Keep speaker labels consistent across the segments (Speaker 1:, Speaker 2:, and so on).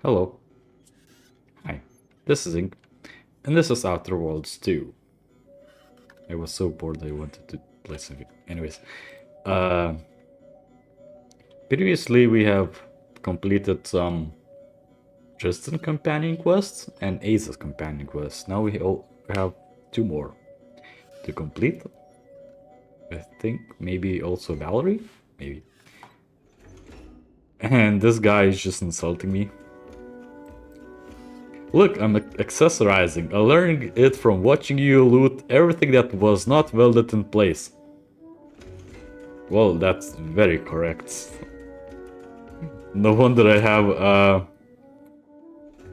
Speaker 1: Hello. Hi. This is Ink. And this is Outer Worlds 2. I was so bored I wanted to play something. Anyways. Previously we have completed some Tristan companion quests and Aza's companion quests. Now we have two more to complete. I think maybe also Valerie? Maybe. And this guy is just insulting me. Look, I'm accessorizing. I learned it from watching you loot everything that was not welded in place. Well, that's very correct. No wonder I have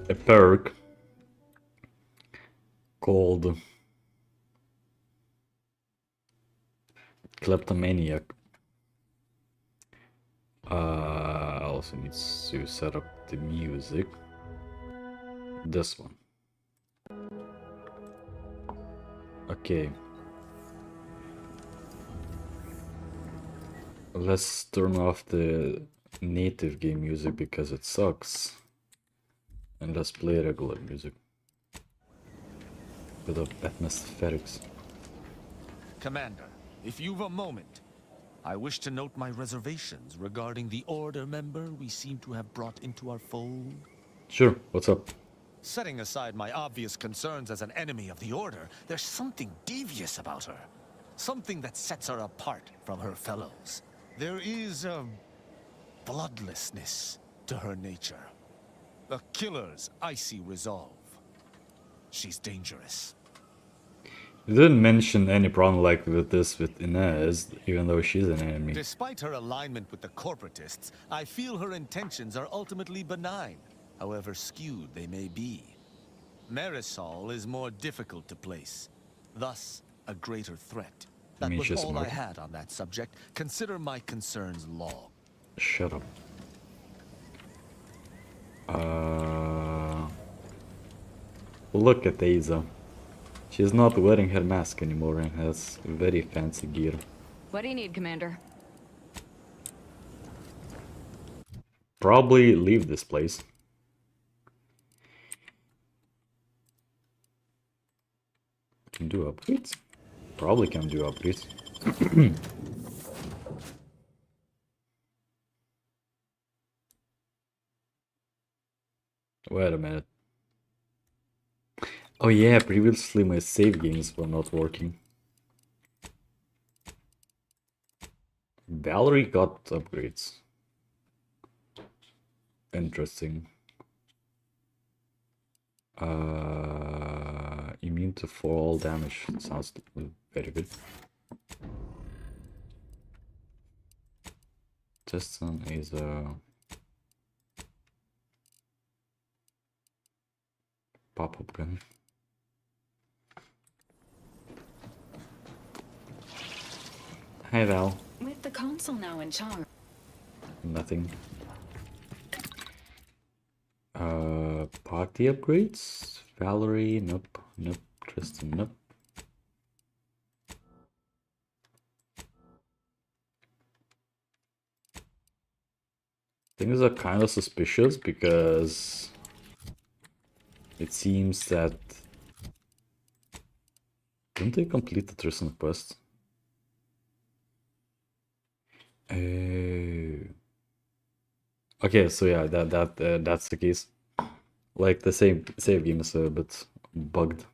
Speaker 1: a perk called Kleptomaniac. I also need to set up the music. This one. Okay. Let's turn off the native game music because it sucks. And let's play regular music. Bit of atmospherics.
Speaker 2: Commander, if you've a moment, I wish to note my reservations regarding the Order member we seem to have brought into our fold.
Speaker 1: Sure, what's up?
Speaker 2: Setting aside my obvious concerns as an enemy of the Order, there's something devious about her. Something that sets her apart from her fellows. There is a bloodlessness to her nature. A killer's icy resolve. She's dangerous.
Speaker 1: You didn't mention any problem like with this with Inez, even though she's an enemy.
Speaker 2: Despite her alignment with the corporatists, I feel her intentions are ultimately benign, however skewed they may be. Marisol is more difficult to place, thus a greater threat. That was all I had on that subject. Consider my concerns logged.
Speaker 1: Shut up. Look at Aza. She's not wearing her mask anymore and has very fancy gear.
Speaker 3: What do you need, Commander?
Speaker 1: Probably leave this place. Can do upgrades? Probably can do upgrades. Wait a minute. Oh yeah, previously my save games were not working. Valerie got upgrades. Interesting. Immune to fall damage. Sounds very good. Teston is a pop-up gun. Hi Val.
Speaker 3: With the console now in charge.
Speaker 1: Nothing. Party upgrades? Valerie, nope. Nope. Tristan, nope. Things are kind of suspicious because it seems that... Didn't they complete the Tristan quest? Okay, so yeah, that's the case. Like the save game is a bit bugged.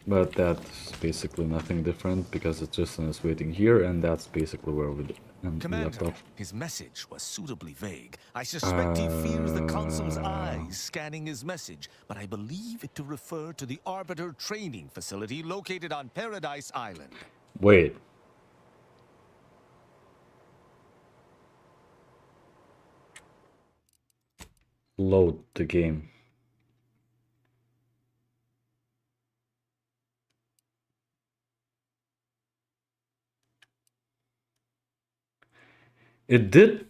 Speaker 1: But that's basically nothing different because the Tristan is waiting here, and that's basically where we left off.
Speaker 2: His message was suitably vague. I suspect he fears the consul's eyes scanning his message, but I believe it to refer to the Arbiter training facility located on Paradise Island.
Speaker 1: Wait. Load the game. It did.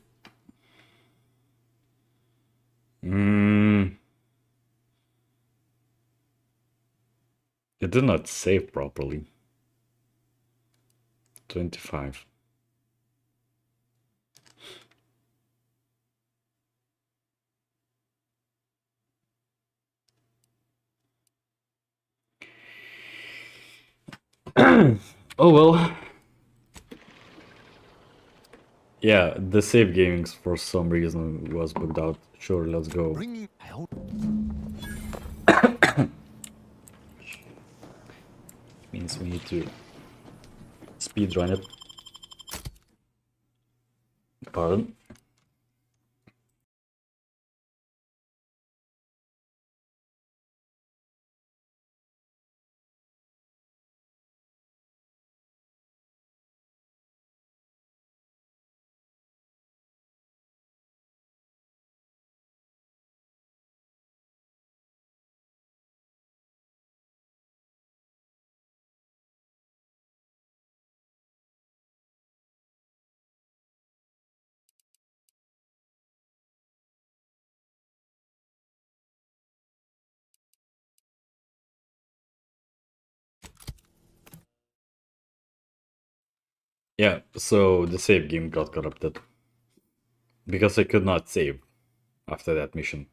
Speaker 1: It did not save properly. 25. Oh well. Yeah, the save gamings for some reason was booked out. Sure, let's go.
Speaker 2: Bringing out.
Speaker 1: Means we need to speedrun it. Pardon? Yeah, so the save game got corrupted. Because I could not save after that mission.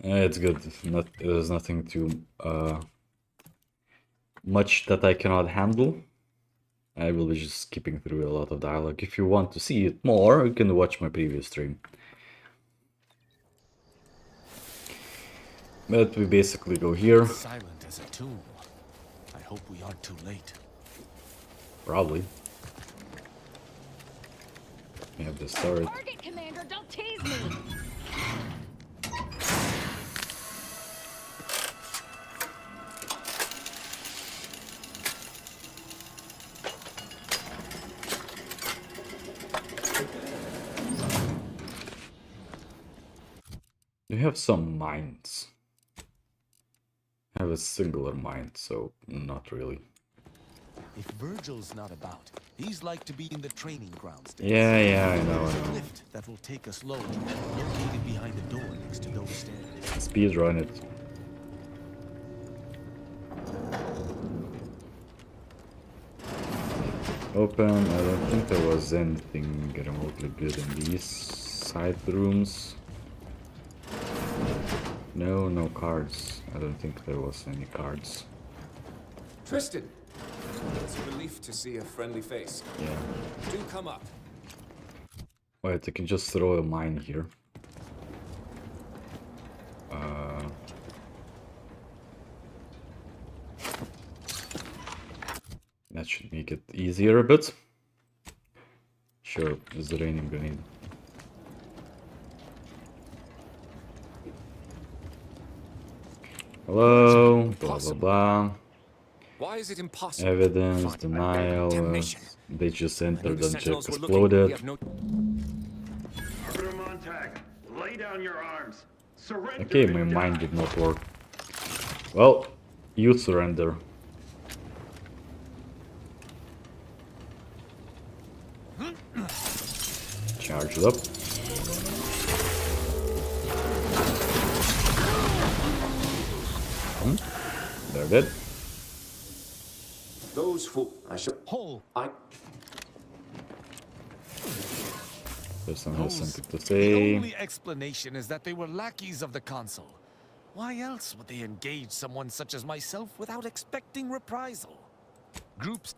Speaker 1: It's good. There's nothing too much that I cannot handle. I will be just skipping through a lot of dialogue. If you want to see it more, you can watch my previous stream. But we basically go here.
Speaker 2: Silent as a tomb. I hope we aren't too late.
Speaker 1: Probably. We have this turret.
Speaker 3: Target, Commander, don't tease me!
Speaker 1: We have some mines. I have a singular mine, so not really.
Speaker 2: If Virgil's not about, he's like to be in the training grounds.
Speaker 1: Yeah, I know.
Speaker 2: There's a lift that will take us low, located behind the door next to those stairs.
Speaker 1: Speedrun it. Open. I don't think there was anything remotely good in these side rooms. No cards. I don't think there was any cards.
Speaker 4: Tristan! It's a relief to see a friendly face.
Speaker 1: Yeah.
Speaker 4: Do come up.
Speaker 1: Wait, I can just throw a mine here. That should make it easier a bit. Sure, it's the raining grenade. Hello, blah blah blah.
Speaker 4: Why is it impossible?
Speaker 1: Evidence,
Speaker 4: Fine,
Speaker 1: denial.
Speaker 4: damnation.
Speaker 1: They just
Speaker 4: I know
Speaker 1: entered
Speaker 4: the
Speaker 1: and just
Speaker 4: Sentinels were looking.
Speaker 1: exploded.
Speaker 4: We have no...
Speaker 5: Arbiter Montag, lay down your arms. Surrender.
Speaker 1: Okay,
Speaker 5: and
Speaker 1: my
Speaker 5: die.
Speaker 1: mind did not work. Well, you surrender. Charge it up. They're dead.
Speaker 4: Those fool... I should...
Speaker 2: Hole.
Speaker 1: Person has something to
Speaker 2: The
Speaker 1: say.
Speaker 2: only explanation is that they were lackeys of the consul. Why else would they engage someone such as myself without expecting reprisal? Groups.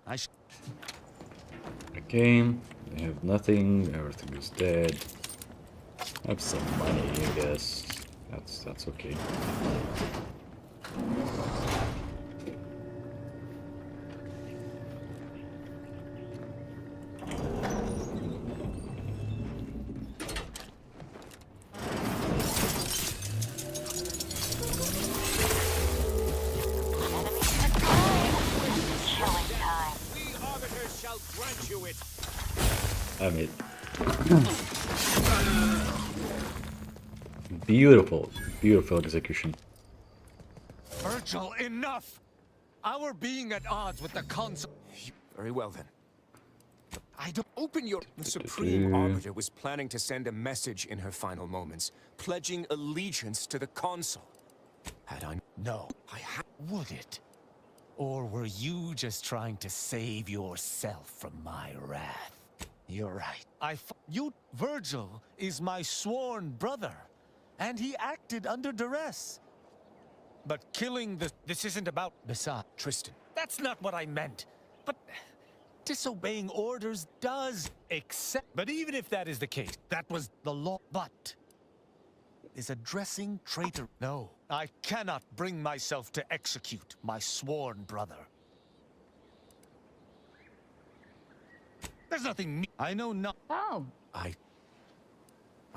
Speaker 1: Okay, they have nothing. Everything is dead. Have some money, I guess. That's okay. I mean, beautiful execution.
Speaker 2: Virgil, enough! Our being at odds with the consul.
Speaker 4: Very well then.
Speaker 2: I don't
Speaker 4: Open your... The Supreme Arbiter was planning to send a message in her final moments, pledging allegiance to the Consul. Had I...
Speaker 2: know. Would it? Or were you just trying to save yourself from my wrath? You're right. Virgil is my sworn brother, and he acted under duress. But killing this isn't about... Besides,
Speaker 4: Tristan,
Speaker 2: That's not what I meant. But disobeying orders does accept. But even if that is the case, that was the law. But is addressing traitor. No, I cannot bring myself to execute my sworn brother. There's nothing I know not.
Speaker 3: Oh,
Speaker 4: I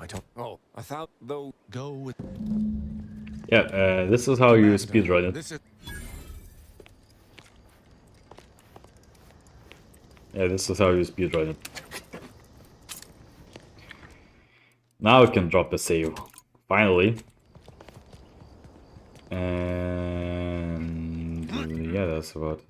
Speaker 4: don't. Oh, I thought though.
Speaker 2: Go with.
Speaker 1: Yeah, this is how you
Speaker 2: Commander,
Speaker 1: speedrun it.
Speaker 2: This is.
Speaker 1: Yeah, this is how you speedrun it. Now we can drop a save. Finally. And yeah, that's about it.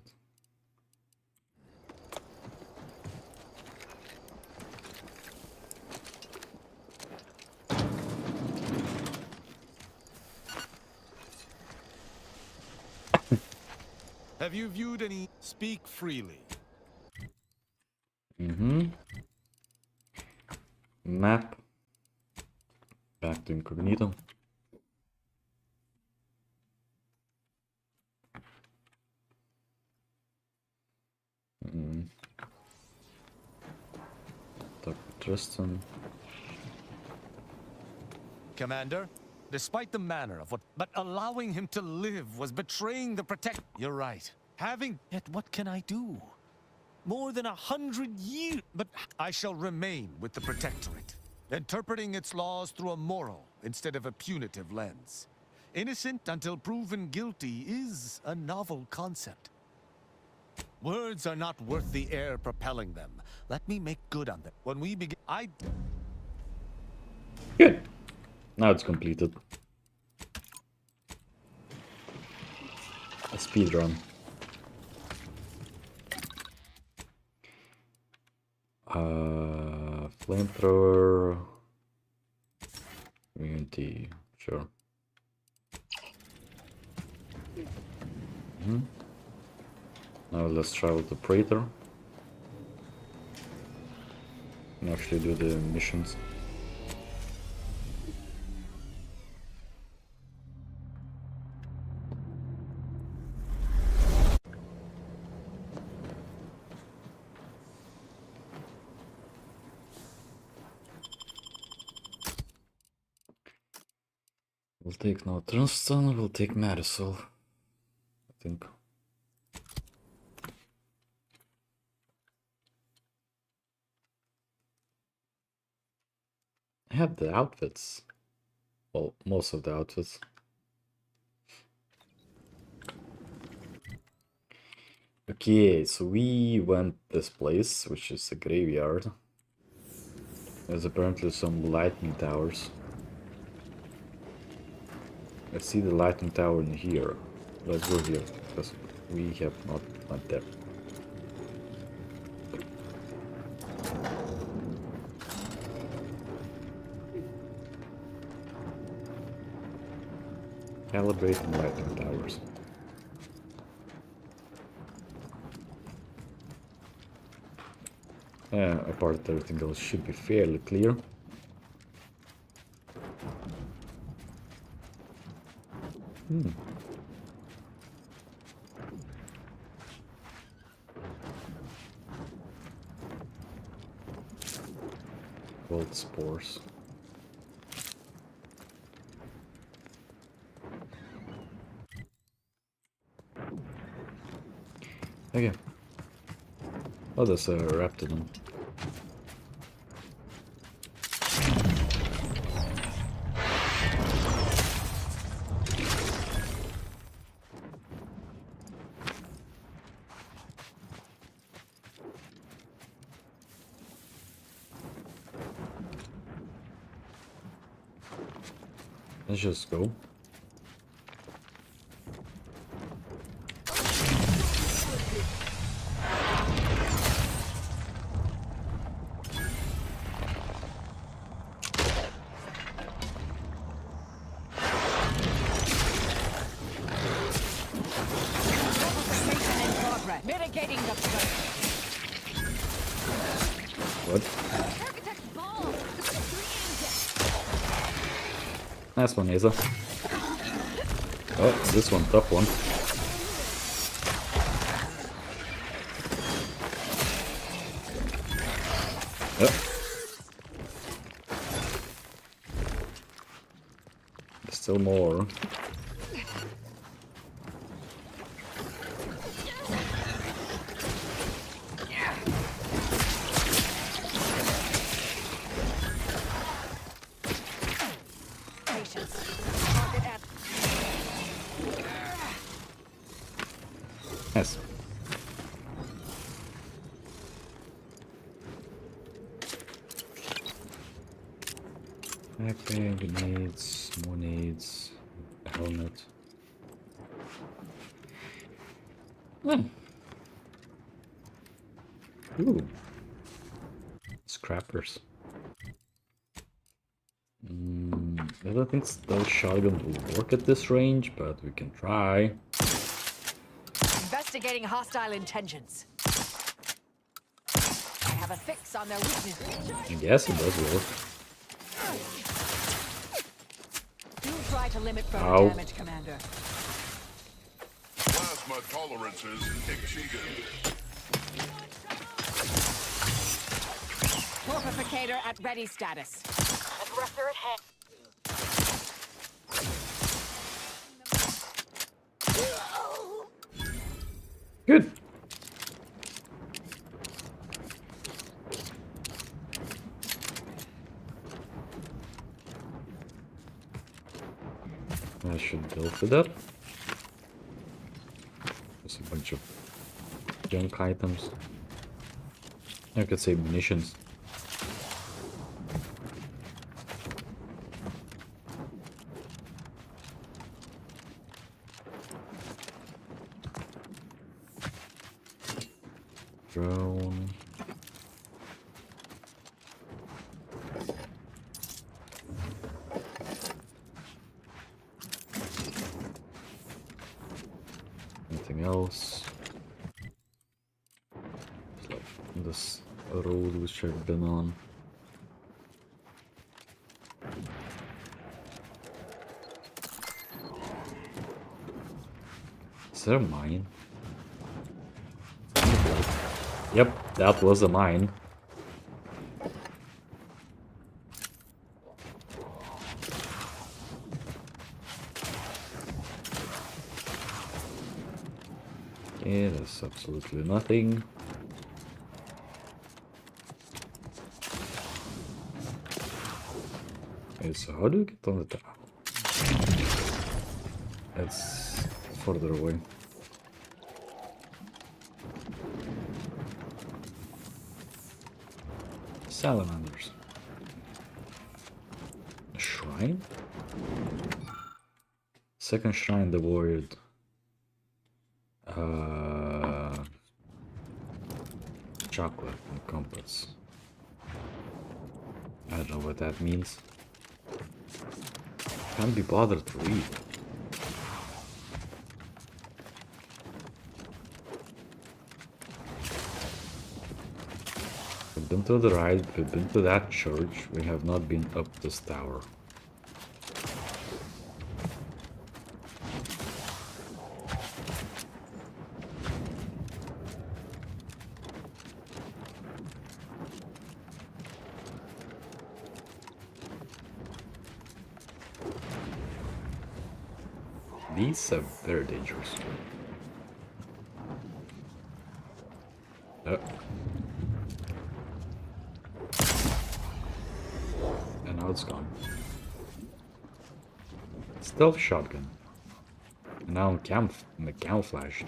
Speaker 2: Have you viewed any? Speak freely.
Speaker 1: Map. Back to incognito. Talk with Tristan.
Speaker 2: Commander, despite the manner of what, but allowing him to live was betraying the protect. You're right. Yet what can I do? More than 100 years, but I shall remain with the Protectorate, interpreting its laws through a moral instead of a punitive lens. Innocent until proven guilty is a novel concept. Words are not worth the air propelling them. Let me make good on them. When we begin,
Speaker 1: Good. Now it's completed. A speed run. Flamethrower. Unity, sure. Now let's travel to Praetor and actually do the missions. We'll take now Tristan, we'll take Marisol, I think. I have the outfits. Well, most of the outfits. Okay, so we went this place, which is a graveyard. There's apparently some lightning towers. I see the lightning tower in here. Let's go here, because we have not went there. Calibrating lightning towers. Apart everything else should be fairly clear. Gold spores. Okay. Oh, there's a Raptidon. Let's just go.
Speaker 3: mitigating the threat.
Speaker 1: What?
Speaker 3: Architect's ball.
Speaker 1: Nice one, Asa. Oh, this one, tough one. Yep. There's still more.
Speaker 3: Patience. Target at
Speaker 1: Yes. Backpack, grenades, more nades, a helmet. Ooh. Scrappers. I don't think stealth shotgun will work at this range, but we can try.
Speaker 3: investigating hostile intentions. I have a fix on their weakness.
Speaker 1: I guess it does work.
Speaker 3: Do try to limit further
Speaker 1: Ow.
Speaker 3: damage, Commander.
Speaker 6: Plasma tolerances exceeded.
Speaker 3: Torpificator at ready status. Aggressor at hand.
Speaker 1: Good. I should build it up. There's a bunch of junk items. I could say munitions. Drone. Anything else? It's like this road which I've been on. Is there a mine? Yep, that was a mine. Okay, there's absolutely nothing. Okay, so how do you get on the tower? It's further away. Salamanders. A shrine? Second shrine devoid. Chocolate and compass. I don't know what that means. Can't be bothered to read. We've been to the right, we've been to that church, we have not been up this tower. These are very dangerous. And now it's gone. Stealth shotgun. And now I'm camouflaged.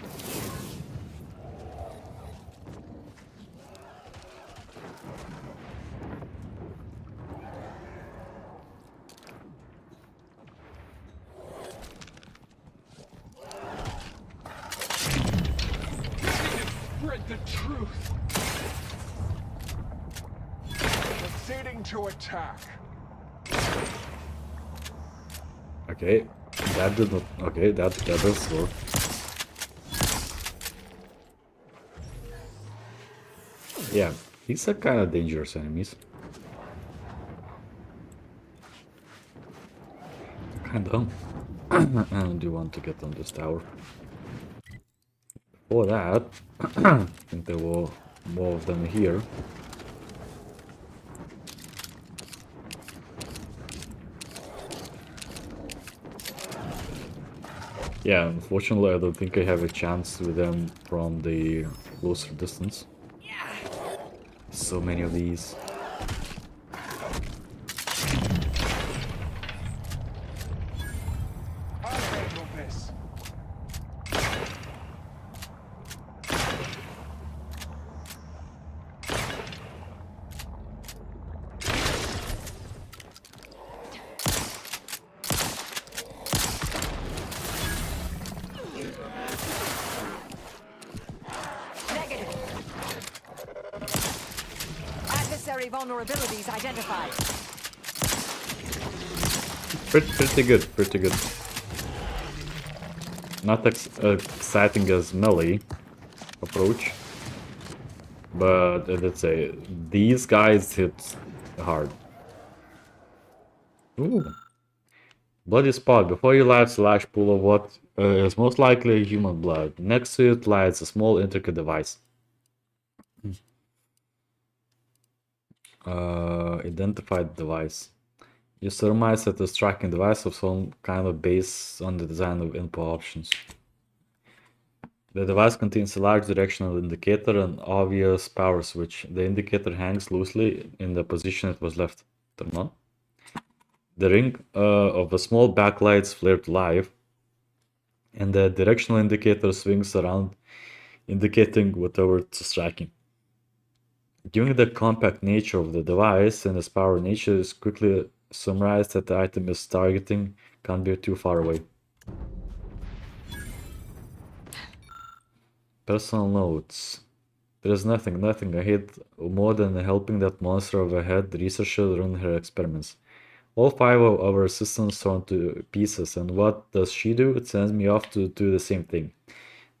Speaker 6: Spread the truth. Proceeding to attack.
Speaker 1: Okay, that did not. Okay, that does work. Yeah, these are kind of dangerous enemies. Kind of. I do want to get on this tower. For that, I think there were more of them here. Yeah, unfortunately, I don't think I have a chance with them from the closer distance. So many of these.
Speaker 6: I'll handle this.
Speaker 3: Negative. Adversary vulnerabilities identified.
Speaker 1: Pretty good, pretty good. Not exciting as melee approach, but let's say these guys hit hard. Ooh. Bloody spot. Before you lies a large pool of what is most likely human blood. Next to it lies a small intricate device. Identified device. You surmise that it's tracking device of some kind of based on the design of input options. The device contains a large directional indicator and obvious power switch. The indicator hangs loosely in the position it was left. Turn on. The ring of the small backlights flare to life, and the directional indicator swings around, indicating whatever it's tracking. Given the compact nature of the device and its power nature, is quickly summarized that the item is targeting can't be too far away. Personal notes. There is nothing I hate more than helping that monster of a head researcher run her experiments. All 5 of our assistants thrown to pieces, and what does she do? It sends me off to do the same thing.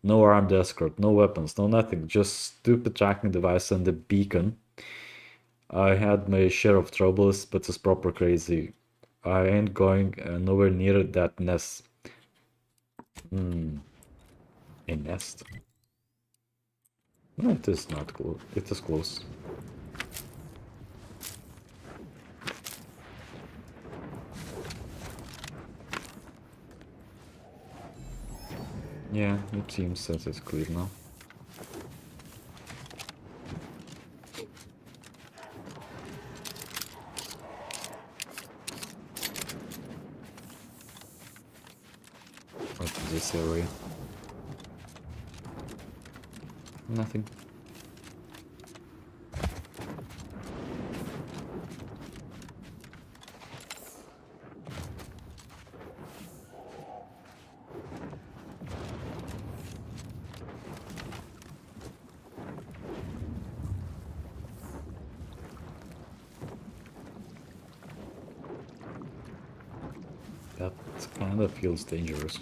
Speaker 1: No armed escort, no weapons, no nothing, just stupid tracking device and the beacon. I had my share of troubles, but it's proper crazy. I ain't going nowhere near that nest. A nest? No, it is not close. It is close. Yeah, it seems that it's clear now. What is this area? Nothing. That kind of feels dangerous.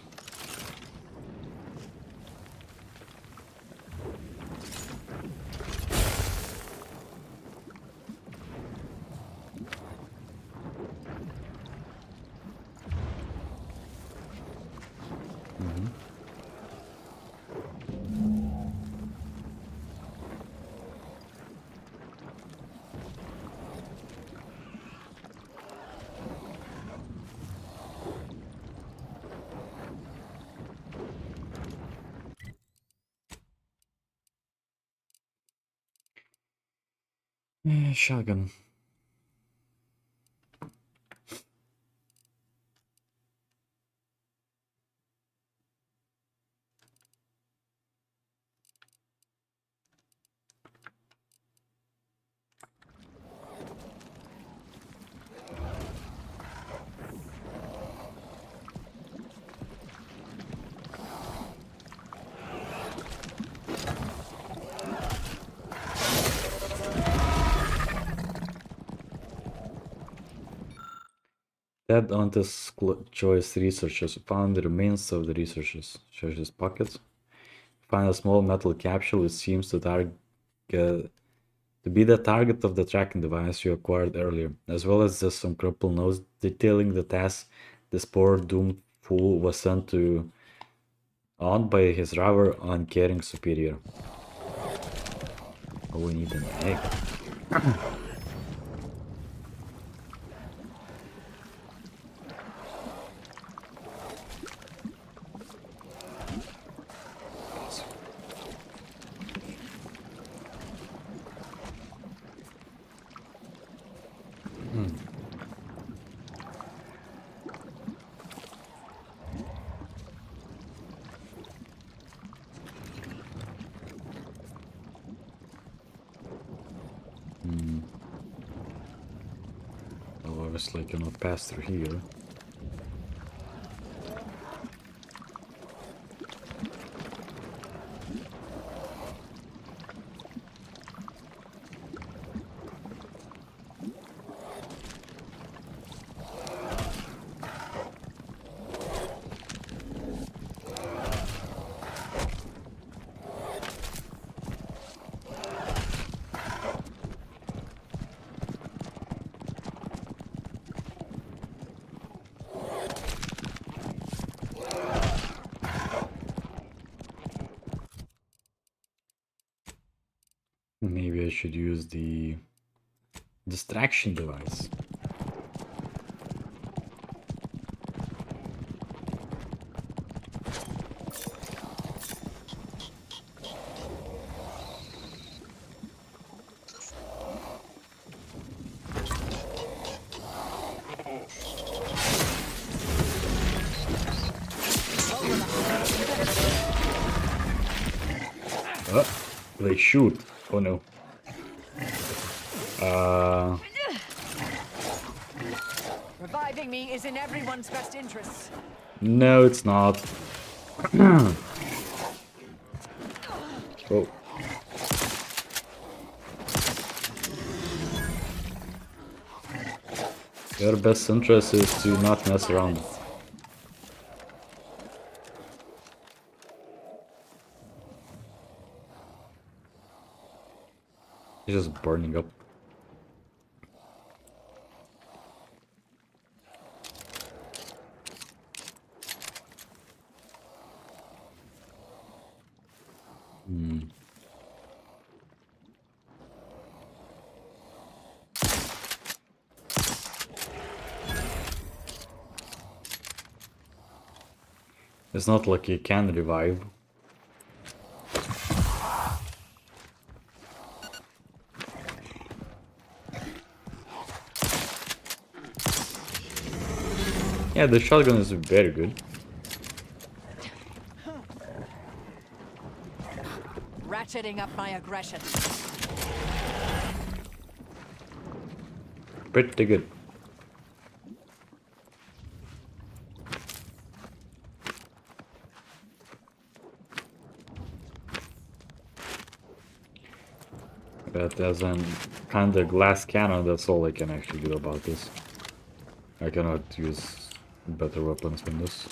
Speaker 1: Shotgun. Dead choice researchers found the remains of the researchers' pockets. Find a small metal capsule which seems to be the target of the tracking device you acquired earlier, as well as some crumpled notes detailing the task this poor doomed fool was sent to on by his rather uncaring superior. Oh, we need an egg. Well, obviously I cannot pass through here. Maybe I should use the distraction device. Oh, they shoot. Oh no.
Speaker 3: Reviving me is in everyone's best interests.
Speaker 1: No, it's not. Oh. Your best interest is to not mess around. It's just burning up. It's not like you can revive. Yeah, the shotgun is very good.
Speaker 3: Ratcheting up my aggression.
Speaker 1: Pretty good. But as an kind of glass cannon, that's all I can actually do about this. I cannot use better weapons than this.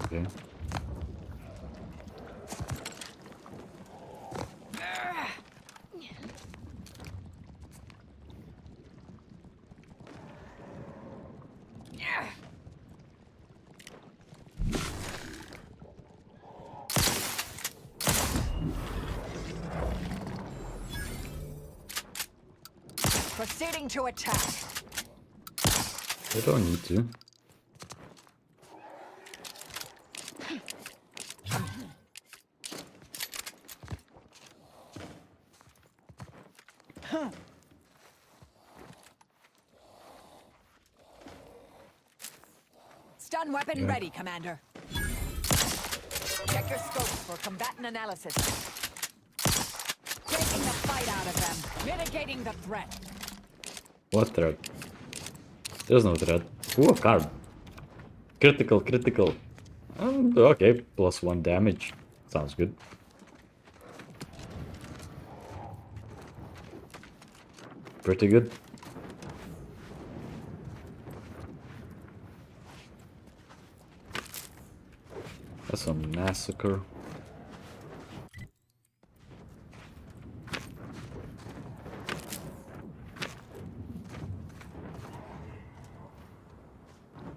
Speaker 1: Okay.
Speaker 3: Proceeding to attack.
Speaker 1: I don't need to.
Speaker 3: Stun weapon ready, Commander. Check your scopes for combatant analysis. Taking the fight out of them. Mitigating the threat.
Speaker 1: What threat? There's no threat. Ooh, a card. Critical, critical. Okay, +1 damage. Sounds good. Pretty good. That's a massacre.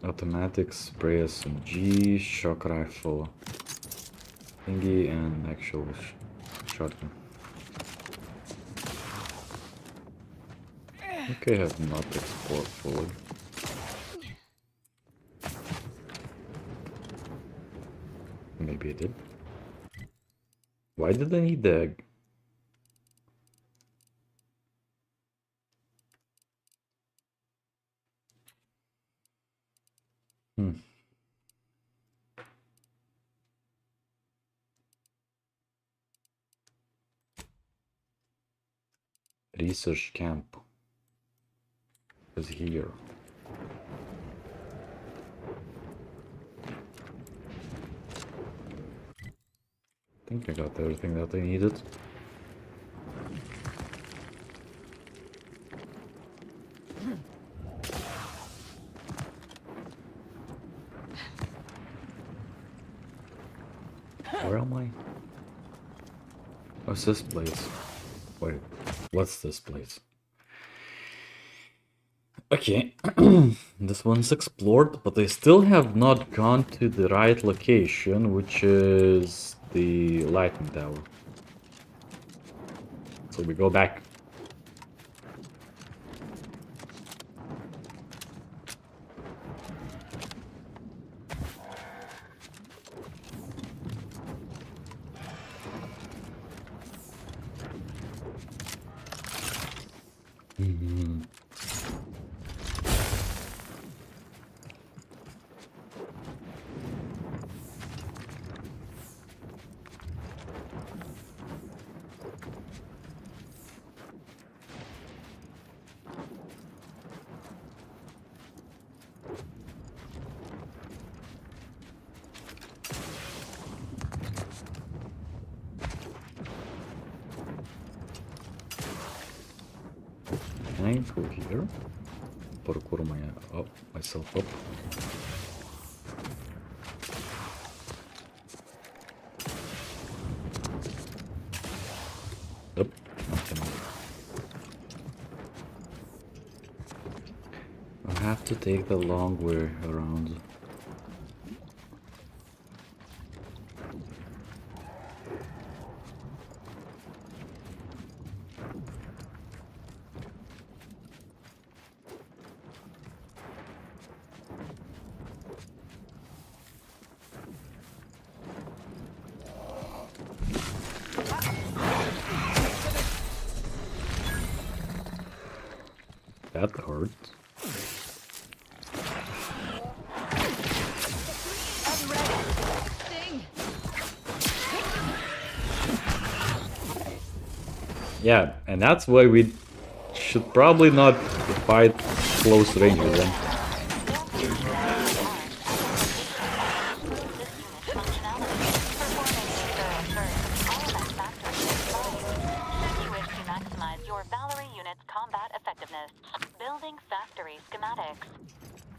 Speaker 1: Automatic spray SMG, shock rifle thingy, and actual shotgun. Okay, have not export forward. maybe I did. Why did I need the egg? Research camp is here. I think I got everything that I needed. Where am I? What's this place? Wait, what's this place? Okay, this one's explored, but I still have not gone to the right location, which is the lightning tower. So we go back. Can I go here? Parkour myself up. Nope, nothing. I have to take the long way around. That hurt. Yeah, and that's why we should probably not fight close range with them.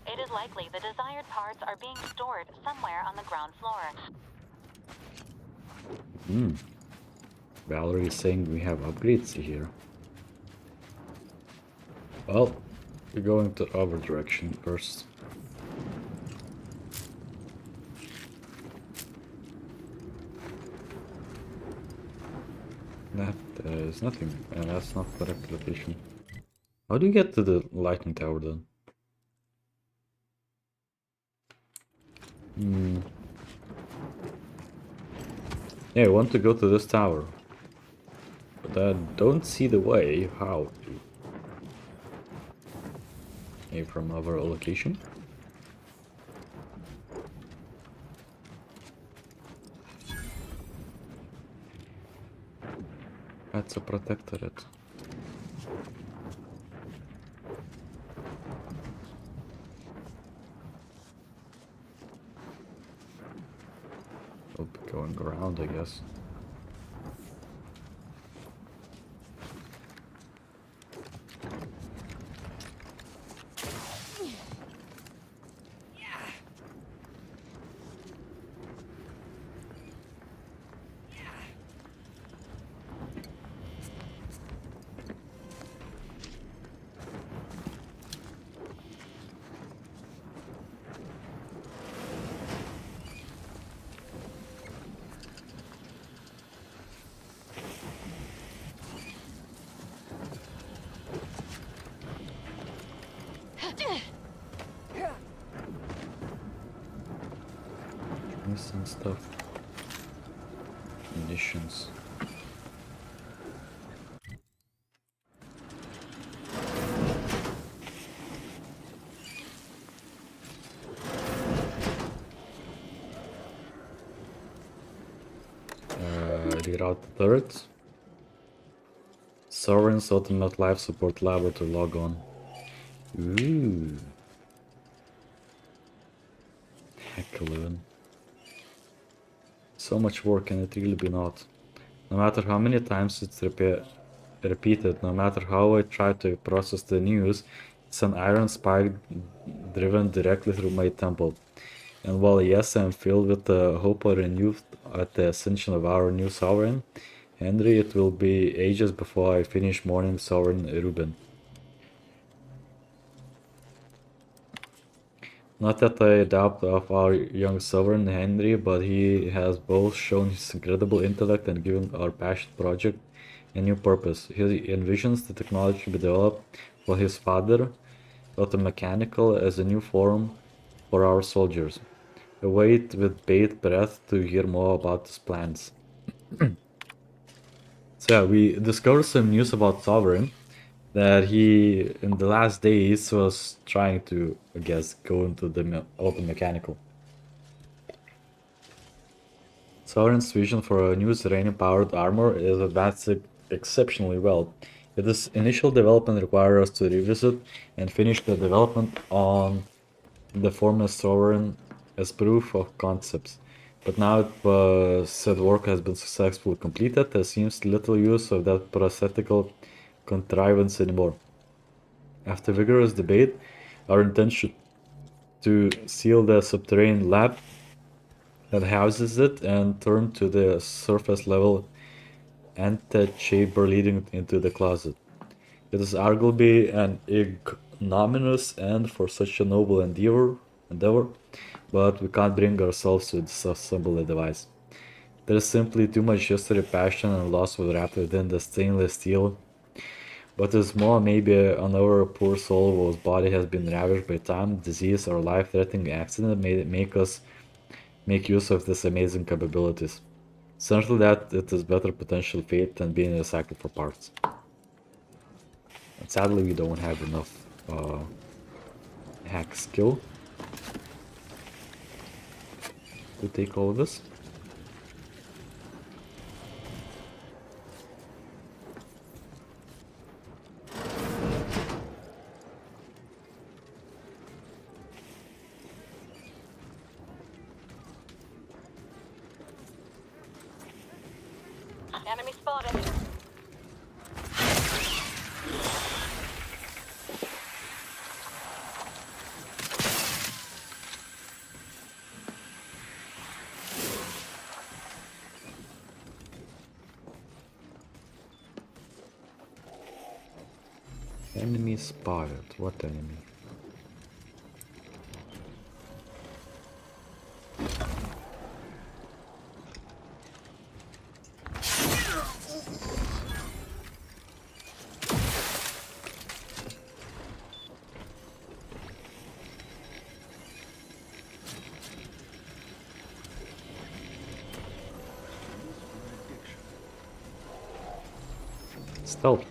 Speaker 7: It is likely the desired parts are being stored somewhere on the ground floor.
Speaker 1: Valerie is saying we have upgrades here. Well, we're going to our direction first. That is nothing, and that's not the correct location. How do you get to the lightning tower then? Yeah, I want to go to this tower, but I don't see the way how to. Maybe from our location? That's a protectorate. We'll be going around, I guess. Missing stuff. Munitions. Reroute the turret. Sovereign's Ultimate Life Support Laboratory log on. Ooh. Heck 11. So much work, can it really be not? No matter how many times it's repeated, no matter how I try to process the news, it's an iron spike driven directly through my temple. And while yes, I'm filled with hope renewed at the ascension of our new sovereign, Henry, it will be ages before I finish mourning Sovereign Ruben. Not that I doubt of our young sovereign Henry, but he has both shown his incredible intellect and given our passionate project a new purpose. He envisions the technology to be developed for his father, automechanical, as a new form for our soldiers. I wait with bated breath to hear more about his plans. So yeah, we discovered some news about Sovereign, that he, in the last days, was trying to, I guess, go into the auto-mechanical. Sovereign's vision for a new Serenium-powered armor is advancing exceptionally well. Yet this initial development requires us to revisit and finish the development on the former Sovereign as proof of concepts. But now said work has been successfully completed, there seems little use of that prosthetical contrivance anymore. After vigorous debate, our intention to seal the subterranean lab that houses it and turn to the surface level antechamber leading into the closet. It is arguably an ignominious end for such a noble endeavor, but we can't bring ourselves to disassemble the device. There is simply too much history, passion, and loss wrapped within the stainless steel. But it's more maybe another poor soul whose body has been ravaged by time, disease, or life-threatening accident may make us make use of these amazing capabilities. Certainly that it is better potential fate than being recycled for parts. And sadly we don't have enough hack skill to take all of this.
Speaker 7: Enemy spotted.
Speaker 1: Enemy spotted. What enemy? Stealth.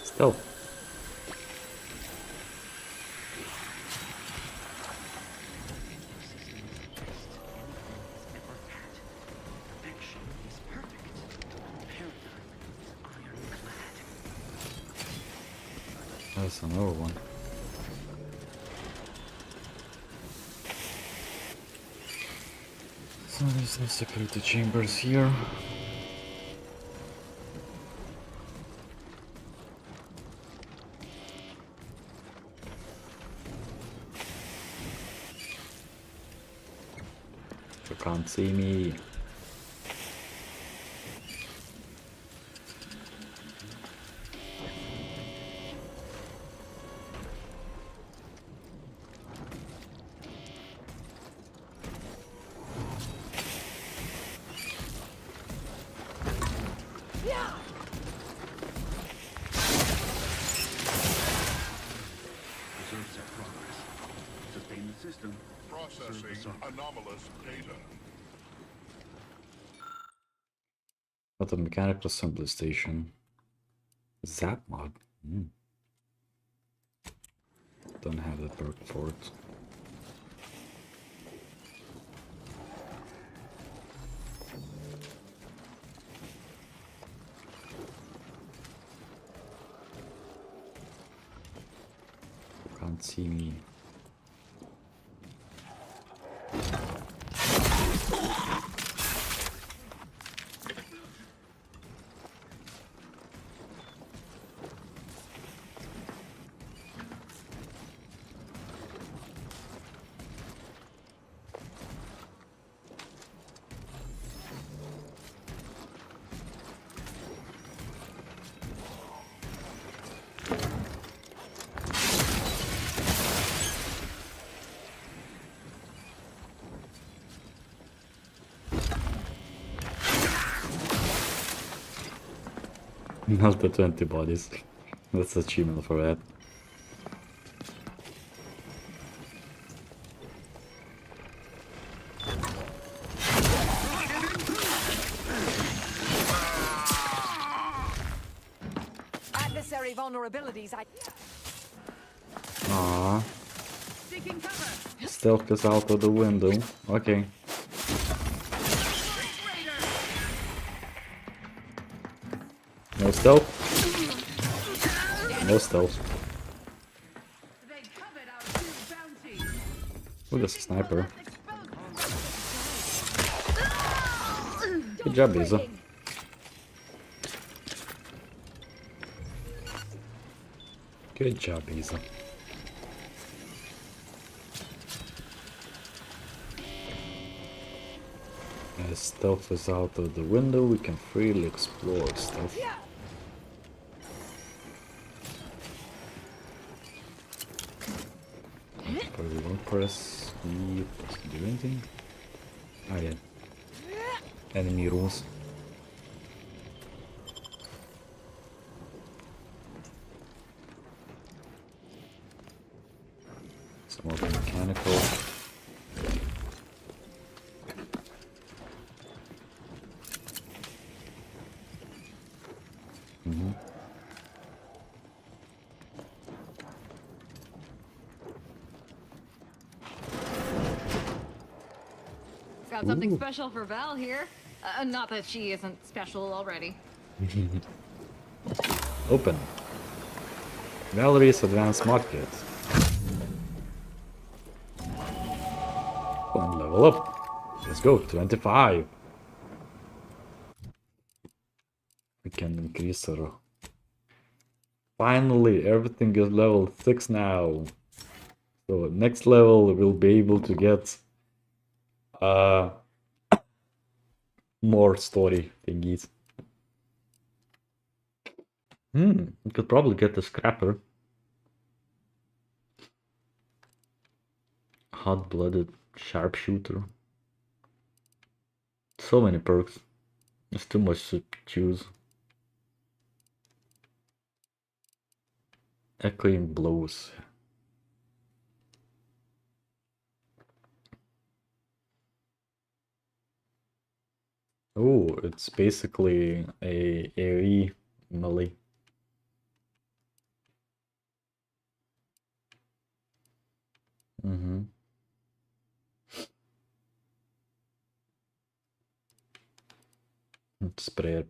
Speaker 1: Stealth. That's another one. So there's no security chambers here. You can't see me.
Speaker 6: anomalous data.
Speaker 1: What a mechanical assembly station. Zap mod. Don't have the perk for it. Can't see me. Not the 20 bodies. That's achievement for that.
Speaker 3: Adversary vulnerabilities.
Speaker 1: Aww.
Speaker 3: Seeking cover.
Speaker 1: Stealth is out of the window. Okay. No stealth? No stealth.
Speaker 3: They covered our two bounties.
Speaker 1: Oh, there's a sniper. Good job, Lisa. Good job, Lisa. As stealth is out of the window, we can freely explore stuff. Probably won't press E to do anything. Oh yeah. Enemy rules. Some more mechanical.
Speaker 8: Got something special for Val here. Not that she isn't special already.
Speaker 1: Open. Valerie's advanced mod kit. One level up. Let's go, 25. We can increase our... Finally, everything is level 6 now. So next level we'll be able to get more story thingies. We could probably get the scrapper. Hot-blooded sharpshooter. So many perks. There's too much to choose. Echoing blows. Oh, it's basically a AoE melee. It's prayer.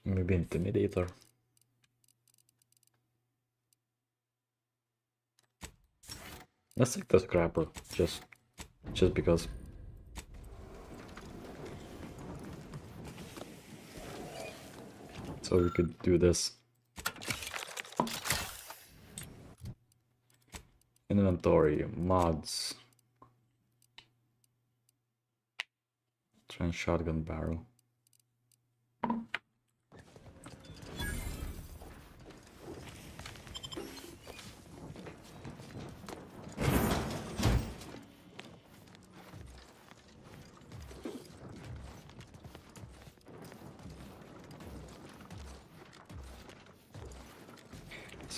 Speaker 1: Maybe Intimidator. Let's take the scrapper, just because. So we could do this. Inventory, mods. Trench shotgun barrel.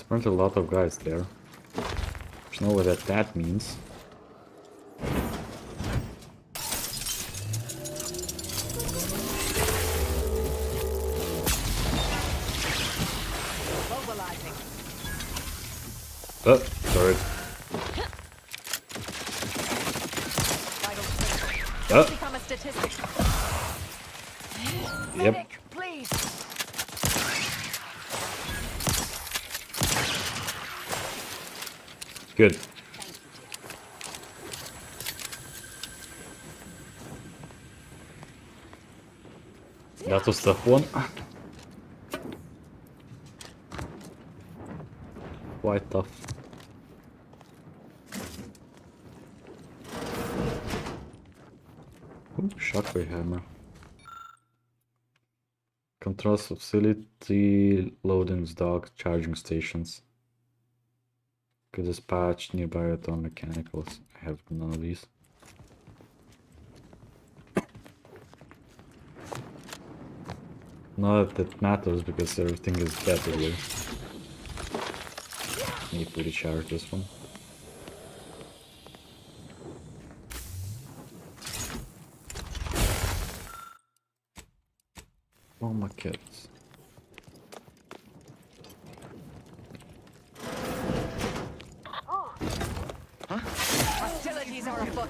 Speaker 1: There's a lot of guys there. There's no what that means.
Speaker 3: Mobilizing.
Speaker 1: Oh, sorry.
Speaker 3: Vital critical.
Speaker 1: Oh,
Speaker 3: Become a statistic.
Speaker 1: yep.
Speaker 3: Medic, please.
Speaker 1: Good. That was tough one. Quite tough. Ooh, shockwave hammer. Controls facility, loadings, dock, charging stations. Could dispatch nearby auto mechanicals. I have none of these. Not that it matters because everything is better here. Need to recharge this one. Oh my kids.
Speaker 3: Hostilities are afoot.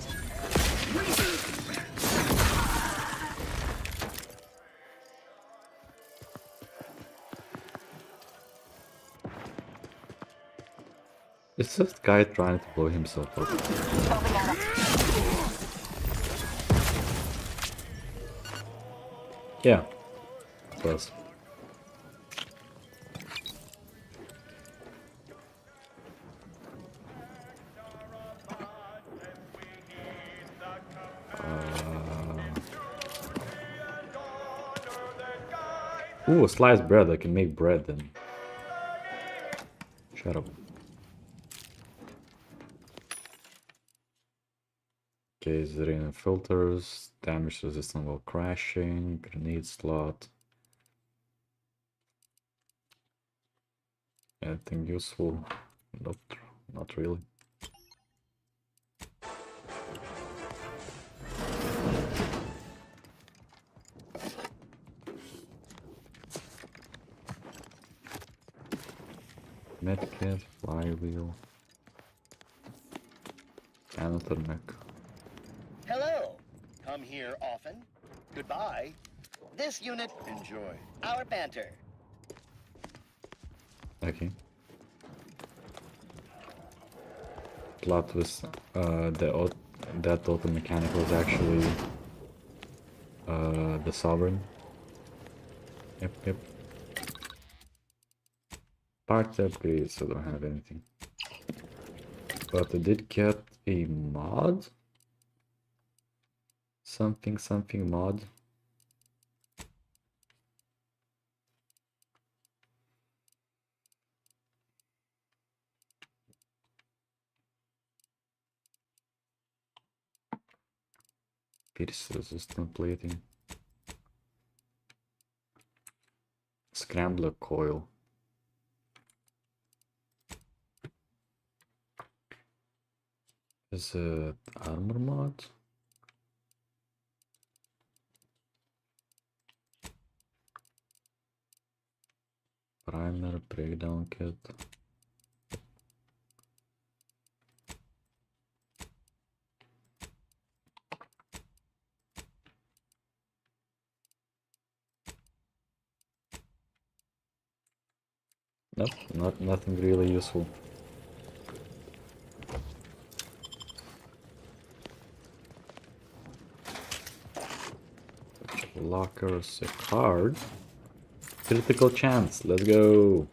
Speaker 1: It's just guy trying to blow himself up. Yeah. Plus. Ooh, sliced bread. I can make bread then. Shut up. Okay, Zerina filters, damage resistant while crashing, grenade slot. Anything useful? Nope, not really. Medkit, flywheel, another mech.
Speaker 9: Hello. Come here often. Goodbye. This unit, enjoy our banter.
Speaker 1: Okay. Plot twist. That auto mechanical is actually the sovereign. Yep. Part upgrades, so I don't have anything. But I did get a mod. Something mod. Pierce resistant plating. Scrambler coil. Is it armor mod? Primer breakdown kit. Nope, nothing really useful. Lockers, a card. Critical chance, let's go.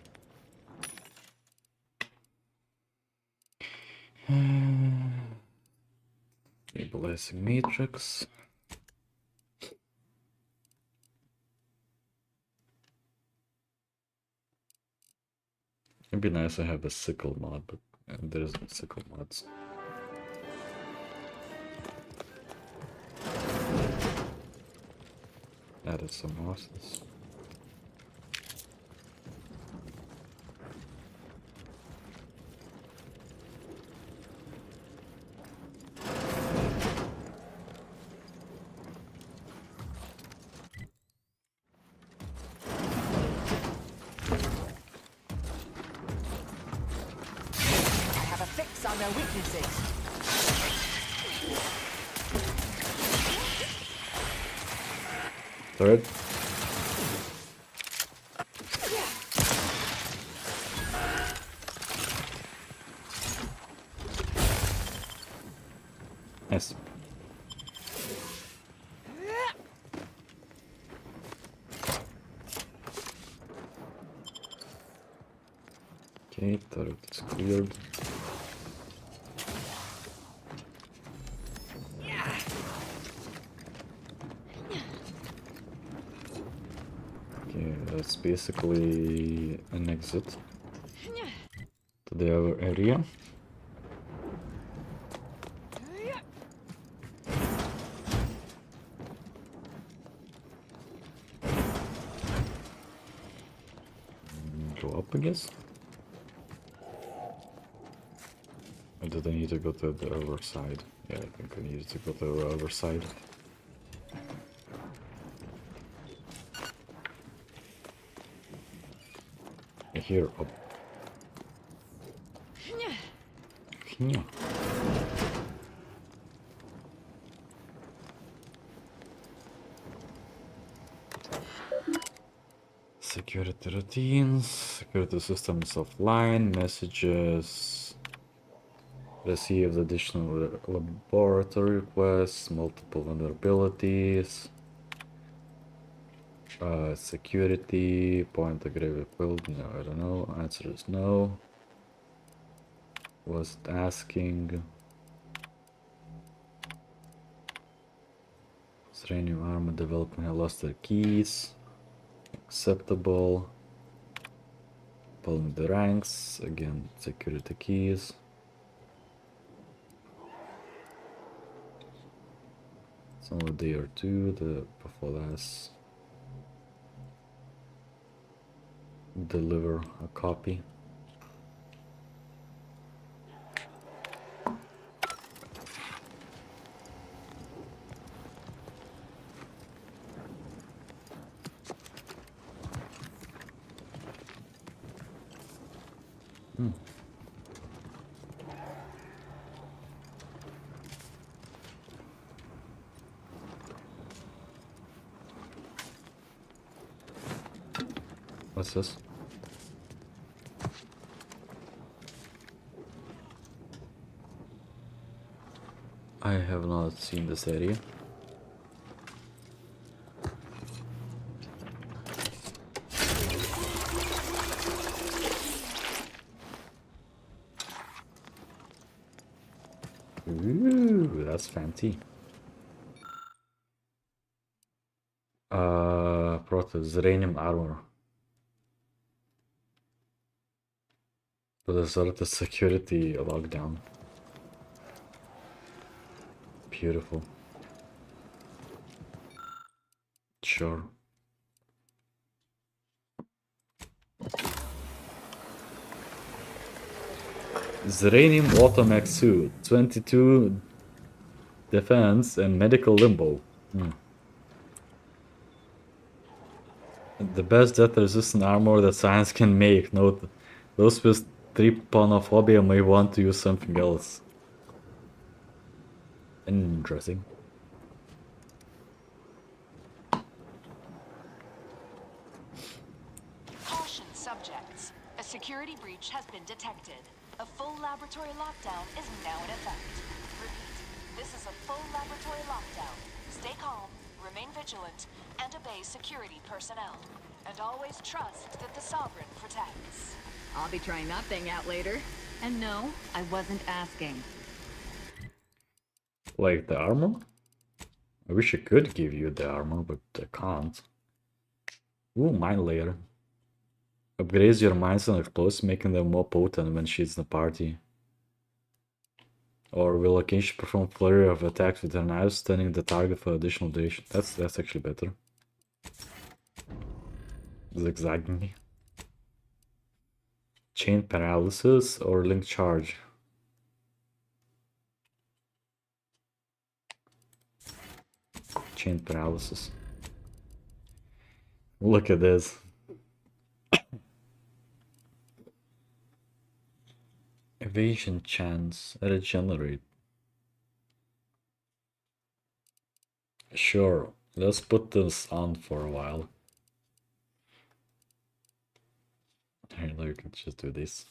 Speaker 1: Stabilizing matrix. It'd be nice to have a sickle mod, but there isn't sickle mods. Added some houses.
Speaker 3: focus on their weaknesses.
Speaker 1: Third. Nice. Okay, turret is cleared. Okay, that's basically an exit to the other area. Go up, I guess. Or did I need to go to the other side? Yeah, I think I needed to go to the other side. Here, up. Here. Security routines, security systems offline, messages, received additional laboratory requests, multiple vulnerabilities, security, point aggravated build, no, I don't know, answer is no. Was it asking? Serenium armor development have lost their keys. Acceptable. Pulling the ranks, again, security keys. It's only day or two, the before last. Deliver a copy. What's this? I have not seen this area. Ooh, that's fancy. Praetor, Zeranium armor. But there's sort of the security lockdown. Beautiful. Sure. Zeranium Automax suit, 22 defense and medical limbo. The best death resistant armor that science can make. Note, those with trypanophobia may want to use something else. Interesting.
Speaker 10: Caution subjects. A security breach has been detected. A full laboratory lockdown is now in effect. Repeat, this is a full laboratory lockdown. Stay calm, remain vigilant, and obey security personnel. And always trust that the Sovereign protects.
Speaker 8: I'll be trying that thing out later. And no, I wasn't asking.
Speaker 1: Like the armor? I wish I could give you the armor, but I can't. Ooh, mine layer. Upgrades your mines and explosives, making them more potent when she's in the party. Or will occasionally perform flurry of attacks with her knives, stunning the target for additional duration. That's actually better. Zigzagging. Chain paralysis or link charge. Chain paralysis. Look at this. Evasion chance, regenerate. Sure, let's put this on for a while. Here, we can just do this.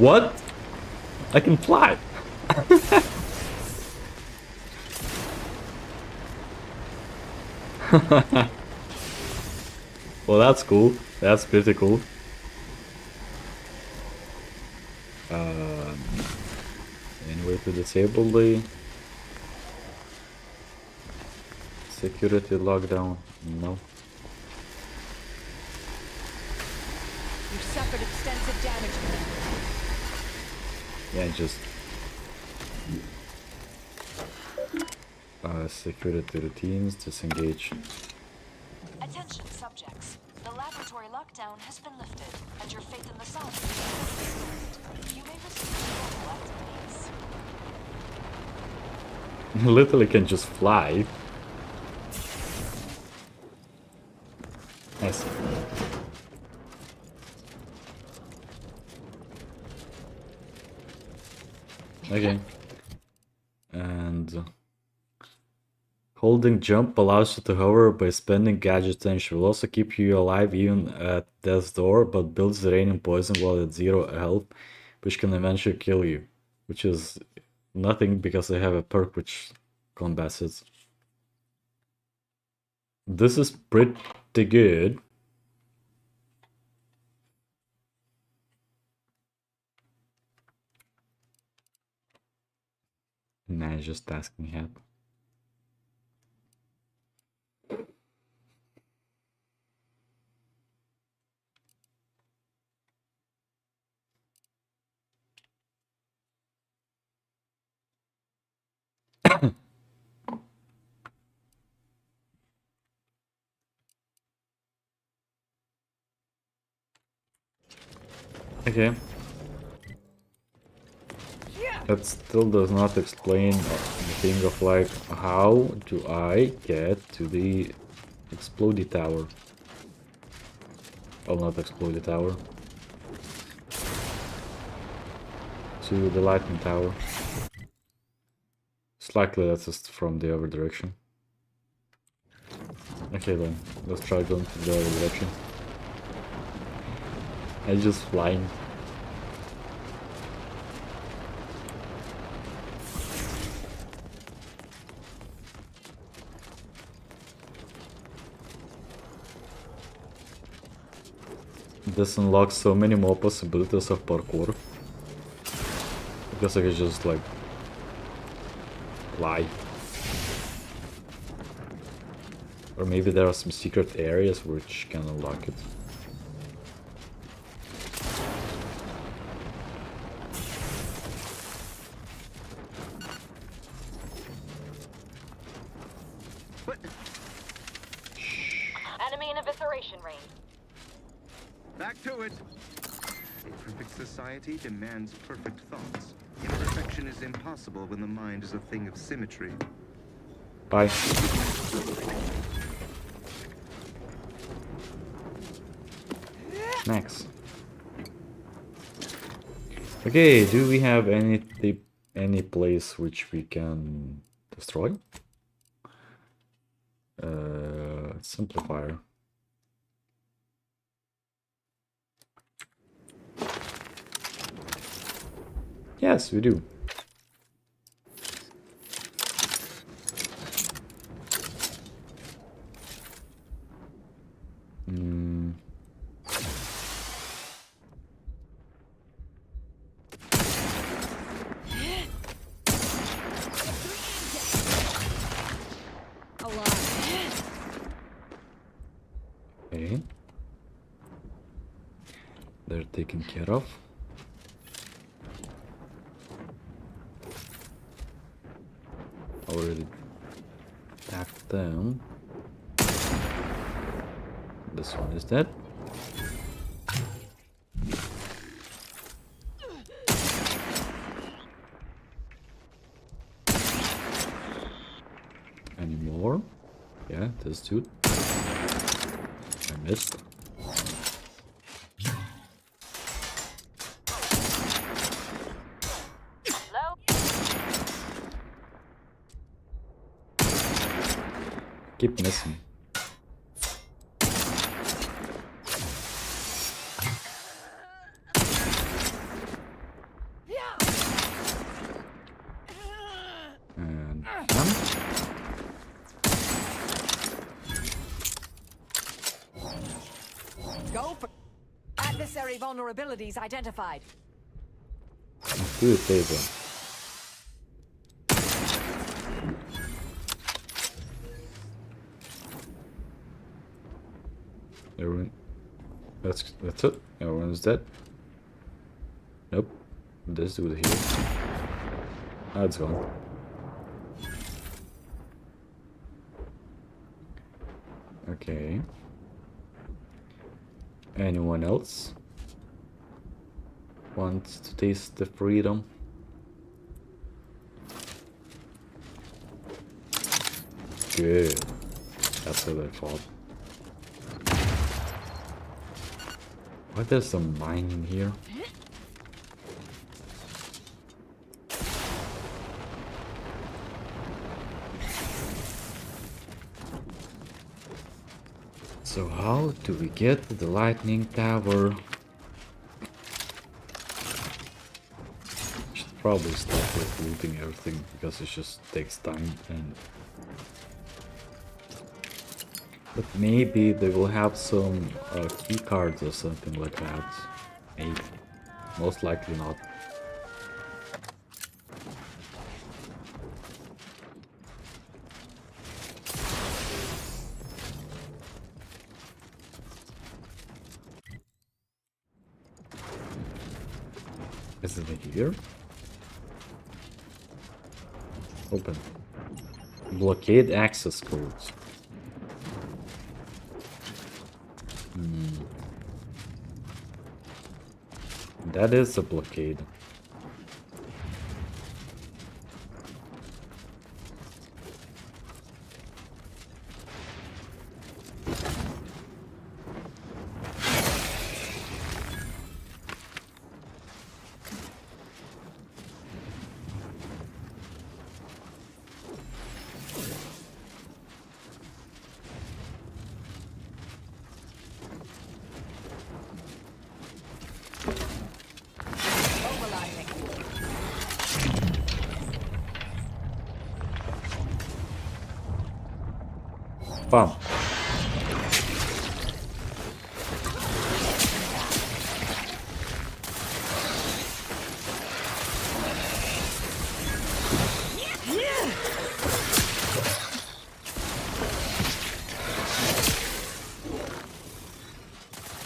Speaker 1: What? I can fly! Well, that's cool. That's pretty cool. Any way to disable the security lockdown? No.
Speaker 3: You've suffered extensive damage, Commander.
Speaker 1: Yeah, just security routines, disengage.
Speaker 10: Attention, subjects. The laboratory lockdown has been lifted, and your faith in the sun is restored. You may resume normal activities.
Speaker 1: Literally can just fly. Nice. Okay. And holding jump allows you to hover by spending gadget tension. Will also keep you alive even at death's door, but builds draining poison while at 0 health, which can eventually kill you. Which is nothing because I have a perk which combats it. This is pretty good. Nah, just asking help. Okay. That still does not explain the thing of like, how do I get to the explodey tower? Well, not explodey tower. To the lightning tower. It's likely that's just from the other direction. Okay then, let's try going to the other direction. I'm just flying. This unlocks so many more possibilities of parkour. Because I can just like fly. Or maybe there are some secret areas which can unlock it.
Speaker 7: Enemy in evisceration range.
Speaker 11: Back to it. A perfect society demands perfect thoughts. Imperfection is impossible when the mind is a thing of symmetry.
Speaker 1: Bye. Next. Okay, do we have any place which we can destroy? Simplifier. Yes, we do. Okay. They're taken care of. Already attacked them. This one is dead. Any more? Yeah, this dude. I missed.
Speaker 7: Low.
Speaker 1: Keep missing. And done.
Speaker 3: Go for adversary vulnerabilities identified.
Speaker 1: Let's do a favor. Everyone, that's it. Everyone's dead. Nope. This dude here. Ah, it's gone. Okay. Anyone else wants to taste the freedom? Good. That's what I thought. Why there's some mining here? So how do we get to the lightning tower? Should probably start with looting everything because it just takes time and... But maybe they will have some key cards or something like that. Maybe. Most likely not. Is it here? Open. Blockade access codes. That is a blockade. Bam.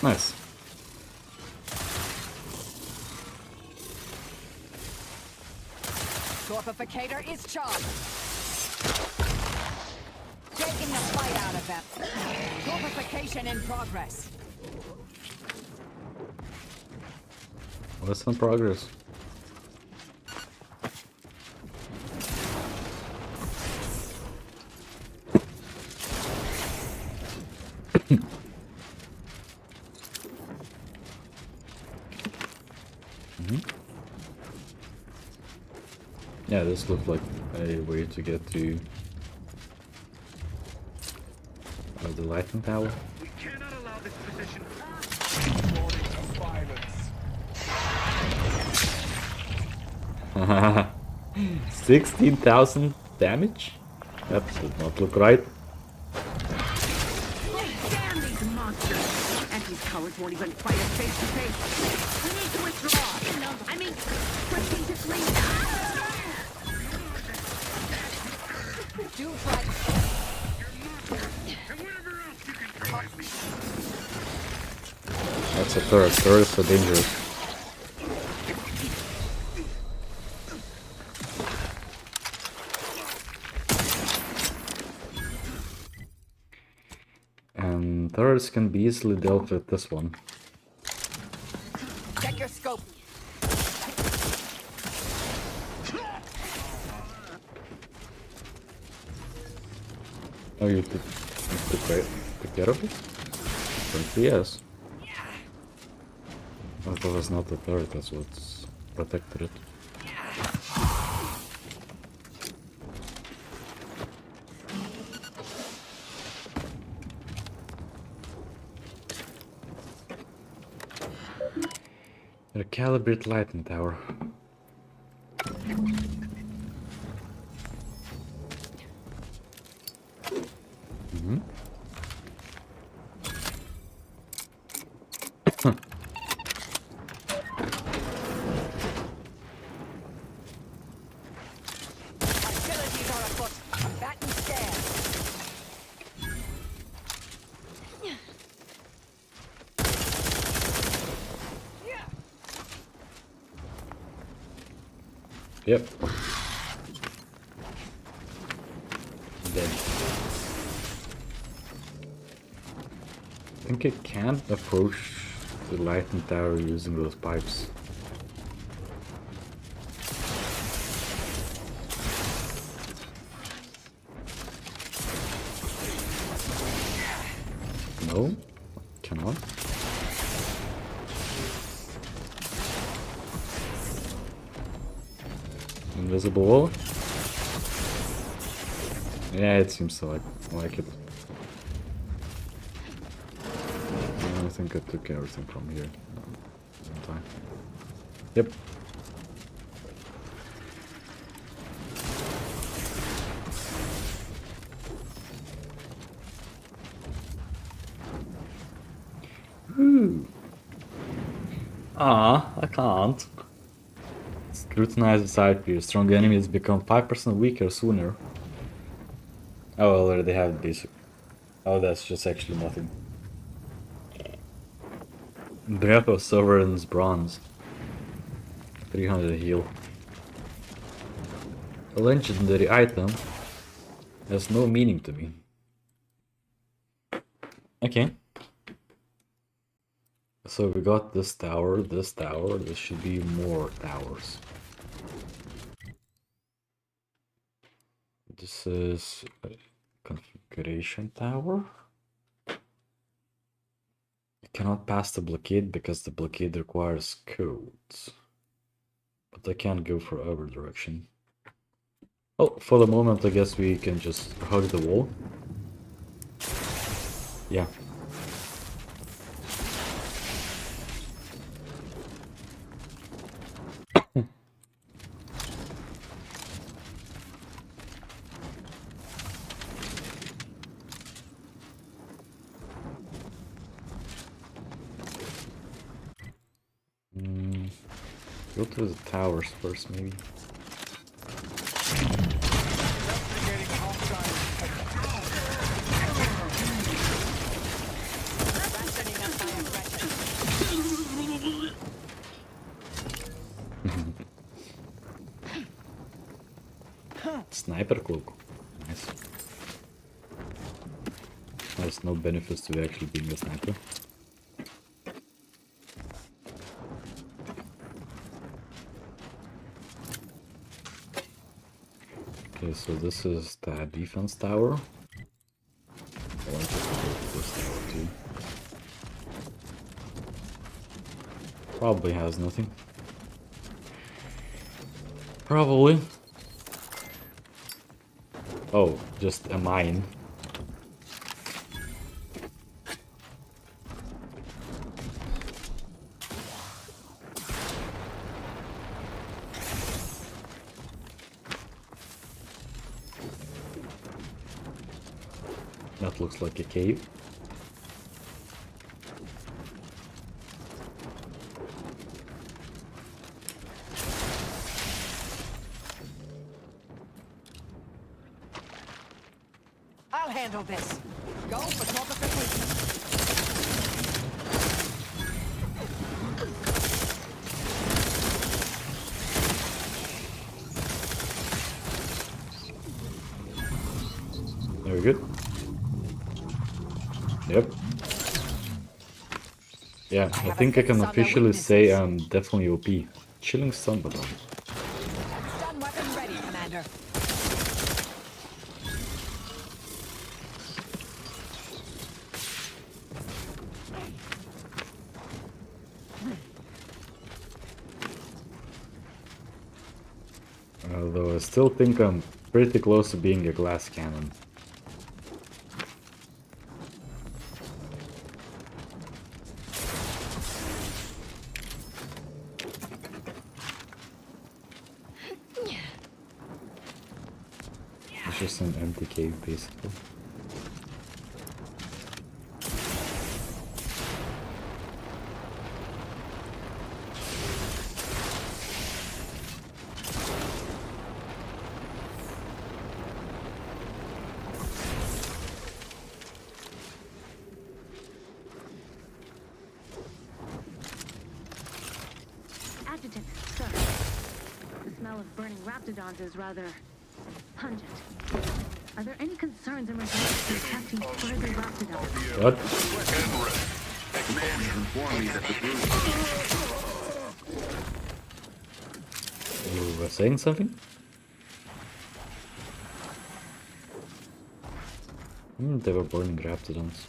Speaker 1: Nice.
Speaker 3: Torpificator is charged. Taking the fight out of them. Torpification in progress.
Speaker 1: What's in progress? Yeah, this looks like a way to get to the lightning tower.
Speaker 6: We cannot allow this position. Warning of violence.
Speaker 1: 16,000 damage? That does not look right.
Speaker 3: Damn these monsters! And these cowards won't even fight us face to face. We need to withdraw. I mean, strategically. Do try.
Speaker 1: That's a turret. Turrets are dangerous. And turrets can be easily dealt with this one.
Speaker 3: Check your scope.
Speaker 1: Oh, you took care of it? Apparently, yes. Oh, that was not the turret, that's what's protected it. Recalibrate lighting tower.
Speaker 3: Hostilities are afoot. Bat and stare.
Speaker 1: Yep. Dead. I think I can't approach the lighting tower using those pipes. No, cannot. Invisible wall? Yeah, it seems so like it. I think I took everything from here. One time. Yep. I can't. Scrutinize the side view. Strong enemies become 5% weaker sooner. Oh, I already have basic. Oh, that's just actually nothing. Breath of Sovereign's Bronze. 300 heal. A legendary item has no meaning to me. Okay. So we got this tower, there should be more towers. This is a configuration tower. You cannot pass the blockade because the blockade requires codes. But I can't go for other direction. Oh, for the moment I guess we can just hug the wall. Yeah. Go to the towers first, maybe. Sniper cloak. Nice. There's no benefits to actually being a sniper. Okay, so this is the defense tower. I want to go to this tower too. Probably has nothing. Probably. Oh, just a mine. That looks like a cave.
Speaker 3: I'll handle this. Go for fortification.
Speaker 1: Very good. Yep. Yeah, I think I can officially say I'm definitely OP. Chilling stun button.
Speaker 3: Stun weapon ready, Commander.
Speaker 1: Although I still think I'm pretty close to being a glass cannon. It's just an empty cave, basically.
Speaker 3: Adjutant, sir. The smell of burning raptidons is rather pungent. Are there any concerns in regards to catching further raptidons?
Speaker 1: What?
Speaker 11: Inform me that the
Speaker 1: You were saying something? They were burning raptidons.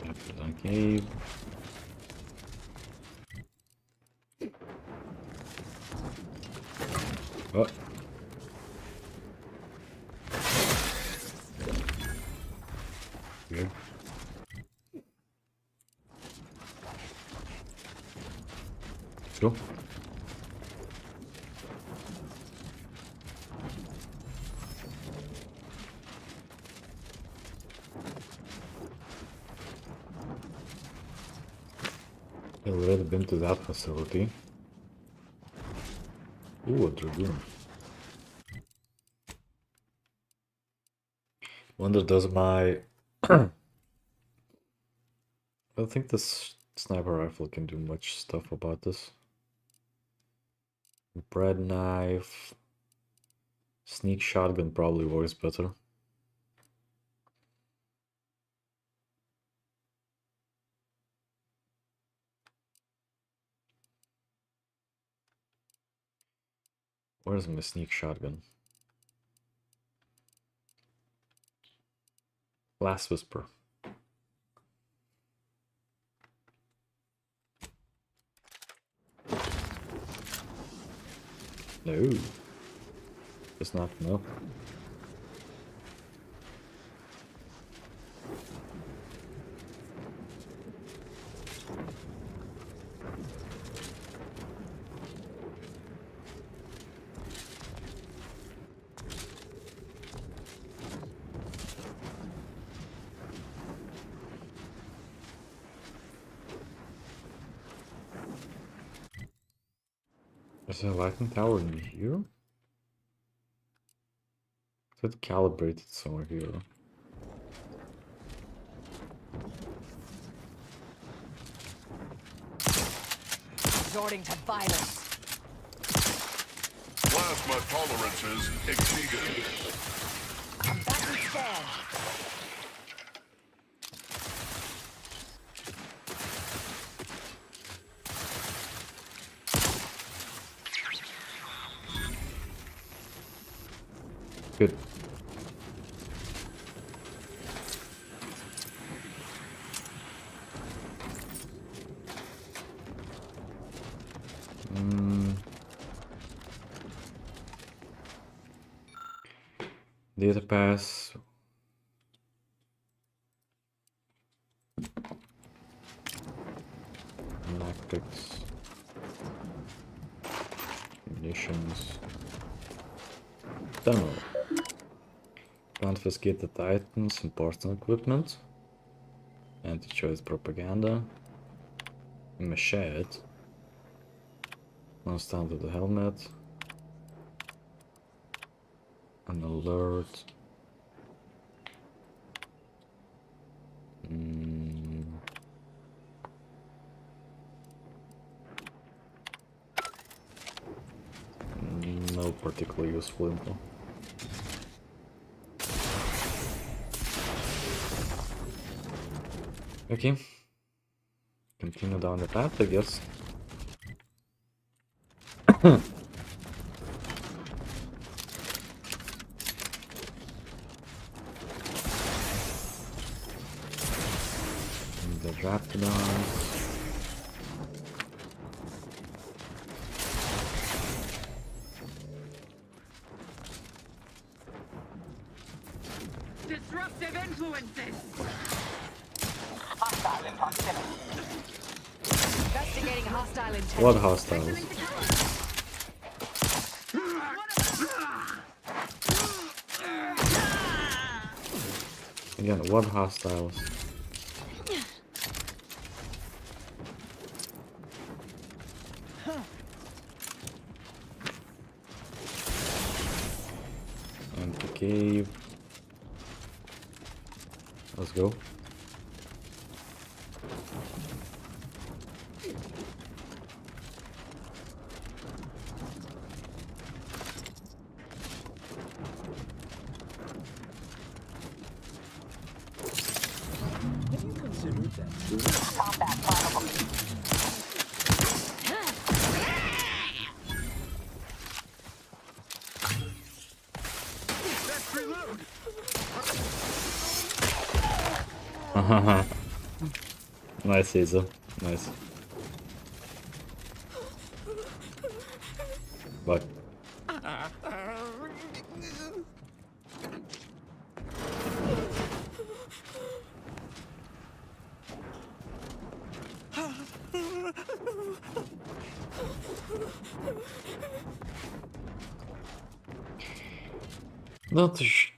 Speaker 1: Raptidon cave. Oh. Weird. Let's go. I've already been to that facility. Ooh, a dragoon. Wonder does my... I don't think this sniper rifle can do much stuff about this. Bread knife. Sneak shotgun probably works better. Where's my sneak shotgun? Last whisper. No. It's not, no. Is there a lighting tower in here? Is it calibrated somewhere here?
Speaker 10: Resorting to violence.
Speaker 12: Plasma tolerances exceeded.
Speaker 10: I'm back to stand.
Speaker 1: Good. Data pass. Tactics. Munitions. Demo. Confiscate the items and personal equipment. Anti-choice propaganda. Machete. Non-stand with the helmet. An alert. No particularly useful info. Okay. Continue down the path, I guess. the Raptidons.
Speaker 8: Disruptive influences.
Speaker 10: Hostile in proximity. Investigating hostile intent.
Speaker 1: What hostiles? Again, what hostiles? Empty cave. Let's go.
Speaker 10: Combat viable.
Speaker 6: Let's reload.
Speaker 1: Nice, Caesar. Nice. But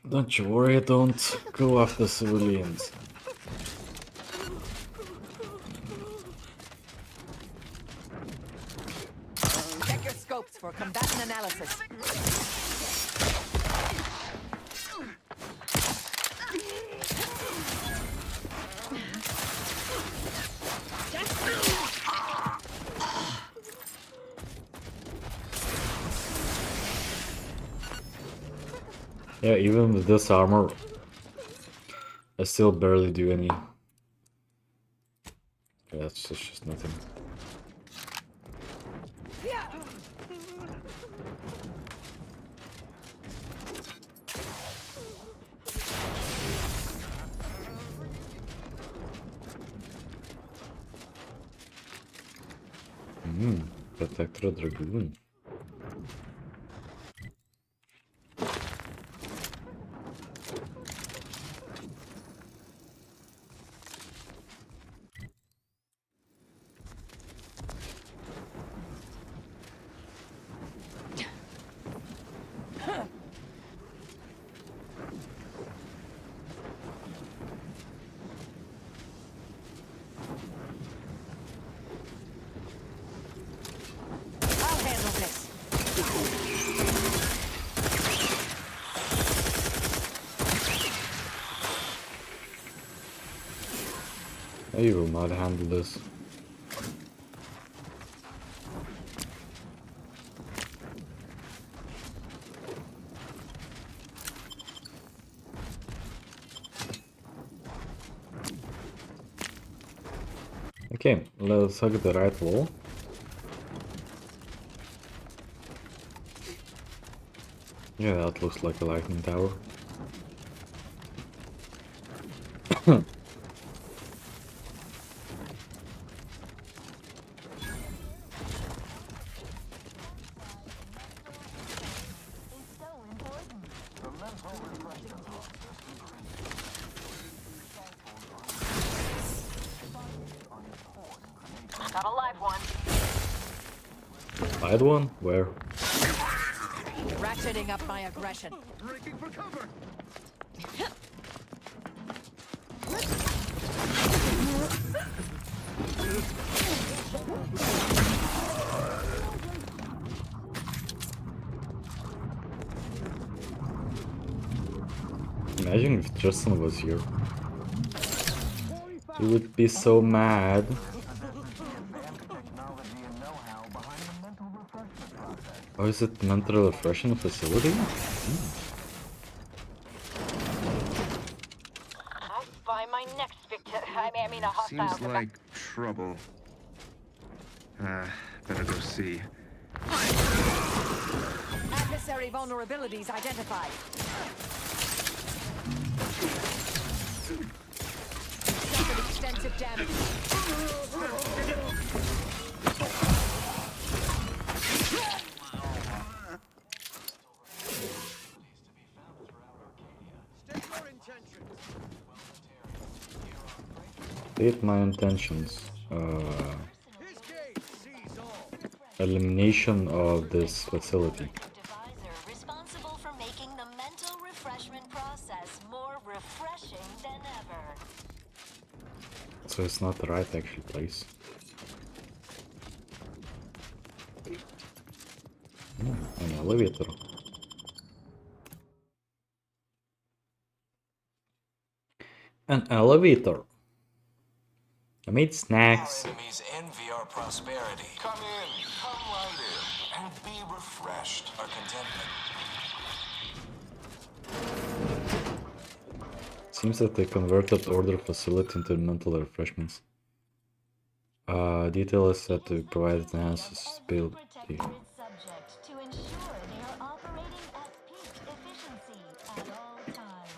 Speaker 1: don't you worry, don't go after civilians.
Speaker 10: Check your scopes for combatant analysis.
Speaker 1: Yeah, even with this armor, I still barely do any. Yeah, it's just nothing. Protector Dragoon. You will not handle this. Okay, let's hug the right wall. Yeah, that looks like a lightning tower.
Speaker 10: Got a live one.
Speaker 1: Live one? Where?
Speaker 10: Ratcheting up my aggression.
Speaker 6: Breaking for cover.
Speaker 1: Imagine if Justin was here. He would be so mad. Or is it mental refreshment facility?
Speaker 7: I spy my next victim. I mean a hostile.
Speaker 11: Seems like trouble. Better go see.
Speaker 10: Adversary vulnerabilities identified. Suffered extensive damage.
Speaker 1: State my intentions. Elimination of this facility.
Speaker 10: Deviser responsible for making the mental refreshment process more refreshing than ever.
Speaker 1: So it's not the right actual place. An elevator. An elevator. I made snacks.
Speaker 4: Our enemies envy our prosperity.
Speaker 12: Come in, come right in, and be refreshed.
Speaker 4: Our contentment.
Speaker 1: Seems that they converted order facility into mental refreshments. Detail is set to provide enhanced stability.
Speaker 10: Subject to ensure they are operating at peak efficiency at all times.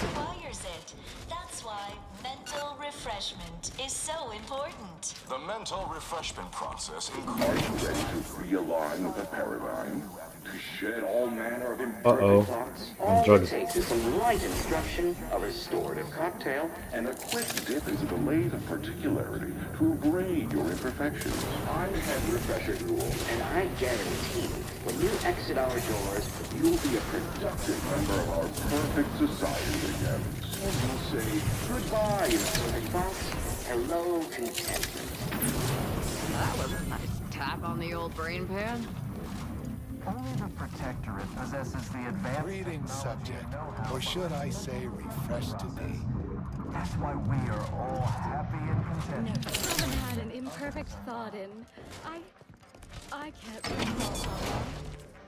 Speaker 10: Requires it. That's why mental refreshment is so important.
Speaker 12: The mental refreshment process
Speaker 5: Are
Speaker 12: includes...
Speaker 5: you ready to realign with the paradigm? To shed all manner of
Speaker 1: Uh-oh.
Speaker 5: imperfect thoughts?
Speaker 1: I'm
Speaker 5: All it
Speaker 1: drugged.
Speaker 5: takes is some light instruction, a restorative cocktail, and a quick dip into the lathe of particularity to abrade your imperfections. I'm Head Refresher Gould, and I guarantee when you exit our doors, you'll be a productive member of our perfect society again. And you'll say goodbye, imperfect thoughts. Hello, contentment.
Speaker 8: That was a nice tap on the old brain pan.
Speaker 13: Only the Protectorate possesses the advanced
Speaker 14: Greetings, subject, or should I say refreshed to be.
Speaker 13: That's why we are all happy and contented.
Speaker 3: Haven't had an imperfect thought in. I can't recall.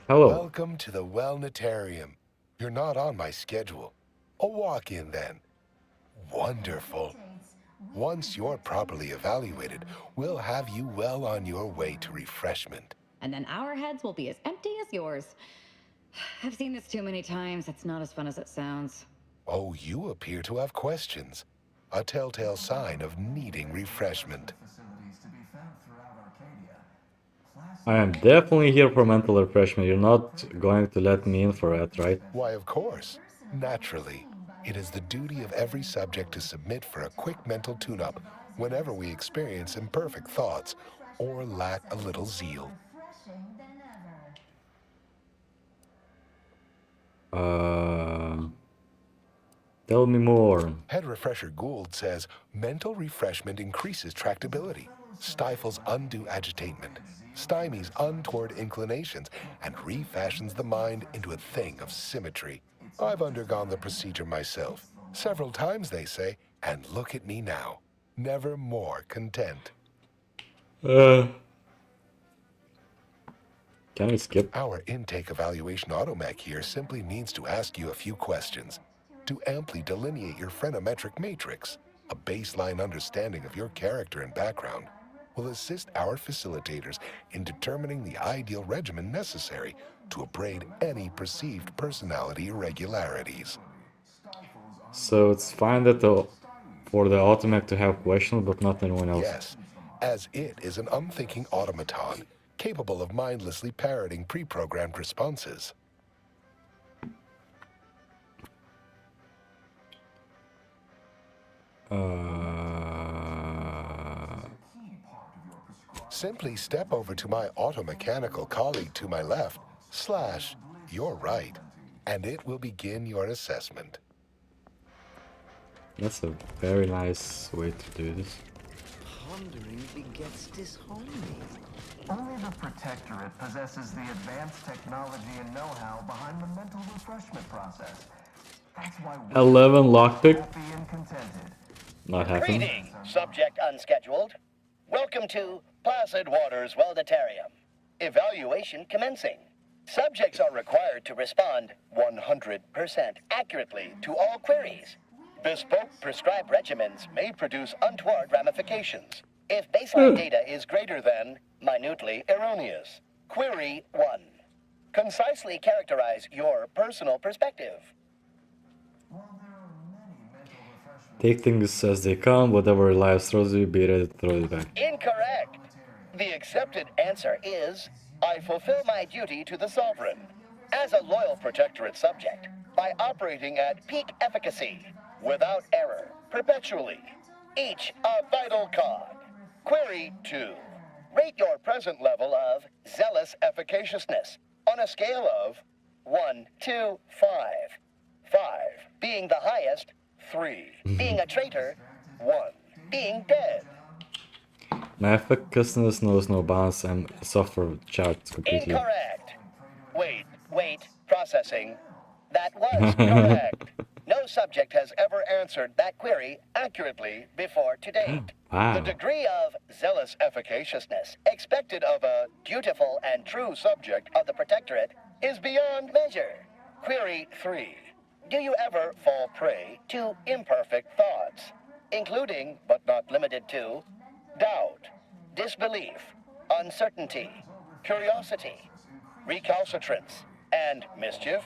Speaker 1: Hello.
Speaker 14: Welcome to the Wellnetarium. You're not on my schedule. A walk-in then. Wonderful. Once you're properly evaluated, we'll have you well on your way to refreshment.
Speaker 8: And then our heads will be as empty as yours. I've seen this too many times. It's not as fun as it sounds.
Speaker 14: Oh, you appear to have questions. A telltale sign of needing refreshment.
Speaker 1: I am definitely here for mental refreshment. You're not going to let me in for that, right?
Speaker 14: Why, of course. Naturally. It is the duty of every subject to submit for a quick mental tune-up whenever we experience imperfect thoughts or lack a little zeal.
Speaker 1: Tell me more.
Speaker 14: Head Refresher Gould says mental refreshment increases tractability, stifles undue agitatement, stymies untoward inclinations, and refashions the mind into a thing of symmetry. I've undergone the procedure myself, several times they say, and look at me now, never more content.
Speaker 1: Can we skip?
Speaker 14: Our intake evaluation automech here simply needs to ask you a few questions to amply delineate your phreноmetric matrix. A baseline understanding of your character and background will assist our facilitators in determining the ideal regimen necessary to abrade any perceived personality irregularities.
Speaker 1: So it's fine that for the automech to have questions, but not anyone else.
Speaker 14: Yes, as it is an unthinking automaton, capable of mindlessly parroting pre-programmed responses. Simply step over to my automechanical colleague to my left, / your right, and it will begin your assessment.
Speaker 1: That's a very nice way to do this.
Speaker 13: Pondering begets disharmony. Only the Protectorate possesses the advanced technology and know-how behind the mental refreshment process. That's why we're
Speaker 1: 11 lockpick.
Speaker 13: happy and contented.
Speaker 1: Not happening.
Speaker 9: Greetings, subject unscheduled. Welcome to Placid Waters Wellnetarium. Evaluation commencing. Subjects are required to respond 100% accurately to all queries. Bespoke prescribed regimens may produce untoward ramifications. If baseline data is greater than minutely erroneous. Query 1. Concisely characterize your personal perspective.
Speaker 1: Take things as they come, whatever life throws you, be ready to throw it back.
Speaker 9: Incorrect. The accepted answer is, I fulfill my duty to the Sovereign as a loyal Protectorate subject by operating at peak efficacy, without error, perpetually, each a vital cog. Query 2. Rate your present level of zealous efficaciousness on a scale of 1 to 5. 5 being the highest, 3 being a traitor, 1 being dead.
Speaker 1: My effectiveness knows no bounds and software charts completely.
Speaker 9: Incorrect. Wait, processing. That was correct. No subject has ever answered that query accurately before to date.
Speaker 1: Wow.
Speaker 9: The degree of zealous efficaciousness expected of a dutiful and true subject of the Protectorate is beyond measure. Query 3. Do you ever fall prey to imperfect thoughts, including, but not limited to, doubt, disbelief, uncertainty, curiosity, recalcitrance, and mischief?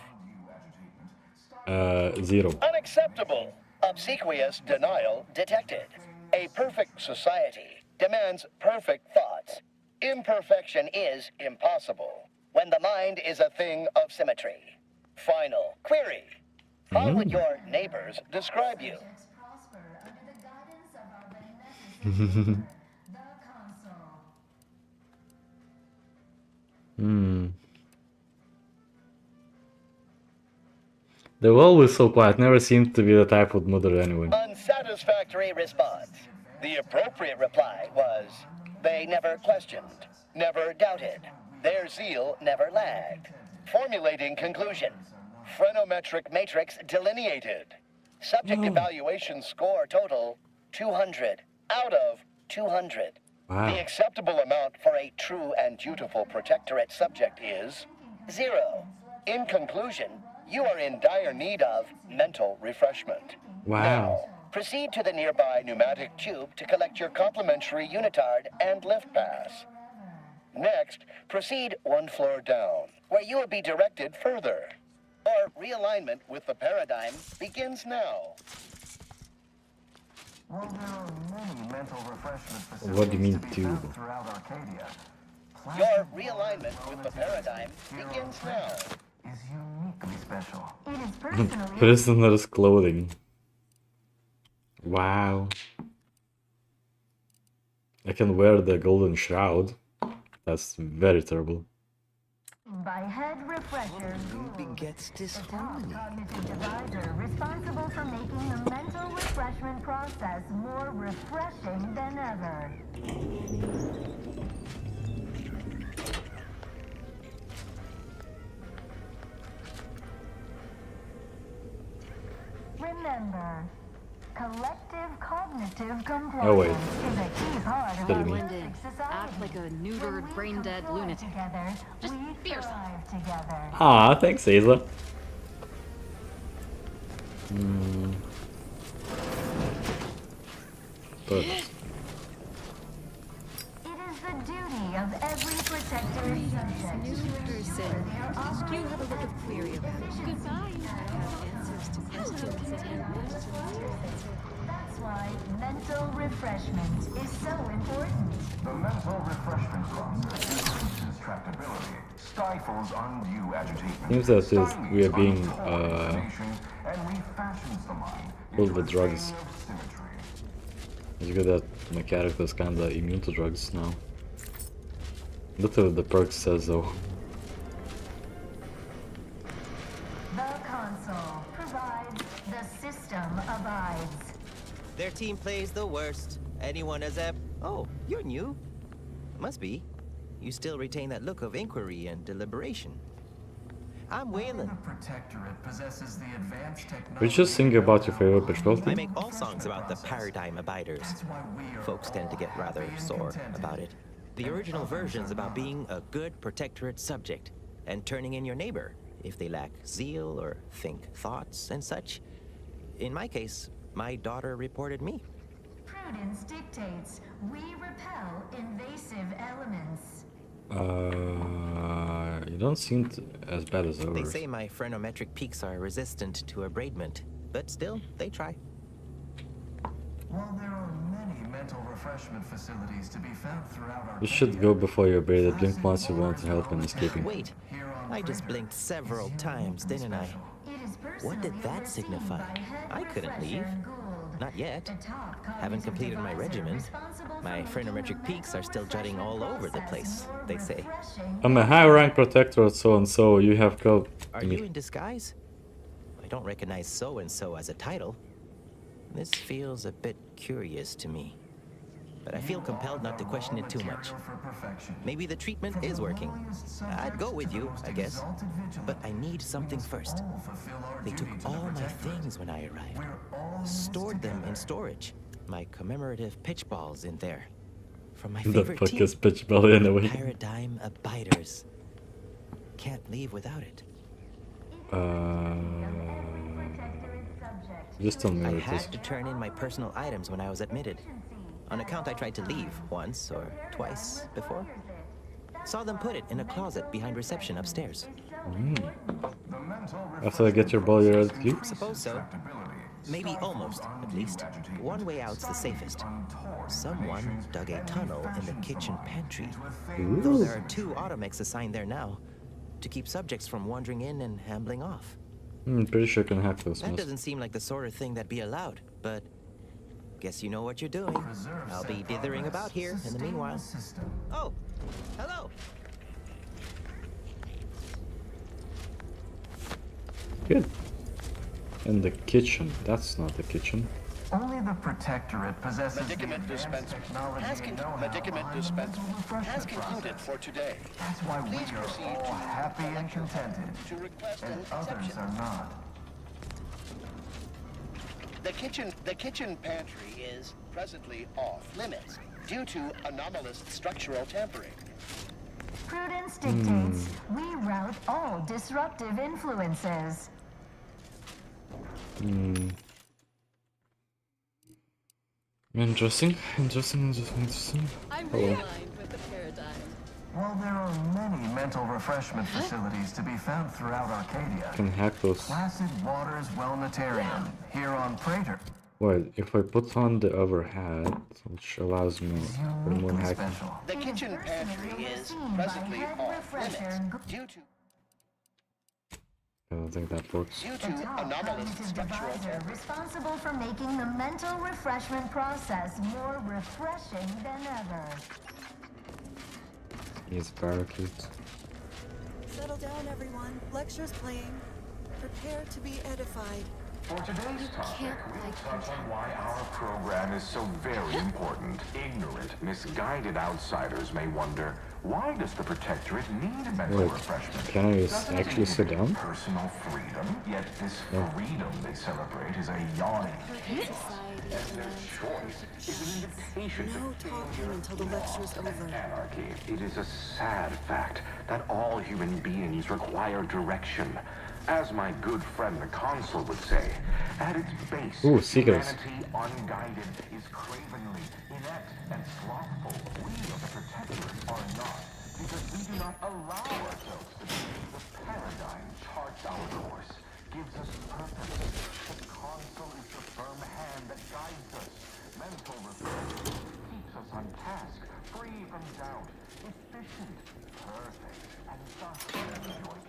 Speaker 1: 0.
Speaker 9: Unacceptable. Obsequious denial detected. A perfect society demands perfect thoughts. Imperfection is impossible when the mind is a thing of symmetry. Final query. How would your neighbors describe you?
Speaker 1: They were always so quiet, never seemed to be the type of mother anyway.
Speaker 9: Unsatisfactory response. The appropriate reply was, they never questioned, never doubted. Their zeal never lagged. Formulating conclusion. Phrenometric matrix delineated. Subject evaluation score total 200 out of 200.
Speaker 1: Wow.
Speaker 9: The acceptable amount for a true and dutiful Protectorate subject is 0. In conclusion, you are in dire need of mental refreshment.
Speaker 1: Wow.
Speaker 9: Now, proceed to the nearby pneumatic tube to collect your complimentary unitard and lift pass. Next, proceed 1 floor down, where you will be directed further. Or realignment with the paradigm begins now.
Speaker 13: Well, there are many mental refreshment facilities
Speaker 1: What do you mean
Speaker 13: to be
Speaker 1: tube?
Speaker 13: found throughout Arcadia.
Speaker 9: Your realignment with the paradigm begins now.
Speaker 13: Is uniquely special. It is personally
Speaker 1: Prisoner's clothing. Wow. I can wear the golden shroud. That's very terrible.
Speaker 15: By head refresher
Speaker 16: begets disharmony.
Speaker 15: cognitive divisor responsible for making the mental refreshment process more refreshing than ever. Remember, collective cognitive compliance
Speaker 1: Oh, wait.
Speaker 15: is a key part of
Speaker 1: Tell
Speaker 15: our
Speaker 1: me.
Speaker 15: perfect society.
Speaker 8: Act like a neutered, brain-dead lunatic.
Speaker 15: Together,
Speaker 8: Just
Speaker 15: we
Speaker 8: be yourself.
Speaker 15: thrive together.
Speaker 1: Ah, thanks, Asa. Perfect.
Speaker 15: It is the duty of every Protectorate subject
Speaker 3: New person. Do you have a look of query about it? Goodbye. Answers to questions
Speaker 15: That's why mental refreshment is so important.
Speaker 13: The mental refreshment process increases tractability, stifles undue agitation,
Speaker 1: Seems that we are being
Speaker 13: and refashions the mind
Speaker 1: pulled with drugs.
Speaker 13: of symmetry.
Speaker 1: It's good that my character is kinda immune to drugs now. Literally the perk says so.
Speaker 15: The console provides, the system abides.
Speaker 16: Their team plays the worst. Anyone has ever... Oh, you're new. Must be. You still retain that look of inquiry and deliberation. I'm Waylon.
Speaker 13: The Protectorate possesses the advanced technology.
Speaker 1: Would you just sing about your favorite
Speaker 16: I
Speaker 1: personality?
Speaker 16: make all songs about the paradigm abiders. Folks tend to get rather sore about it. The original version's about being a good Protectorate subject and turning in your neighbor if they lack zeal or think thoughts and such. In my case, my daughter reported me.
Speaker 15: Prudence dictates we repel invasive elements.
Speaker 1: You don't seem as bad as
Speaker 16: They
Speaker 1: ours.
Speaker 16: say my phrenometric peaks are resistant to abradement, but still, they try.
Speaker 13: While there are many mental refreshment facilities to be found throughout our
Speaker 1: You should go before you're braided. Blink once you want help in escaping.
Speaker 16: Wait, I just blinked several times, didn't I? What did that signify? I couldn't leave. Not yet. Haven't completed my regimen. My phrenometric peaks are still jutting all over the place, they say.
Speaker 1: I'm a high-rank protector of so-and-so. You have killed
Speaker 16: Are
Speaker 1: me.
Speaker 16: you in disguise? I don't recognize so-and-so as a title. This feels a bit curious to me. But I feel compelled not to question it too much. Maybe the treatment is working. I'd go with you, I guess. But I need something first. They took all my things when I arrived. Stored them in storage. My commemorative pitch balls in there. From my
Speaker 1: The
Speaker 16: favorite
Speaker 1: fuck
Speaker 16: team.
Speaker 1: is pitch ball anyway?
Speaker 16: Paradigm Abiders. Can't leave without it.
Speaker 1: Just tell me
Speaker 16: I
Speaker 1: what it is.
Speaker 16: had to turn in my personal items when I was admitted. On account I tried to leave once or twice before. Saw them put it in a closet behind reception upstairs.
Speaker 1: After I get your ball, you're ready to leave?
Speaker 16: Suppose so. Maybe almost, at least. One way out's the safest. Someone dug a tunnel in the kitchen pantry. Though there are 2 automechs assigned there now, to keep subjects from wandering in and ambling off.
Speaker 1: Pretty sure I can hack those
Speaker 16: That
Speaker 1: ones.
Speaker 16: doesn't seem like the sort of thing that'd be allowed, but guess you know what you're doing. I'll be dithering about here in the meanwhile. Oh, hello.
Speaker 1: Good. In the kitchen. That's not the kitchen.
Speaker 13: Only the Protectorate possesses
Speaker 9: Medicament
Speaker 13: the advanced
Speaker 9: dispenser
Speaker 13: technology
Speaker 9: has
Speaker 13: and know-how
Speaker 9: medicament
Speaker 13: behind the
Speaker 9: dispenser
Speaker 13: mental refreshment
Speaker 9: has concluded
Speaker 13: process.
Speaker 9: for today.
Speaker 13: That's why we
Speaker 9: Please
Speaker 13: are
Speaker 9: proceed
Speaker 13: all
Speaker 9: to
Speaker 13: happy and contented,
Speaker 9: to request
Speaker 13: and
Speaker 9: an
Speaker 13: others
Speaker 9: exception.
Speaker 13: are not.
Speaker 9: The kitchen pantry is presently off limits due to anomalous structural tampering.
Speaker 15: Prudence dictates we rout all disruptive influences.
Speaker 1: Interesting.
Speaker 10: I'm realigned with the paradigm.
Speaker 13: While there are many mental refreshment facilities to be found throughout Arcadia,
Speaker 1: Can hack those.
Speaker 13: Placid Waters Wellnatarium, here on Praetor,
Speaker 1: Well, if I put on the other hat, which allows me for more
Speaker 13: uniquely
Speaker 1: hacking.
Speaker 13: special.
Speaker 9: The kitchen pantry is presently off limits due to
Speaker 1: I don't think that works.
Speaker 9: due to anomalous structural tampering.
Speaker 15: Responsible for making the mental refreshment process more refreshing than ever.
Speaker 1: These parakeets.
Speaker 10: Settle down, everyone. Lecture's playing. Prepare to be edified.
Speaker 12: For today's topic, we'll touch on why our program is so very important. Ignorant, misguided outsiders may wonder, why does the Protectorate need mental
Speaker 1: Wait,
Speaker 12: refreshment?
Speaker 1: can I
Speaker 12: Doesn't it
Speaker 1: actually sit
Speaker 12: inhibit
Speaker 1: down?
Speaker 12: personal freedom? Yet this freedom they celebrate is a yawning chaos, and their choice is an invitation
Speaker 10: No
Speaker 12: to
Speaker 10: talking until the lecture's over.
Speaker 12: anarchy. It is a sad fact that all human beings require direction. As my good friend the Consul would say, at its base,
Speaker 1: Ooh, seagulls.
Speaker 12: humanity unguided is cravenly, inept, and slothful. We of the Protectorate are not, because we do not allow ourselves to be. The paradigm charts our course, gives us purpose. The Consul is the firm hand that guides us. Mental refreshment keeps us on task, free from doubt, efficient, perfect, and thus enjoy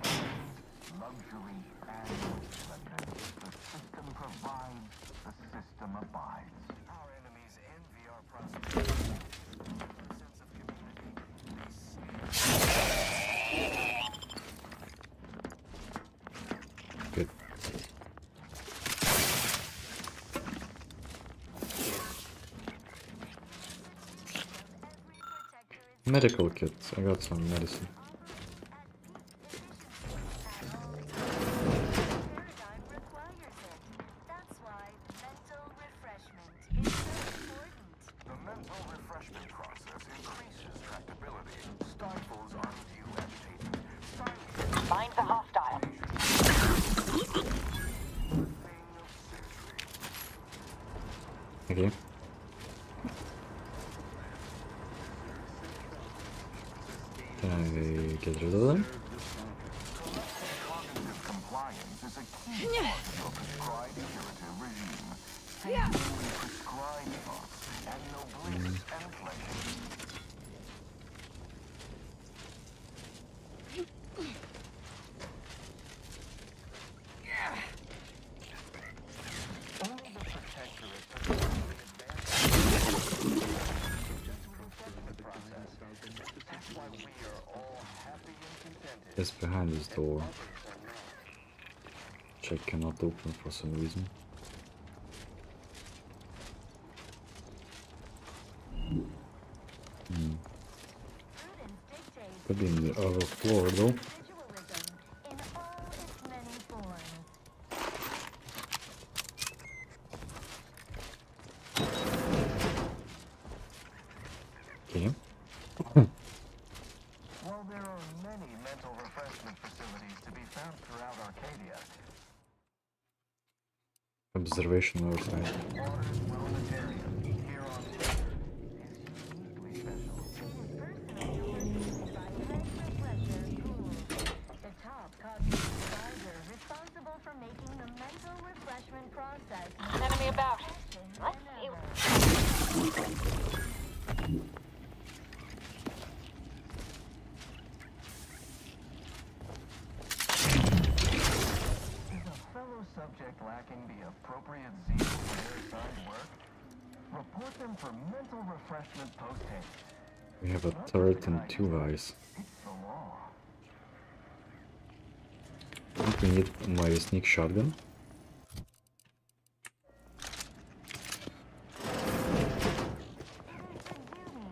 Speaker 12: luxury and splendor. The system provides, the system abides. Our enemies envy our prosperity.
Speaker 1: Good. Medical kits. I got some medicine.
Speaker 12: The mental refreshment process increases tractability, stifles undue agitation,
Speaker 7: Find the hostile.
Speaker 1: Okay. Can I get rid of them?
Speaker 12: cognitive compliance is a key part of your prescribed curative regime. Faithfully prescribed thoughts and no bliss and pleasure. Only the Protectorate
Speaker 1: is behind this door, which I cannot open for some reason. Could be in the other floor though. Okay.
Speaker 13: While there are many mental refreshment facilities to be found throughout Arcadia,
Speaker 1: Observation oversight.
Speaker 13: Waters Wellnitarium here on Praetor is uniquely special.
Speaker 15: The top cognitive advisor responsible for making the mental refreshment process.
Speaker 7: Enemy about. Let's see.
Speaker 13: Is a fellow subject lacking the appropriate zeal for their assigned work? Report them for mental refreshment post-haste.
Speaker 1: We have a turret and 2 eyes.
Speaker 13: It's the law.
Speaker 1: I think we need my sneak shotgun.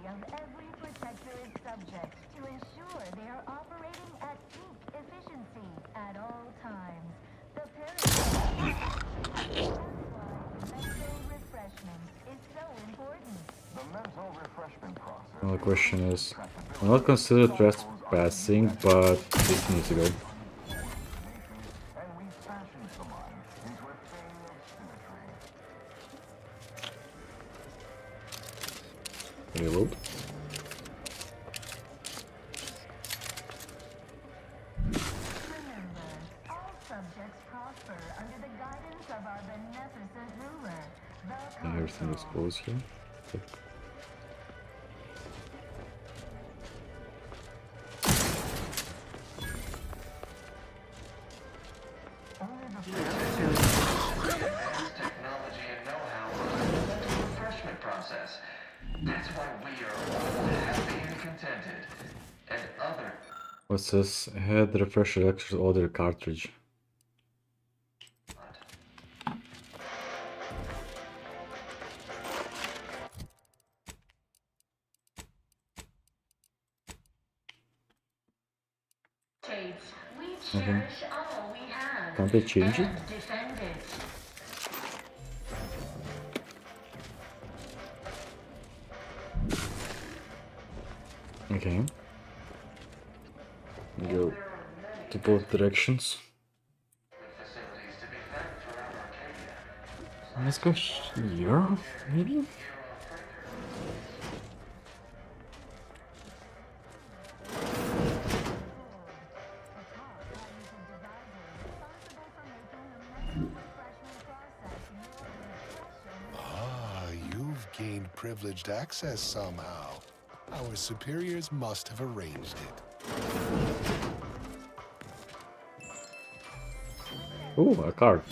Speaker 15: Of every protectorate subject to ensure they are operating at peak efficiency at all times. The mental refreshment is so important.
Speaker 13: The mental refreshment process.
Speaker 1: Well, the question is, I'm not considered trespassing, but this needs to go.
Speaker 13: And we fashioned the mind into a thing of symmetry.
Speaker 1: Reload.
Speaker 15: Remember, all subjects prosper under the guidance of our beneficent ruler, the
Speaker 1: And everything exposed here. Okay.
Speaker 13: Only the advanced technology and know-how behind the mental refreshment process. That's why we are all happy and contented. And other
Speaker 1: What's this? Head refresher extra order cartridge.
Speaker 15: We cherish all we have.
Speaker 1: Can't they change it?
Speaker 15: And defend it.
Speaker 1: Okay. Go to both directions.
Speaker 13: facilities to be found throughout Arcadia.
Speaker 1: Let's go here, maybe?
Speaker 14: Ah, you've gained privileged access somehow. Our superiors must have arranged it.
Speaker 1: Ooh, a card.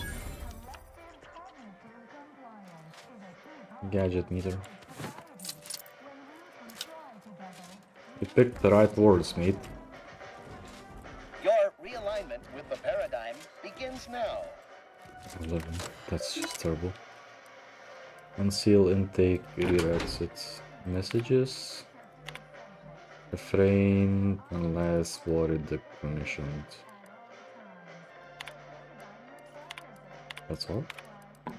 Speaker 1: Gadget meter. You picked the right words, mate.
Speaker 9: Your realignment with the paradigm begins now.
Speaker 1: 11. That's just terrible. Unseal intake, rear exit messages. Refrain unless worried decommissioned. That's all.
Speaker 13: The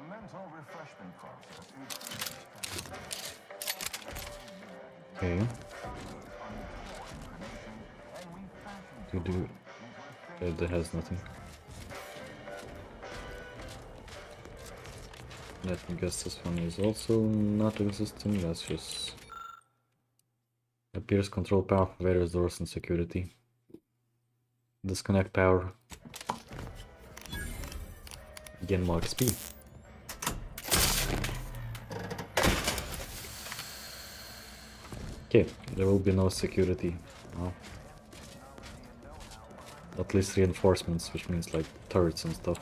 Speaker 13: mental refreshment process is
Speaker 1: Okay. To do. That has nothing. Let me guess this one is also not existing. That's just appears control power for various doors and security. Disconnect power. Again, more XP. Okay, there will be no security now. At least reinforcements, which means like turrets and stuff.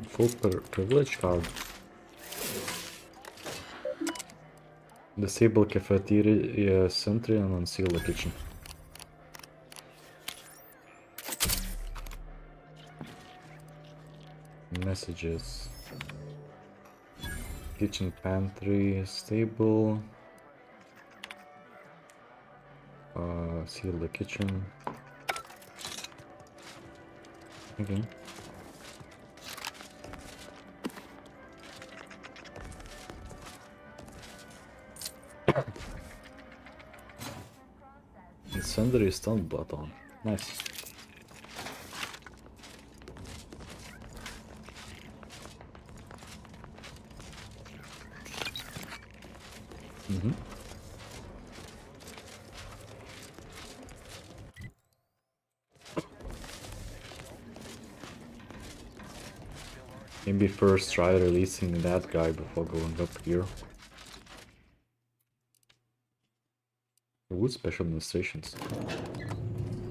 Speaker 1: Full privilege card. Disable cafeteria sentry and unseal the kitchen. Messages. Kitchen pantry stable. Seal the kitchen. Okay. Incendiary stun button. Nice. Maybe first try releasing that guy before going up here. Wood special administrations.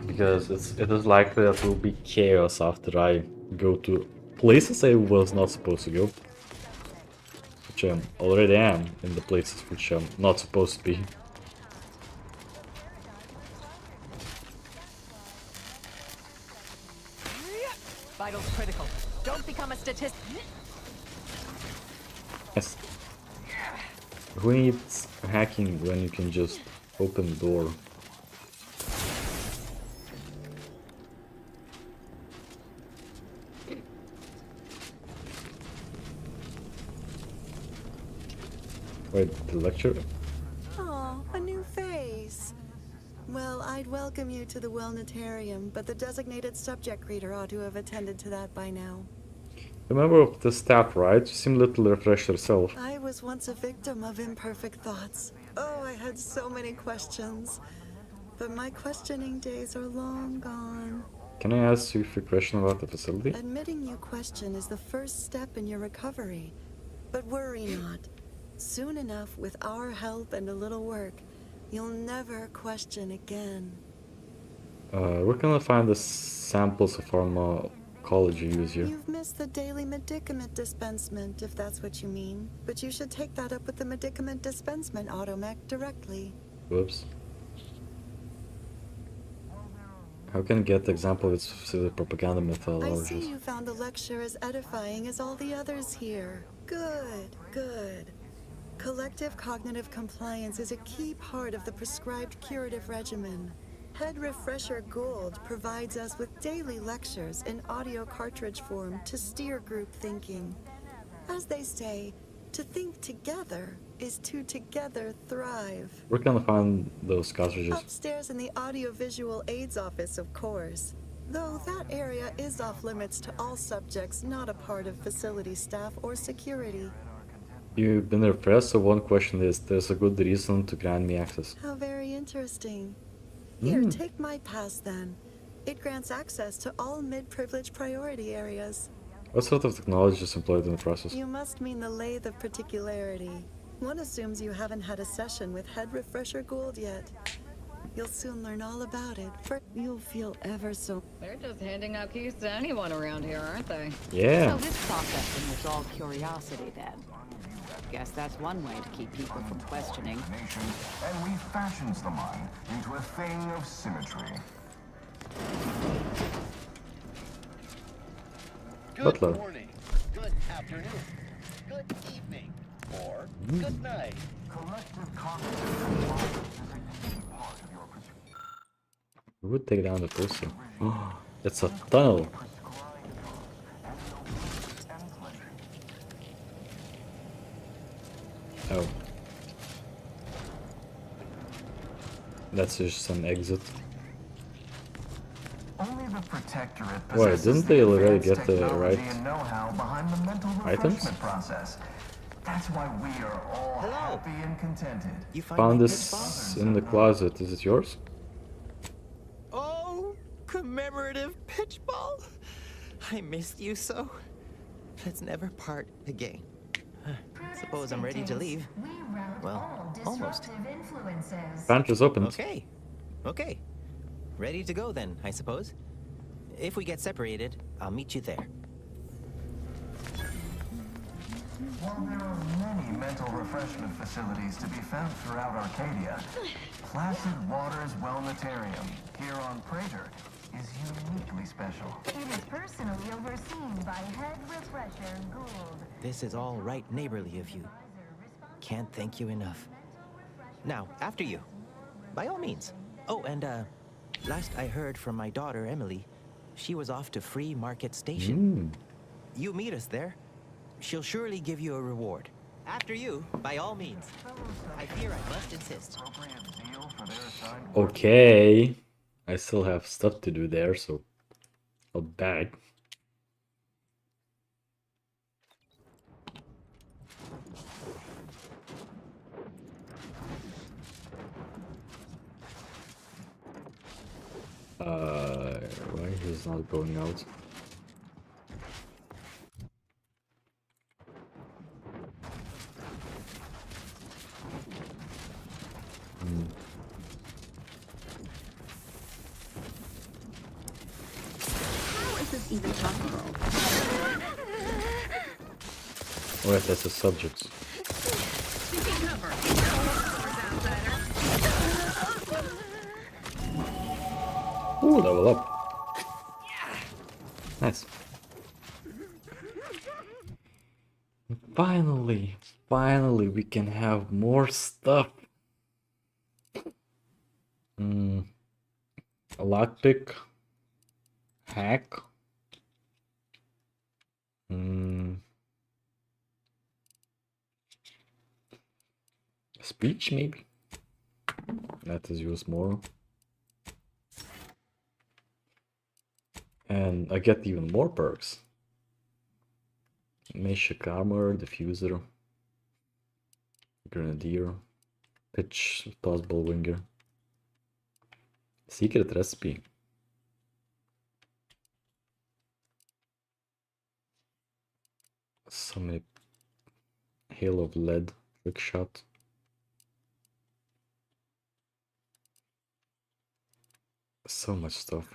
Speaker 1: Because it is likely that will be chaos after I go to places I was not supposed to go. Which I already am in the places which I'm not supposed to be.
Speaker 10: Vital's critical. Don't become a statistic.
Speaker 1: Yes. Who needs hacking when you can just open the door? Wait, the lecture?
Speaker 17: Oh, a new face. Well, I'd welcome you to the Wellnetarium, but the designated subject reader ought to have attended to that by now.
Speaker 1: A member of the staff, right? You seem a little refreshed yourself.
Speaker 17: I was once a victim of imperfect thoughts. Oh, I had so many questions. But my questioning days are long gone.
Speaker 1: Can I ask you a few questions about the facility?
Speaker 17: Admitting you question is the first step in your recovery. But worry not. Soon enough, with our help and a little work, you'll never question again.
Speaker 1: Where can I find the samples of pharmacology you use here?
Speaker 17: You've missed the daily medicament dispensement, if that's what you mean. But you should take that up with the medicament dispensement automech directly.
Speaker 1: Whoops. How can I get the example of its facility propaganda methodologies?
Speaker 17: I see you found the lecture as edifying as all the others here. Good, good. Collective cognitive compliance is a key part of the prescribed curative regimen. Head Refresher Gould provides us with daily lectures in audio cartridge form to steer group thinking. As they say, to think together is to together thrive.
Speaker 1: Where can I find those cartridges?
Speaker 17: Upstairs in the audiovisual aids office, of course. Though that area is off limits to all subjects not a part of facility staff or security.
Speaker 1: You've been repressed, so one question is, there's a good reason to grant me access.
Speaker 17: How very interesting. Here, take my pass then. It grants access to all mid-privilege priority areas.
Speaker 1: What sort of technology is employed in the process?
Speaker 17: You must mean the lathe of particularity. One assumes you haven't had a session with Head Refresher Gould yet. You'll soon learn all about it. You'll feel ever so...
Speaker 8: They're just handing out keys to anyone around here, aren't they?
Speaker 1: Yeah.
Speaker 10: So this processing was all curiosity then. Guess that's one way to keep people from questioning.
Speaker 12: And refashions the mind into a thing of symmetry.
Speaker 9: Good
Speaker 1: Butler.
Speaker 9: morning, good afternoon, good evening, or good night.
Speaker 12: Collective cognitive is a key part of your pursuit.
Speaker 1: We would take down the poster. It's a tunnel. Oh. That's just an exit.
Speaker 12: Only the Protectorate
Speaker 1: Wait, didn't they already get the right
Speaker 12: and know-how behind the mental
Speaker 1: items?
Speaker 12: refreshment process. That's why we are all happy and contented.
Speaker 16: You
Speaker 1: Found this in the closet. Is it yours?
Speaker 16: Oh, commemorative pitch ball. I missed you so. Let's never part again. Suppose I'm ready to leave. Well, almost.
Speaker 1: Pantry's opened.
Speaker 16: Okay. Okay. Ready to go then, I suppose. If we get separated, I'll meet you there.
Speaker 13: While there are many mental refreshment facilities to be found throughout Arcadia, Placid Waters Wellnetarium here on Praetor is uniquely special.
Speaker 15: It is personally overseen by Head Refresher Gould.
Speaker 16: This is all right neighborly of you. Can't thank you enough. Now, after you. By all means. Oh, and last I heard from my daughter, Emily, she was off to Free Market Station. You meet us there. She'll surely give you a reward. After you, by all means. I fear I must insist.
Speaker 1: Okay. I still have stuff to do there, so not bad. Why he's not going out?
Speaker 3: How is this even possible?
Speaker 1: Alright, that's the subject.
Speaker 3: Taking cover.
Speaker 1: Ooh, level up. Nice. Finally we can have more stuff. A lockpick. Hack. Speech, maybe? That is used more. And I get even more perks. Meshach Armor, Diffuser, Grenadier, Pitch, Tossball Winger, Secret Recipe. So many. Hail of Lead, Trick Shot. So much stuff.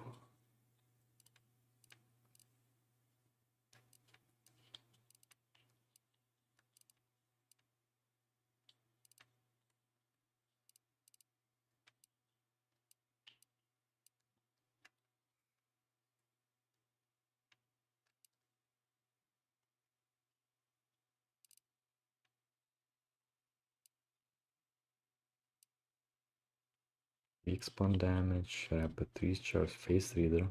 Speaker 1: Weak spawn damage, rapid recharge, face reader.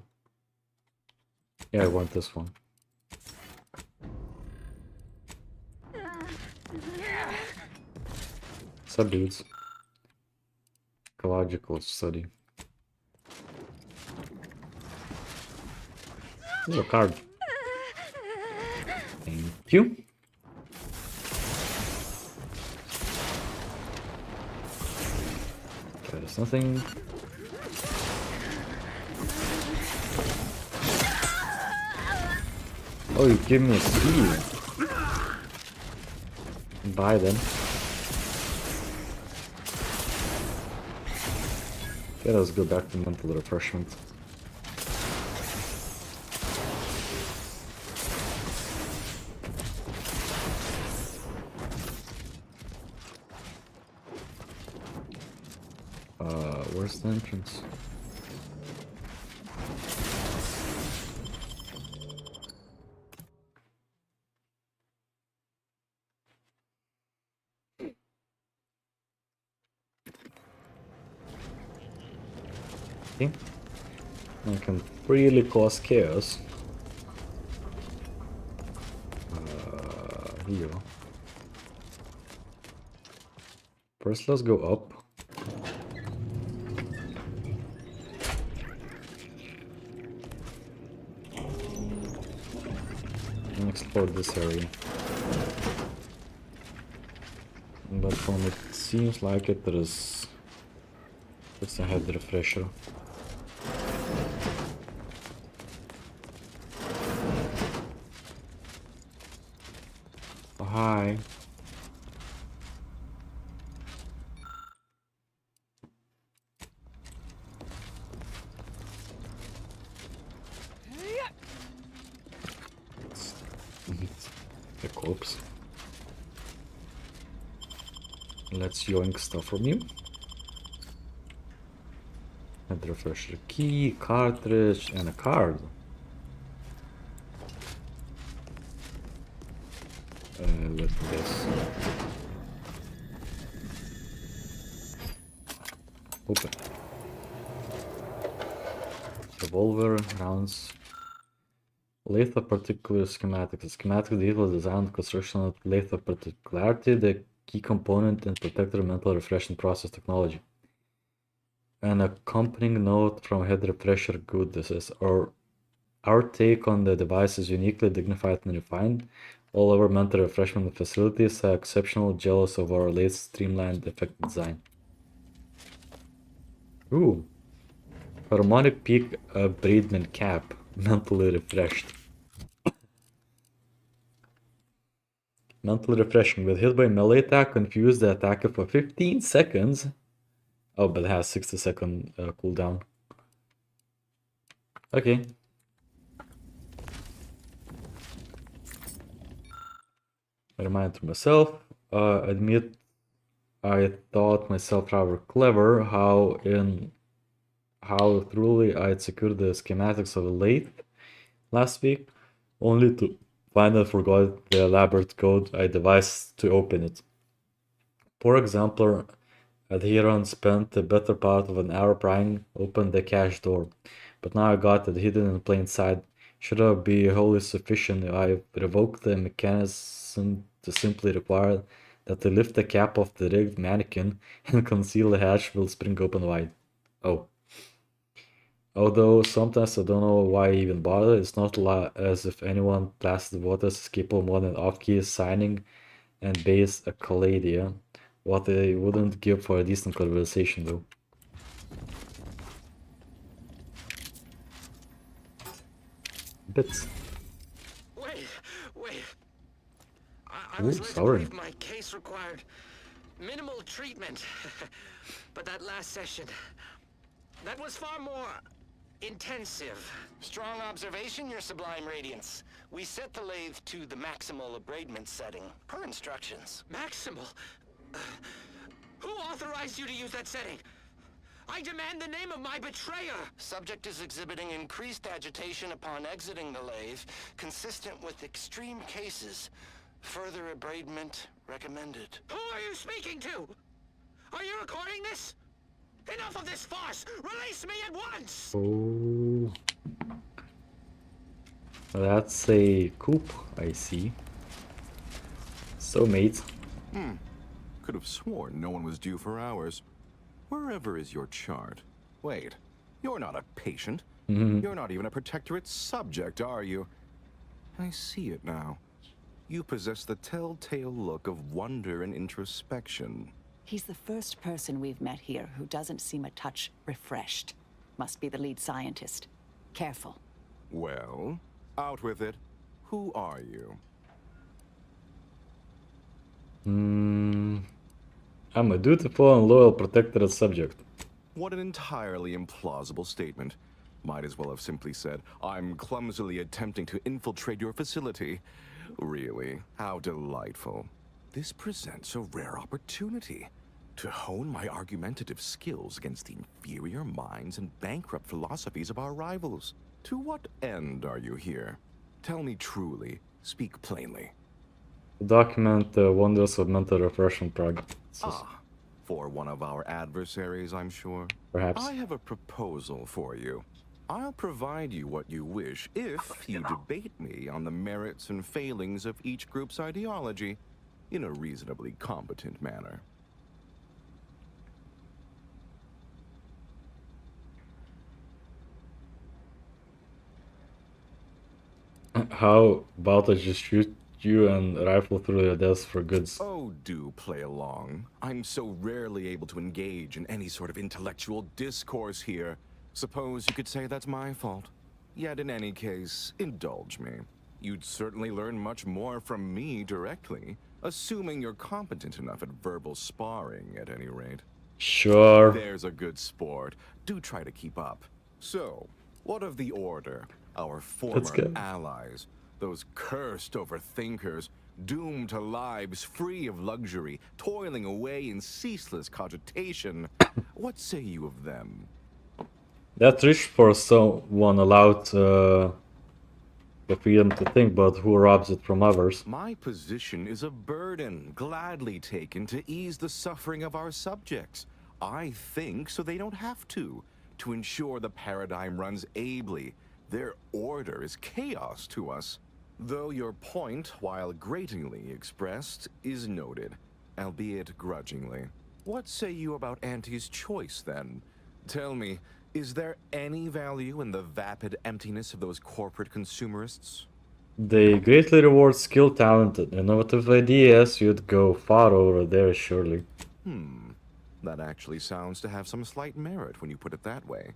Speaker 1: Yeah, I want this one. Sup, dudes? Ecological study. Ooh, a card. Thank you. That is nothing. Oh, you give me a speed. Bye then. Okay, let's go back to mental refreshment. Where's the entrance? Okay. I can really cause chaos. Here. First, let's go up. And explore this area. But from it seems like it, there is just a head refresher. Oh, hi. A corpse. Let's yoink stuff from you. And refresher key, cartridge, and a card. Let's guess. Open. Revolver, rounds. Lethal particular schematics. The schematic details design construction of lethal particularity, the key component in protector mental refreshing process technology. An accompanying note from head refresher good. This is our take on the device is uniquely dignified and refined. All our mental refreshment facilities are exceptional, jealous of our late streamlined effective design. Ooh. Harmonic peak abradement cap. Mentally refreshed. Mentally refreshing. When hit by melee attack, confuse the attacker for 15 seconds. Oh, but it has 60-second cooldown. Okay. I remind to myself, admit I thought myself rather clever how thoroughly I had secured the schematics of the lathe last week, only to find I forgot the elaborate code I devised to open it. For example, Adherent spent the better part of an hour prying open the cache door, but now I got it hidden in plain sight. Should have been wholly sufficient if I revoked the mechanism to simply require that they lift the cap off the rigged mannequin and conceal the hatch will spring open wide. Oh. Although sometimes I don't know why I even bother, it's not as if anyone blasted waters is capable more than off-key signing and base a Calladia. What they wouldn't give for a decent conversation though. Bits.
Speaker 18: Wait. I
Speaker 1: Ooh,
Speaker 18: was led to
Speaker 1: sorry.
Speaker 18: believe my case required minimal treatment. But that last session, that was far more intensive.
Speaker 19: Strong observation, Your Sublime Radiance. We set the lathe to the maximal abradement setting, per instructions.
Speaker 18: Maximal? Who authorized you to use that setting? I demand the name of my betrayer!
Speaker 19: Subject is exhibiting increased agitation upon exiting the lathe, consistent with extreme cases. Further abradement recommended.
Speaker 18: Who are you speaking to? Are you recording this? Enough of this farce! Release me at once!
Speaker 1: Oh. That's a coup, I see. So, mate.
Speaker 20: Could have sworn no one was due for hours. Wherever is your chart? Wait, you're not a patient. You're not even a protectorate subject, are you? I see it now. You possess the telltale look of wonder and introspection.
Speaker 21: He's the first person we've met here who doesn't seem a touch refreshed. Must be the lead scientist. Careful.
Speaker 20: Well, out with it. Who are you?
Speaker 1: I'm a dutiful and loyal protectorate subject.
Speaker 20: What an entirely implausible statement. Might as well have simply said, I'm clumsily attempting to infiltrate your facility. Really, how delightful. This presents a rare opportunity to hone my argumentative skills against the inferior minds and bankrupt philosophies of our rivals. To what end are you here? Tell me truly, speak plainly.
Speaker 1: Document the wonders of mental refreshment projects.
Speaker 20: For one of our adversaries, I'm sure.
Speaker 1: Perhaps.
Speaker 20: I have a proposal for you. I'll provide you what you wish if you debate me on the merits and failings of each group's ideology in a reasonably competent manner.
Speaker 1: How about I just shoot you and rifle through your desk for goods?
Speaker 20: Oh, do play along. I'm so rarely able to engage in any sort of intellectual discourse here. Suppose you could say that's my fault. Yet in any case, indulge me. You'd certainly learn much more from me directly, assuming you're competent enough at verbal sparring at any rate.
Speaker 1: Sure.
Speaker 20: There's a good sport. Do try to keep up. So, what of the Order? Our former allies, those cursed overthinkers, doomed to lives free of luxury, toiling away in ceaseless cogitation. What say you of them?
Speaker 1: That's rich for someone allowed the freedom to think, but who robs it from others.
Speaker 20: My position is a burden, gladly taken to ease the suffering of our subjects. I think so they don't have to ensure the paradigm runs ably. Their order is chaos to us. Though your point, while gratingly expressed, is noted, albeit grudgingly. What say you about Auntie's choice, then? Tell me, is there any value in the vapid emptiness of those corporate consumerists?
Speaker 1: They greatly reward skill, talent, and innovative ideas. You'd go far over there, surely.
Speaker 20: That actually sounds to have some slight merit when you put it that way.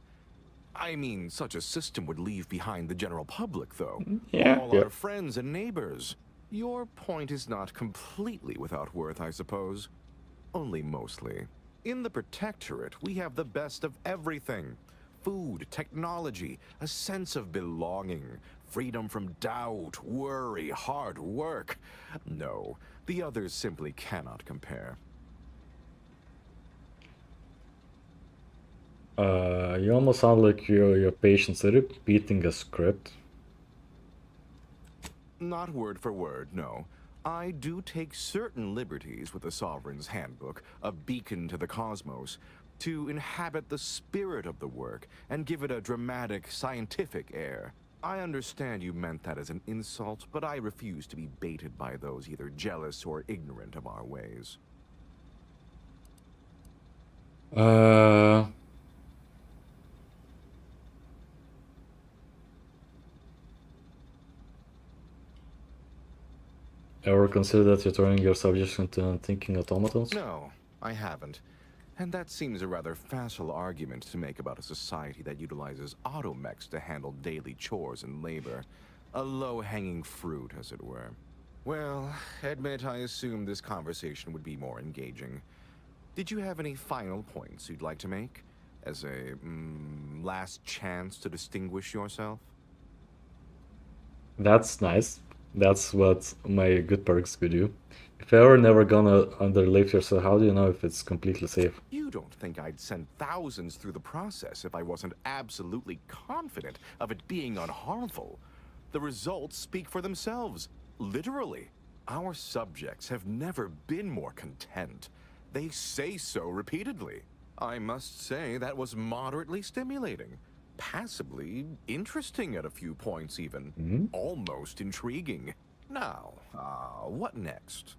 Speaker 20: I mean, such a system would leave behind the general public, though. All our friends and neighbors. Your point is not completely without worth, I suppose. Only mostly. In the Protectorate, we have the best of everything. Food, technology, a sense of belonging, freedom from doubt, worry, hard work. No, the others simply cannot compare.
Speaker 1: You almost sound like your patients are repeating a script.
Speaker 20: Not word for word, no. I do take certain liberties with the Sovereign's Handbook, a beacon to the cosmos, to inhabit the spirit of the work and give it a dramatic, scientific air. I understand you meant that as an insult, but I refuse to be baited by those either jealous or ignorant of our ways.
Speaker 1: Ever consider that you're turning your subjects into unthinking automatons?
Speaker 20: No, I haven't. And that seems a rather facile argument to make about a society that utilizes automechs to handle daily chores and labor. A low-hanging fruit, as it were. Well, admit I assumed this conversation would be more engaging. Did you have any final points you'd like to make? As a, last chance to distinguish yourself?
Speaker 1: That's nice. That's what my good perks could do. If you're never gonna underlift yourself, how do you know if it's completely safe?
Speaker 20: You don't think I'd send thousands through the process if I wasn't absolutely confident of it being unharmful. The results speak for themselves, literally. Our subjects have never been more content. They say so repeatedly. I must say that was moderately stimulating. Passably interesting at a few points even. Almost intriguing. Now, what next?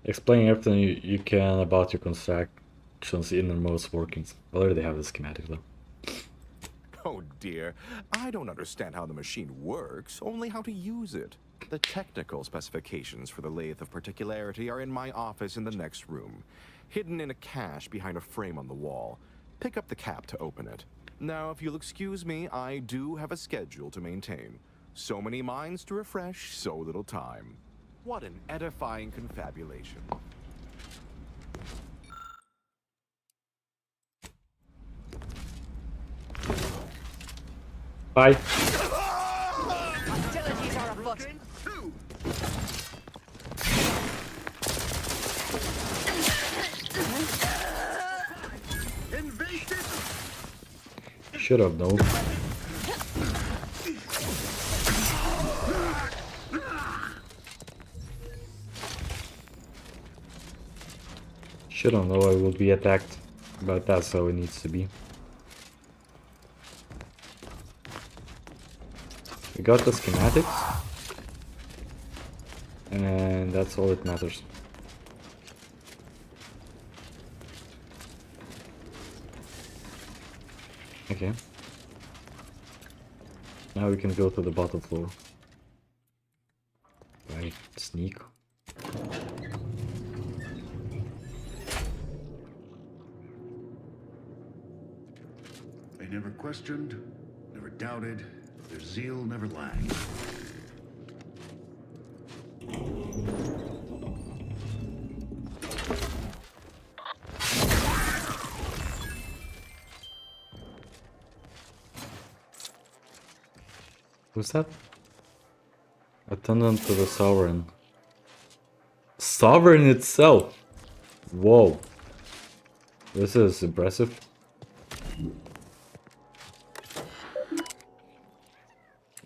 Speaker 1: Explain everything you can about your construction's innermost workings. I already have the schematic though.
Speaker 20: Oh dear, I don't understand how the machine works, only how to use it. The technical specifications for the lathe of particularity are in my office in the next room, hidden in a cache behind a frame on the wall. Pick up the cap to open it. Now, if you'll excuse me, I do have a schedule to maintain. So many minds to refresh, so little time. What an edifying confabulation.
Speaker 1: Bye.
Speaker 10: Hostilities are afoot.
Speaker 1: Should have known. Should have known I would be attacked, but that's how it needs to be. We got the schematics, and that's all that matters. Okay. Now we can go to the bottom floor. Right, sneak.
Speaker 2: They never questioned, never doubted, their zeal never lagged.
Speaker 1: Who's that? Attendant to the Sovereign. Sovereign itself! Whoa. This is impressive.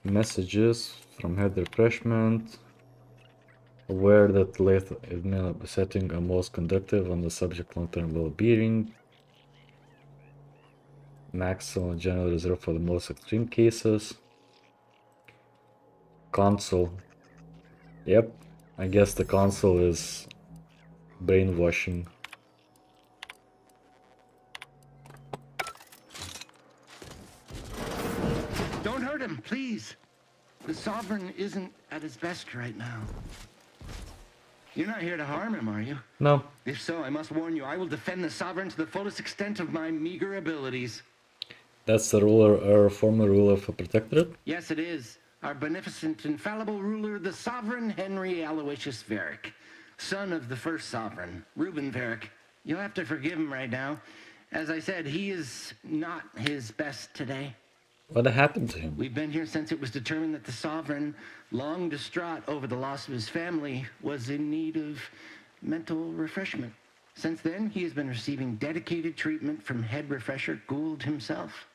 Speaker 1: Messages from head refreshment. Aware that late setting are most conductive on the subject long-term well-being. Maximum general reserve for the most extreme cases. Console. Yep, I guess the console is brainwashing.
Speaker 19: Don't hurt him, please. The Sovereign isn't at his best right now. You're not here to harm him, are you?
Speaker 1: No.
Speaker 19: If so, I must warn you, I will defend the Sovereign to the fullest extent of my meager abilities.
Speaker 1: That's the ruler, or former ruler of a protectorate?
Speaker 19: Yes, it is. Our beneficent, infallible ruler, the Sovereign Henry Aloysius Varick, son of the first Sovereign, Reuben Varick. You'll have to forgive him right now. As I said, he is not his best today.
Speaker 1: What happened to him?
Speaker 19: We've been here since it was determined that the Sovereign, long distraught over the loss of his family, was in need of mental refreshment. Since then, he has been receiving dedicated treatment from head refresher Gould himself.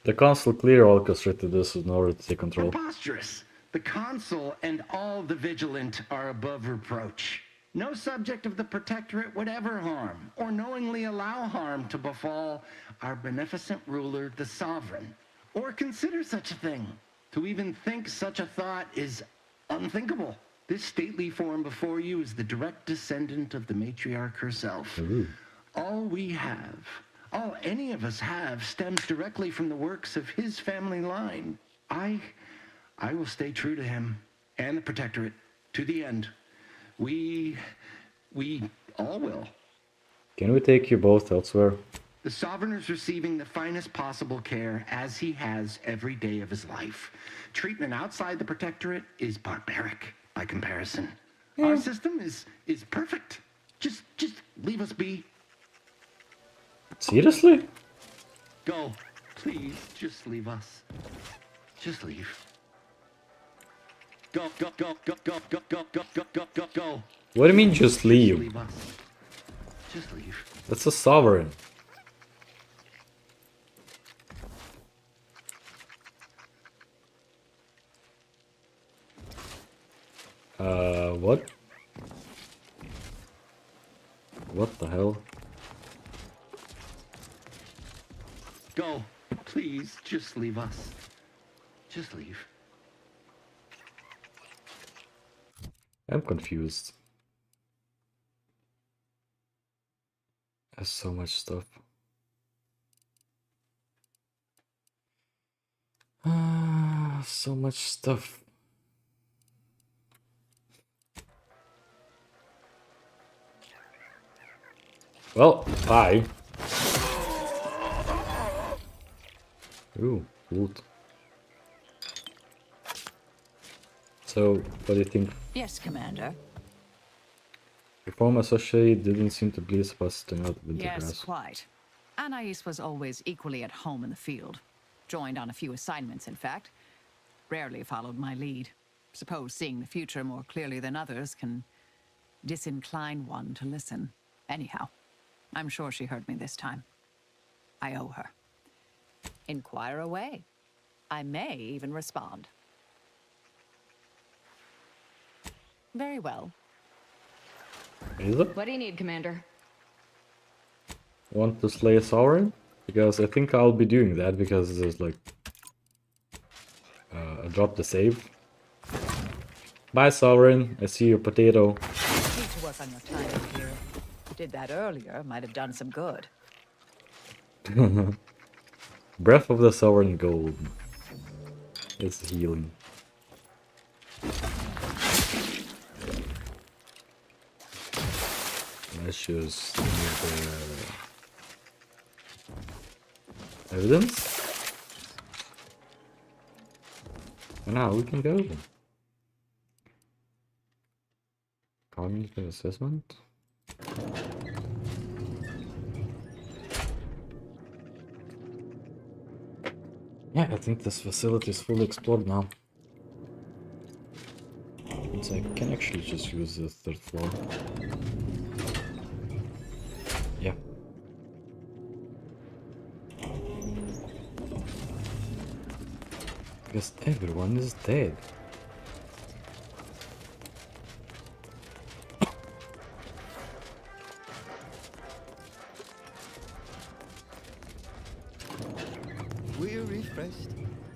Speaker 1: The Council clearly orchestrated this in order to take control.
Speaker 19: Preposterous! The Consul and all the Vigilant are above reproach. No subject of the Protectorate would ever harm, or knowingly allow harm to befall our beneficent ruler, the Sovereign, or consider such a thing. To even think such a thought is unthinkable. This stately form before you is the direct descendant of the matriarch herself. All we have, all any of us have, stems directly from the works of his family line. I will stay true to him and the Protectorate to the end. We all will.
Speaker 1: Can we take you both elsewhere?
Speaker 19: The Sovereign is receiving the finest possible care, as he has every day of his life. Treatment outside the Protectorate is barbaric by comparison. Our system is perfect. Just leave us be.
Speaker 1: Seriously?
Speaker 19: Go. Please, just leave us. Just leave. Go.
Speaker 1: What do you mean just leave?
Speaker 19: Leave us. Just leave.
Speaker 1: That's a Sovereign. What? What the hell?
Speaker 19: Go. Please, just leave us. Just leave.
Speaker 1: I'm confused. There's so much stuff. So much stuff. Well, bye. Ooh, loot. So, what do you think?
Speaker 21: Yes, Commander.
Speaker 1: Your former associate didn't seem to please us to not winter
Speaker 21: Yes,
Speaker 1: grass.
Speaker 21: quite. Anais was always equally at home in the field. Joined on a few assignments, in fact. Rarely followed my lead. Suppose seeing the future more clearly than others can disincline one to listen. Anyhow, I'm sure she heard me this time. I owe her. Inquire away. I may even respond. Very well.
Speaker 1: Is it?
Speaker 8: What do you need, Commander?
Speaker 1: Want to slay a Sovereign? Because I think I'll be doing that because there's like I dropped the save. Bye, Sovereign. I see your potato.
Speaker 21: Need to work on your timing here. Did that earlier, might have done some good.
Speaker 1: Breath of the Sovereign Gold. It's healing. Let's just the evidence. And now we can go. Cognitive assessment. Yeah, I think this facility is fully explored now. So I can actually just use the third floor. Yeah. Because everyone is dead.
Speaker 6: We're refreshed,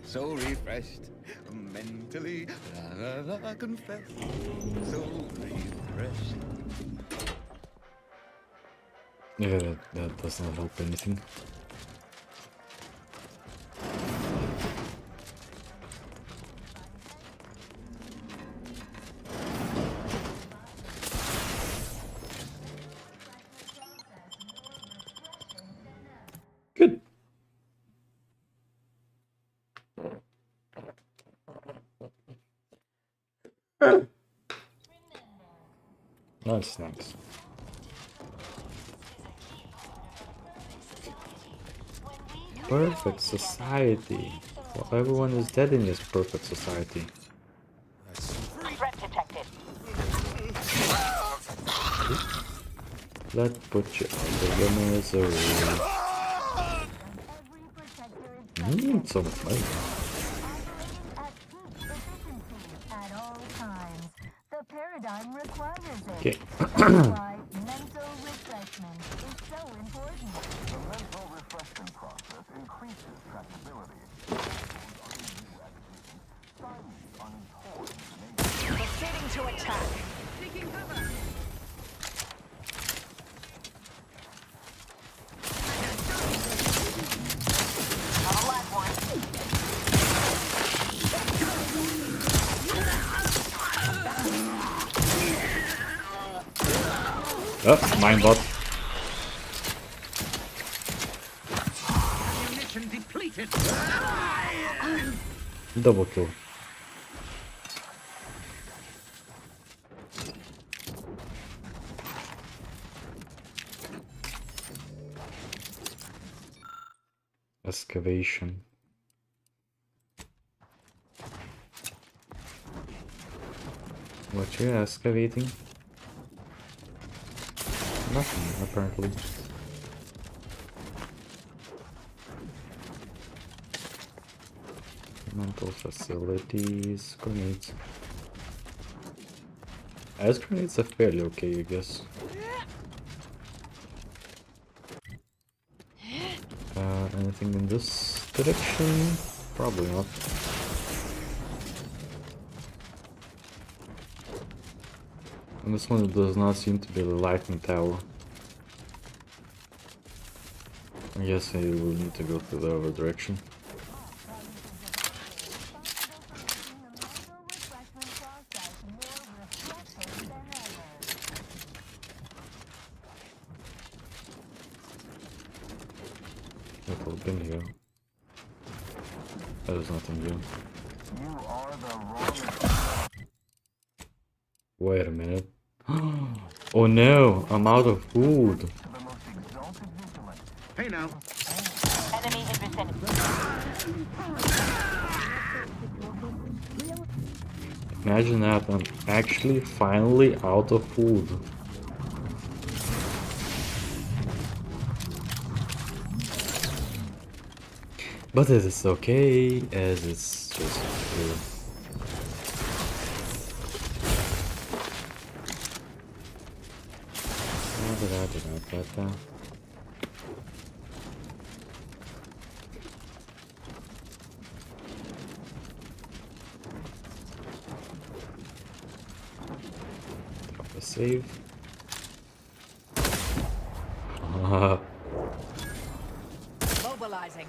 Speaker 6: so refreshed, mentally, I confess, so refreshed.
Speaker 1: Yeah, that does not help anything. Good. Nice, nice. Perfect society. Well, everyone is dead in this perfect society.
Speaker 7: Threat detected.
Speaker 1: Let's put you under your misery. So much money.
Speaker 15: At all times. The paradigm requires it.
Speaker 1: Okay.
Speaker 15: That's why mental refreshment is so important.
Speaker 12: The mental refreshment process increases trackability.
Speaker 10: Proceeding to attack.
Speaker 3: Taking cover.
Speaker 10: On a live one.
Speaker 1: Oh, mine bot.
Speaker 19: Ammunition depleted.
Speaker 1: Double kill. Excavation. What you excavating? Nothing, apparently. Mental facilities, grenades. As grenades are fairly okay, I guess. Anything in this direction? Probably not. And this one does not seem to be the lightning tower. I guess I will need to go to the other direction. What will be here? There's nothing here.
Speaker 12: You are the wrong.
Speaker 1: Wait a minute. Oh no, I'm out of food.
Speaker 19: Hey now.
Speaker 7: Enemy in vicinity.
Speaker 1: Imagine that, I'm actually finally out of food. But it is okay, as it's just food. Drop a save.
Speaker 10: Mobilizing.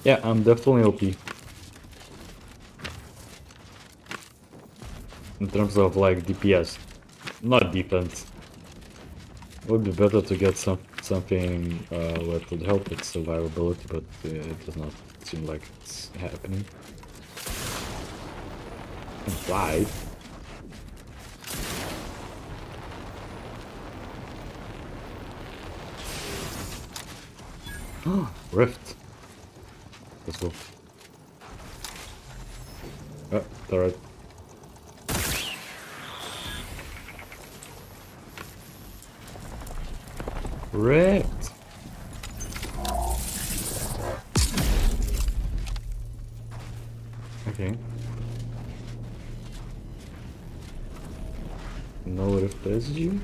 Speaker 1: Yeah, I'm definitely OP. In terms of like DPS, not defense. It would be better to get something that would help its survivability, but it does not seem like it's happening. Right. Rift. Let's go. Oh, alright. Rift. Okay. No rift residue.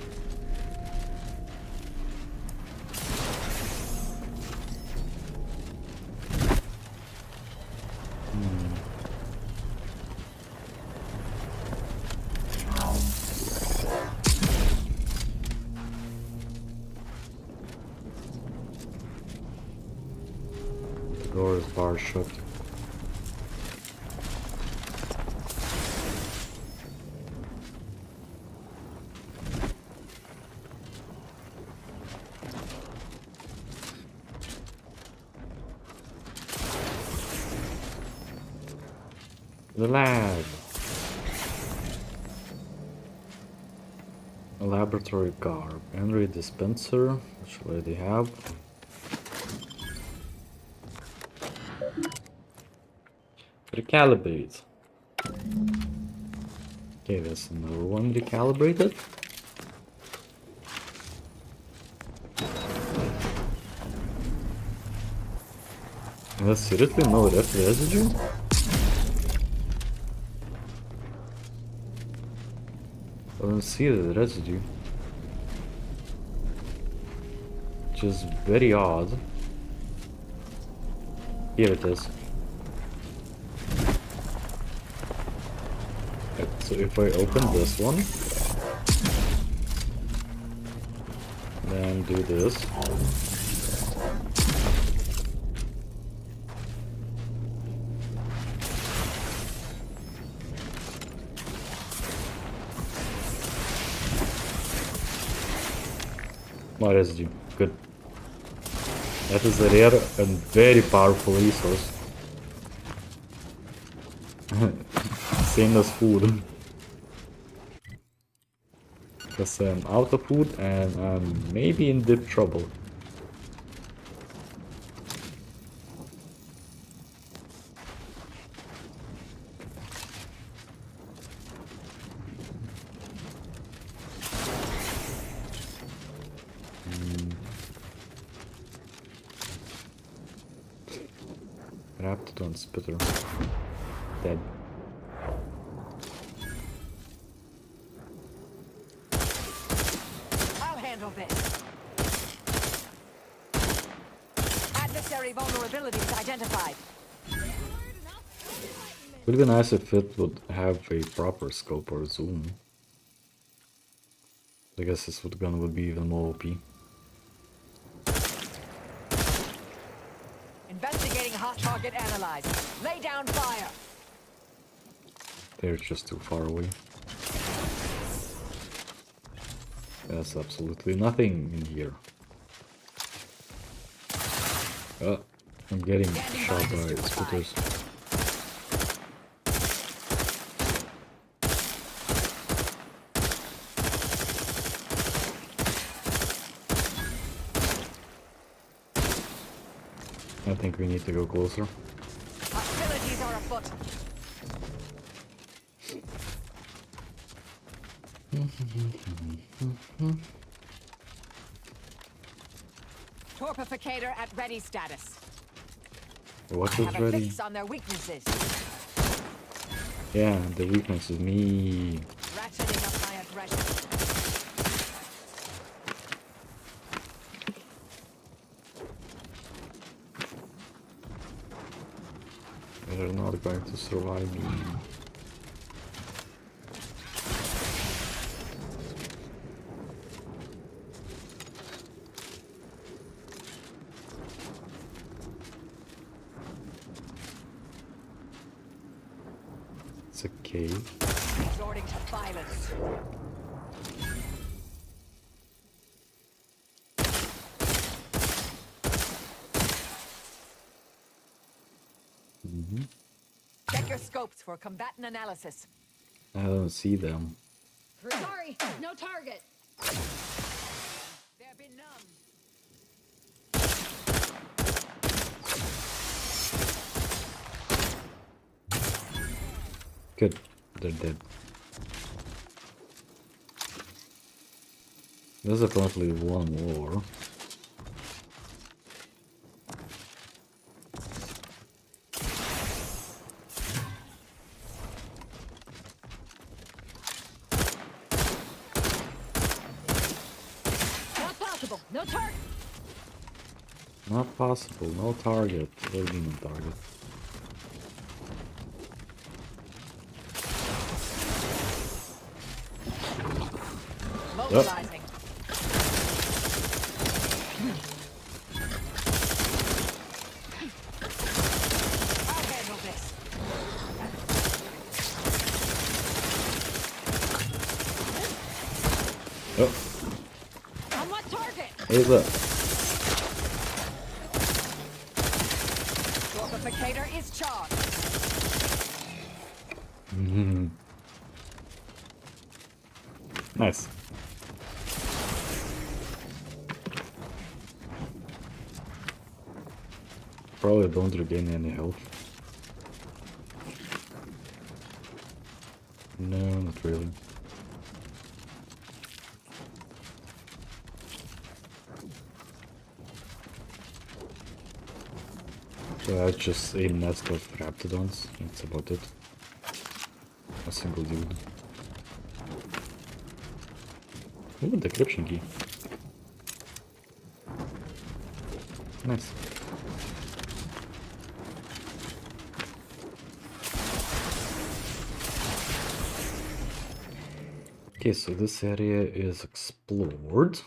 Speaker 1: The door is barred shut. The lab. A laboratory garb. Henry dispenser, which I already have. Recalibrate. Okay, that's another one recalibrated. That's seriously no left residue? I don't see the residue. Which is very odd. Here it is. So if I open this one, then do this. More residue. Good. That is a rare and very powerful resource. Same as food. Because I'm out of food and I'm maybe in deep trouble. Raptidon spitter. Dead.
Speaker 10: I'll handle this. Adversary vulnerabilities identified.
Speaker 1: Would be nice if it would have a proper scope or zoom. I guess this gun would be even more OP.
Speaker 10: Investigating hot target analyzed. Lay down fire.
Speaker 1: They're just too far away. There's absolutely nothing in here. I'm getting shot by spitters. I think we need to go closer.
Speaker 10: Hostilities are afoot. Torpificator at ready status.
Speaker 1: What is
Speaker 10: Have a
Speaker 1: ready?
Speaker 10: fix on their weaknesses.
Speaker 1: Yeah, the weakness is me.
Speaker 10: Ratcheting up my aggression.
Speaker 1: They're not going to survive me. It's a cave.
Speaker 10: Resorting to violence. Check your scopes for combatant analysis.
Speaker 1: I don't see them.
Speaker 8: Sorry, no target.
Speaker 21: There be none.
Speaker 1: Good, they're dead. There's apparently one more.
Speaker 8: Not possible. No target.
Speaker 1: Not possible, no target. What do you mean no target?
Speaker 21: Mobilizing. I'll handle this.
Speaker 1: Oh,
Speaker 8: On what target?
Speaker 1: here's up.
Speaker 21: Dwarfificator is charged.
Speaker 1: Nice. Probably don't regain any health. No, not really. So I just a nest of raptidons. That's about it. A single dude. Ooh, decryption key. Nice. Okay, so this area is explored.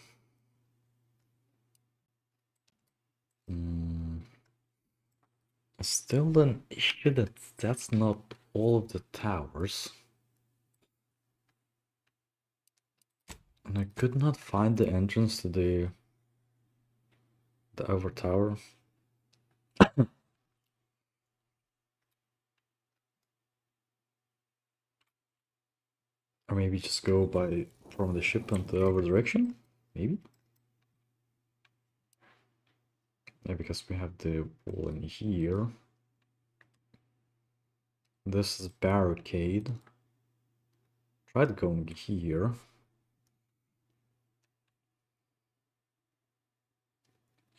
Speaker 1: Still an issue that that's not all of the towers. And I could not find the entrance to the other tower. Or maybe just go from the ship in the other direction? Maybe? Yeah, because we have the wall in here. This is barricade. Tried going here.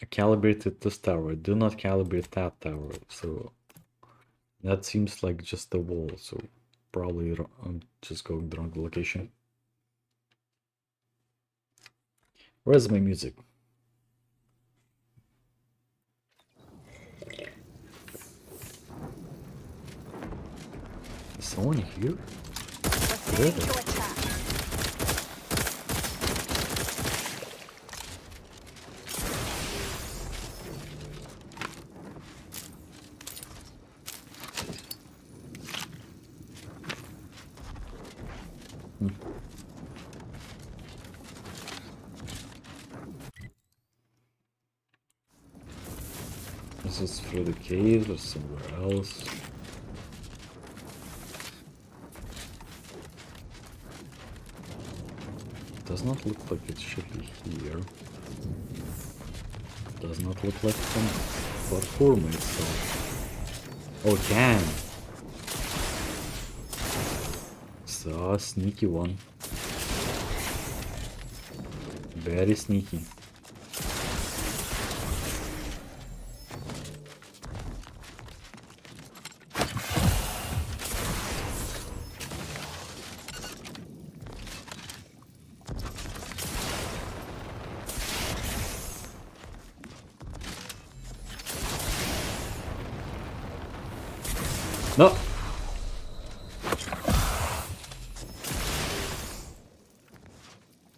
Speaker 1: I calibrated this tower. I do not calibrate that tower. So that seems like just the wall. So probably I'm just going the wrong location. Where's my music? Is someone here? Where? Is this through the cave or somewhere else? Does not look like it should be here. Does not look like some platform itself. Oh, it can! So sneaky one. Very sneaky. No.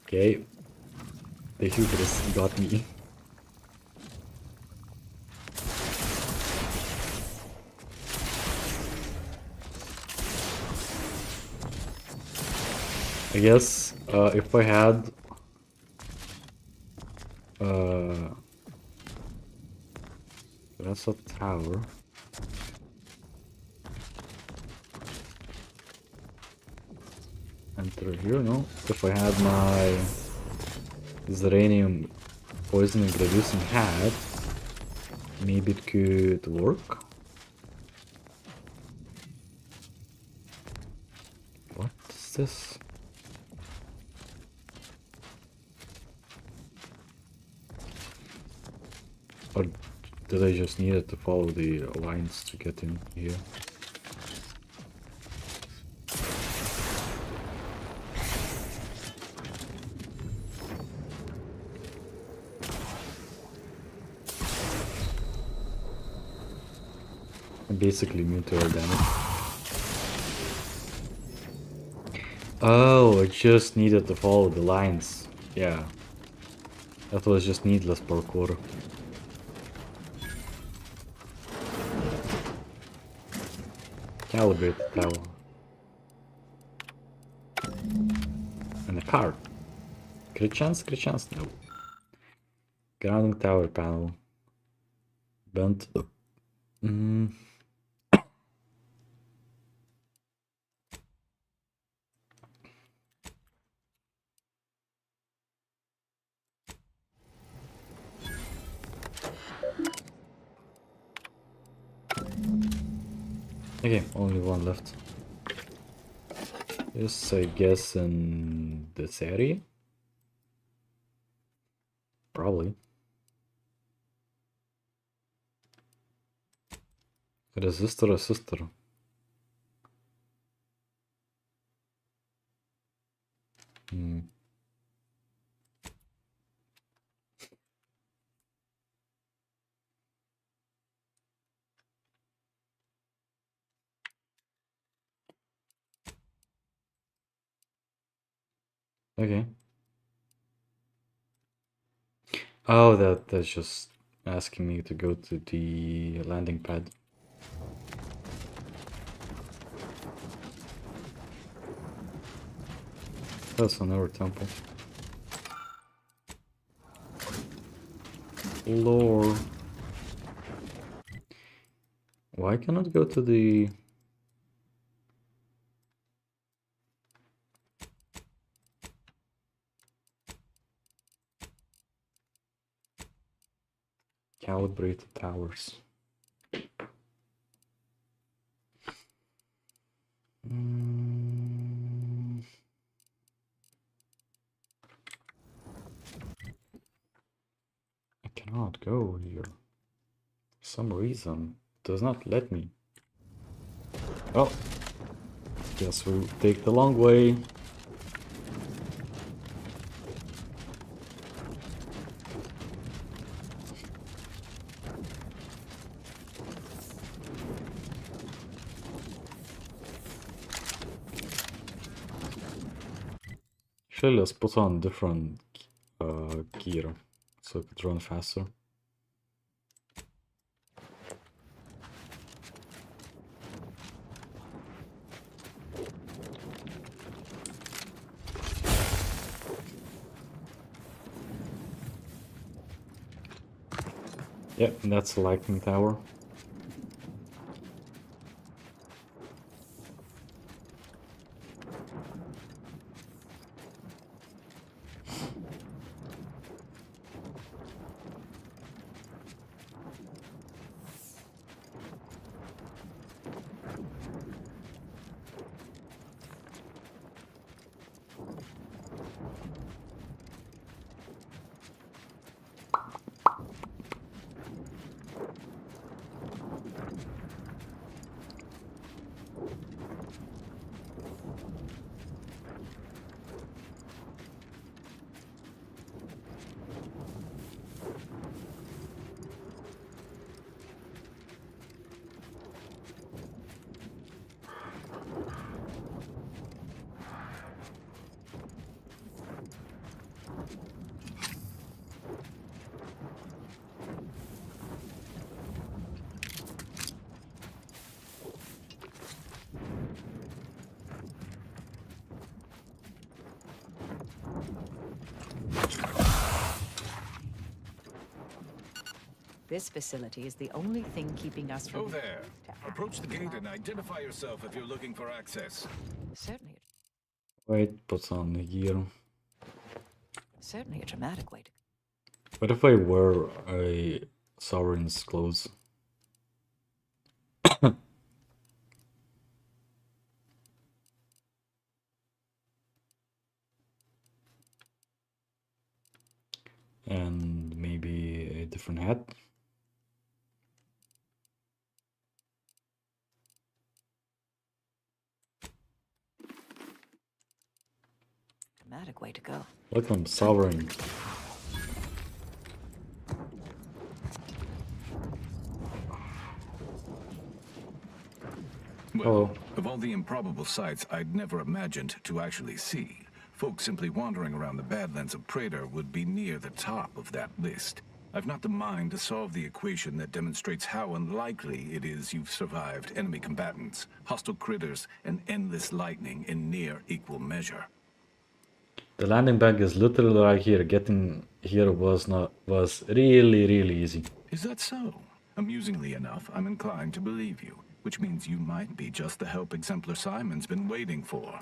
Speaker 1: Okay. The hubris got me. I guess if I had that's a tower. enter here, no? If I had my uranium poisoning reducing hat, maybe it could work. What is this? Or did I just need it to follow the lines to get in here? I'm basically immune to air damage. Oh, I just needed to follow the lines. Yeah. That was just needless parkour. Calibrate the tower. And a card. Crit chance? Crit chance? No. Grounding tower panel. Bent. Okay, only one left. Yes, I guess in this area? Probably. Resistor. Okay. Oh, that's just asking me to go to the landing pad. That's another temple. Lore. Why cannot I go to the... Calibrate the towers. I cannot go here. For some reason, it does not let me. Oh, guess we'll take the long way. Actually, let's put on different gear so it could run faster. Yep, that's a lightning tower.
Speaker 11: This facility is the only thing keeping us from...
Speaker 22: Oh there. Approach the gate and identify yourself if you're looking for access.
Speaker 11: Certainly.
Speaker 1: Wait, put on here.
Speaker 11: Certainly a dramatic way to.
Speaker 1: What if I wear a sovereign's clothes? And maybe a different hat.
Speaker 11: Dramatic way to go.
Speaker 1: Welcome, sovereign.
Speaker 4: Well, of all the improbable sights I'd never imagined to actually see, folks simply wandering around the Badlands of Praetor would be near the top of that list. I've not the mind to solve the equation that demonstrates how unlikely it is you've survived enemy combatants, hostile critters, and endless lightning in near equal measure.
Speaker 1: The landing bag is literally right here. Getting here was really easy.
Speaker 4: Is that so? Amusingly enough, I'm inclined to believe you, which means you might be just the help Exemplar Simon's been waiting for.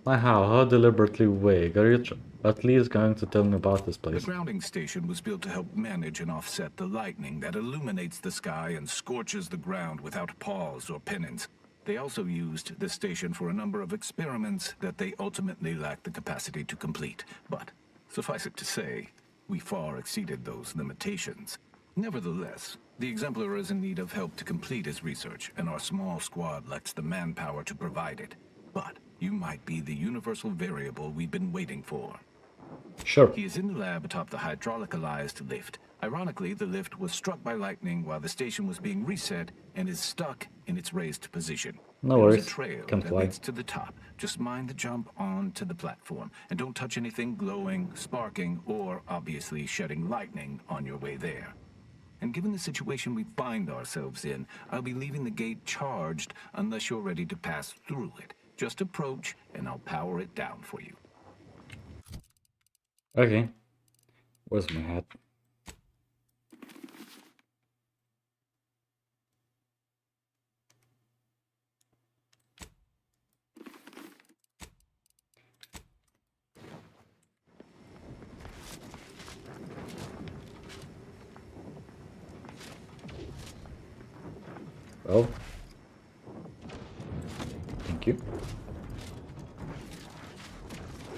Speaker 1: How deliberately vague. Are you at least going to tell me about this place?
Speaker 4: The grounding station was built to help manage and offset the lightning that illuminates the sky and scorches the ground without pause or penance. They also used the station for a number of experiments that they ultimately lacked the capacity to complete. But, suffice it to say, we far exceeded those limitations. Nevertheless, the Exemplar is in need of help to complete his research, and our small squad lacks the manpower to provide it. But you might be the universal variable we've been waiting for.
Speaker 1: Sure.
Speaker 4: He is in the lab atop the hydraulicalized lift. Ironically, the lift was struck by lightning while the station was being reset and is stuck in its raised position.
Speaker 1: No
Speaker 4: There's
Speaker 1: worries.
Speaker 4: a trail
Speaker 1: Can
Speaker 4: that
Speaker 1: fly.
Speaker 4: leads to the top. Just mind the jump onto the platform, and don't touch anything glowing, sparking, or obviously shedding lightning on your way there. And given the situation we find ourselves in, I'll be leaving the gate charged unless you're ready to pass through it. Just approach, and I'll power it down for you.
Speaker 1: Okay. Where's my hat? Well, thank you.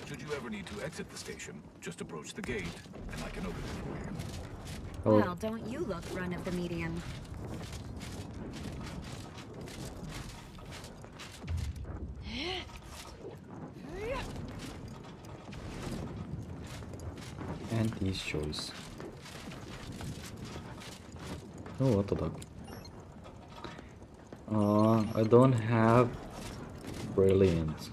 Speaker 4: Should you ever need to exit the station, just approach the gate, and I can open it for you.
Speaker 1: Oh.
Speaker 8: Well, don't you look run of the medium.
Speaker 1: And these shows. Oh, what the dog? I don't have brilliant.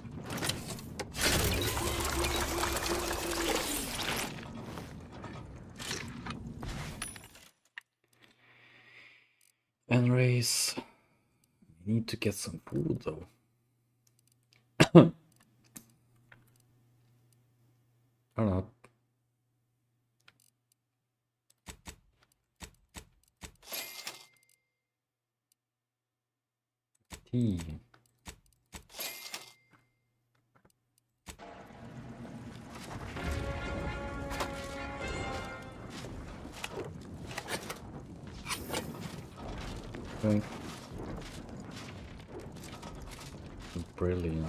Speaker 1: And race. I need to get some food though. Or not. Tea. Okay. Brilliant.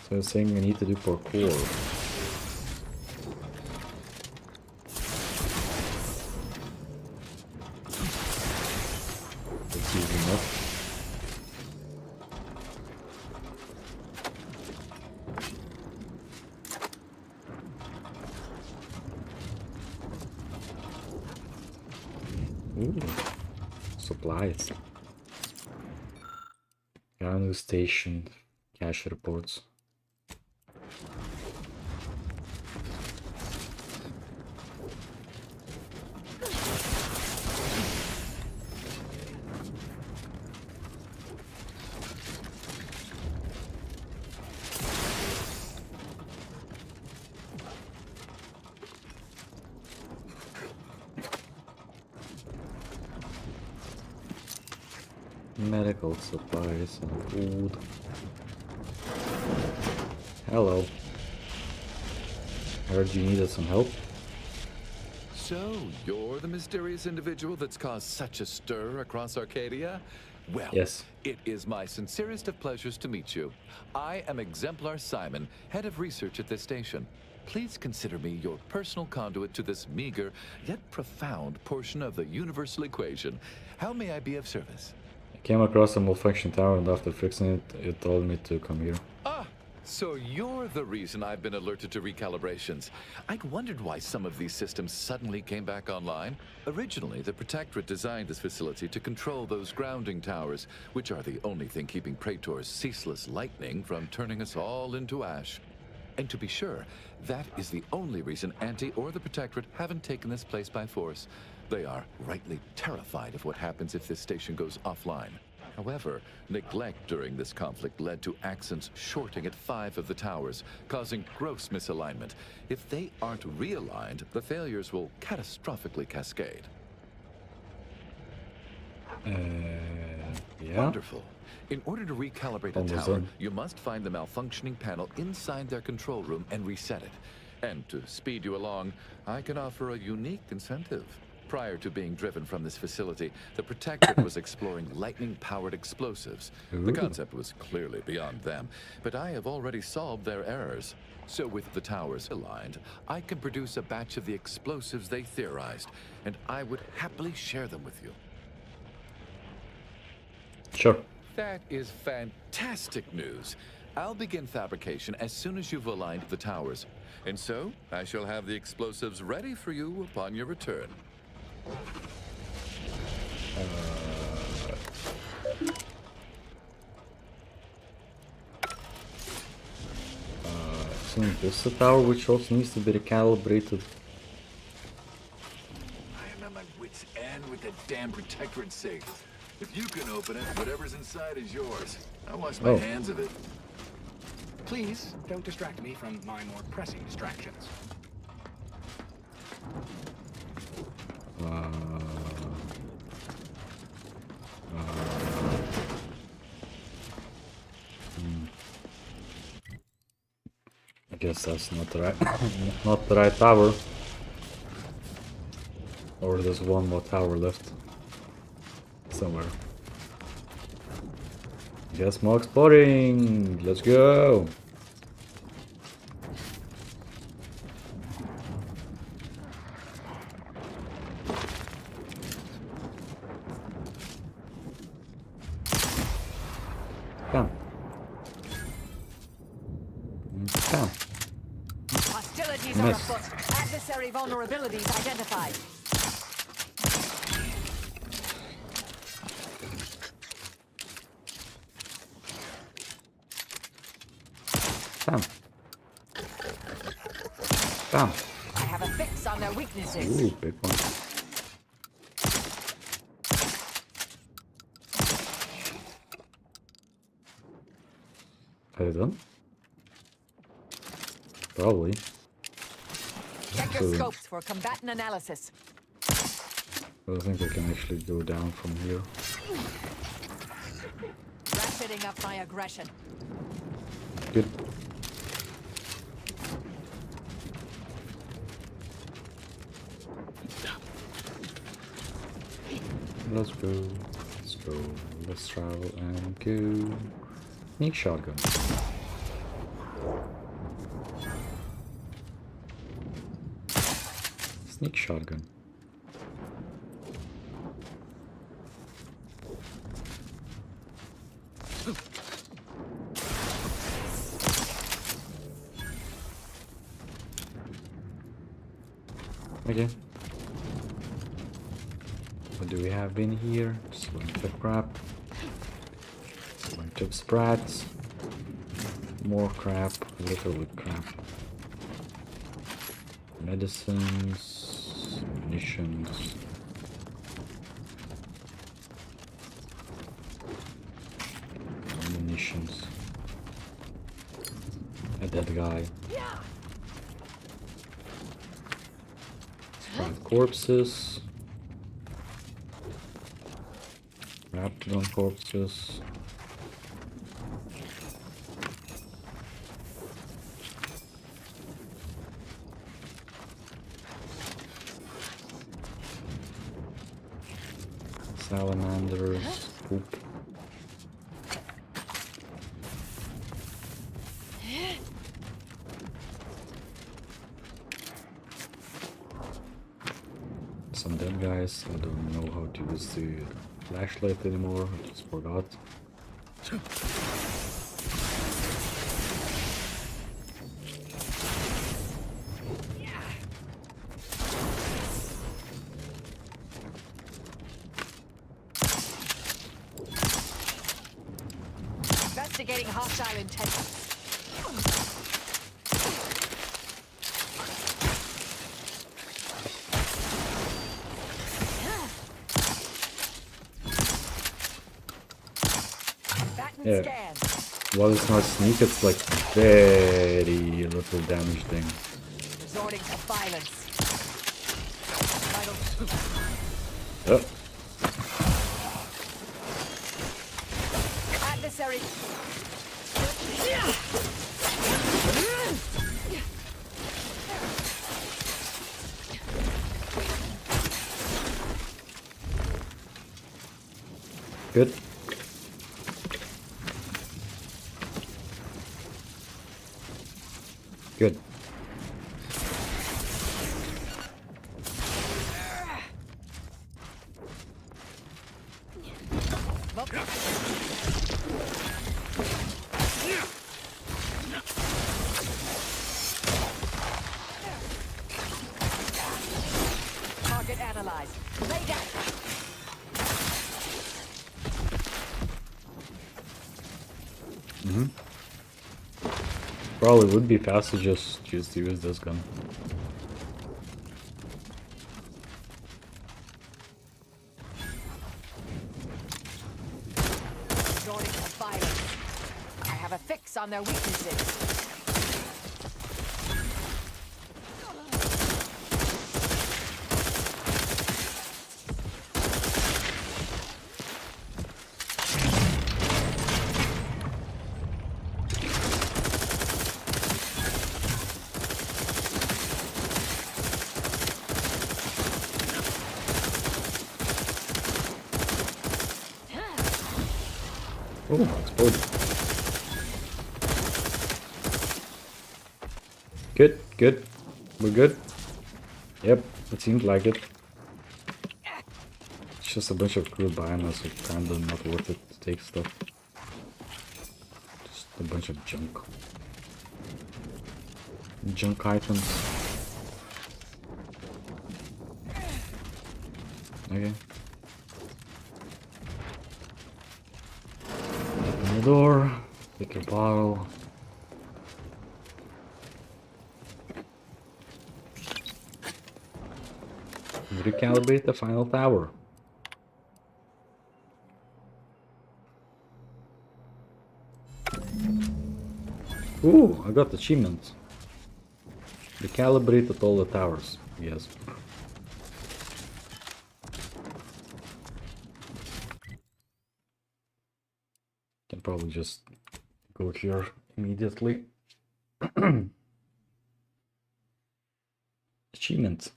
Speaker 1: So you're saying I need to do parkour. That's easy enough. Ooh, supplies. Grounding station, cash reports. Medical supplies and food. Hello. Heard you needed some help.
Speaker 5: So, you're the mysterious individual that's caused such a stir across Arcadia? Well,
Speaker 1: yes.
Speaker 5: It is my sincerest of pleasures to meet you. I am Exemplar Simon, head of research at this station. Please consider me your personal conduit to this meager, yet profound portion of the universal equation. How may I be of service?
Speaker 1: I came across a malfunction tower and after fixing it, it told me to come here.
Speaker 5: Ah! So you're the reason I've been alerted to recalibrations. I'd wondered why some of these systems suddenly came back online. Originally, the Protectorate designed this facility to control those grounding towers, which are the only thing keeping Praetor's ceaseless lightning from turning us all into ash. And to be sure, that is the only reason Anti or the Protectorate haven't taken this place by force. They are rightly terrified of what happens if this station goes offline. However, neglect during this conflict led to accents shorting at 5 of the towers, causing gross misalignment. If they aren't realigned, the failures will catastrophically cascade.
Speaker 1: Yeah.
Speaker 5: Wonderful. In order to recalibrate a tower, you must find the malfunctioning panel inside their control room and reset it. And to speed you along, I can offer a unique incentive. Prior to being driven from this facility, the Protectorate was exploring lightning-powered explosives. The concept was clearly beyond them, but I have already solved their errors. So with the towers aligned, I can produce a batch of the explosives they theorized, and I would happily share them with you.
Speaker 1: Sure.
Speaker 5: That is fantastic news. I'll begin fabrication as soon as you've aligned the towers. And so, I shall have the explosives ready for you upon your return.
Speaker 1: Isn't this a tower which also needs to be recalibrated?
Speaker 4: I am at my wit's end with that damn Protectorate safe. If you can open it, whatever's inside is yours. I wash my hands of it.
Speaker 22: Please don't distract me from my more pressing distractions.
Speaker 1: I guess that's not the right, not the right tower. Or there's one more tower left somewhere. Guess more exploring. Let's go. Come. Come.
Speaker 10: Hostilities are afoot. Adversary vulnerabilities identified.
Speaker 1: Bam. Bam.
Speaker 10: I have a fix on their weaknesses.
Speaker 1: Ooh, big one. Are you done? Probably.
Speaker 10: Check your scopes for combatant analysis.
Speaker 1: I don't think I can actually go down from here.
Speaker 10: Ratcheting up my aggression.
Speaker 1: Good. Let's go. Let's go. Let's travel and go. Sneak shotgun. Sneak shotgun. Okay. What do we have in here? Just a bunch of crap. A bunch of sprats. More crap. Literally crap. Medicines. Munitions. Munitions. A dead guy. Corpses. Raptidon corpses. Salamanders. Poop. Some dead guys. I don't know how to use the flashlight anymore. I just forgot.
Speaker 10: Investigating hostile intent.
Speaker 1: Yeah. While it's not sneak, it's like very little damage thing.
Speaker 10: Resorting to violence.
Speaker 1: Oh.
Speaker 10: Adversary.
Speaker 1: Good. Good.
Speaker 10: Target analyzed. Lay down.
Speaker 1: Probably would be faster just choose to use this gun.
Speaker 10: Resorting to violence. I have a fix on their weaknesses.
Speaker 1: Oh, exploded. Good, good. We're good. Yep, it seems like it. It's just a bunch of crude biomass, so kinda not worth it to take stuff. Just a bunch of junk. Junk items. Okay. Open the door, take your bottle. And recalibrate the final tower. Ooh, I got the achievement. Recalibrated all the towers. Yes. Can probably just go here immediately. Achievement.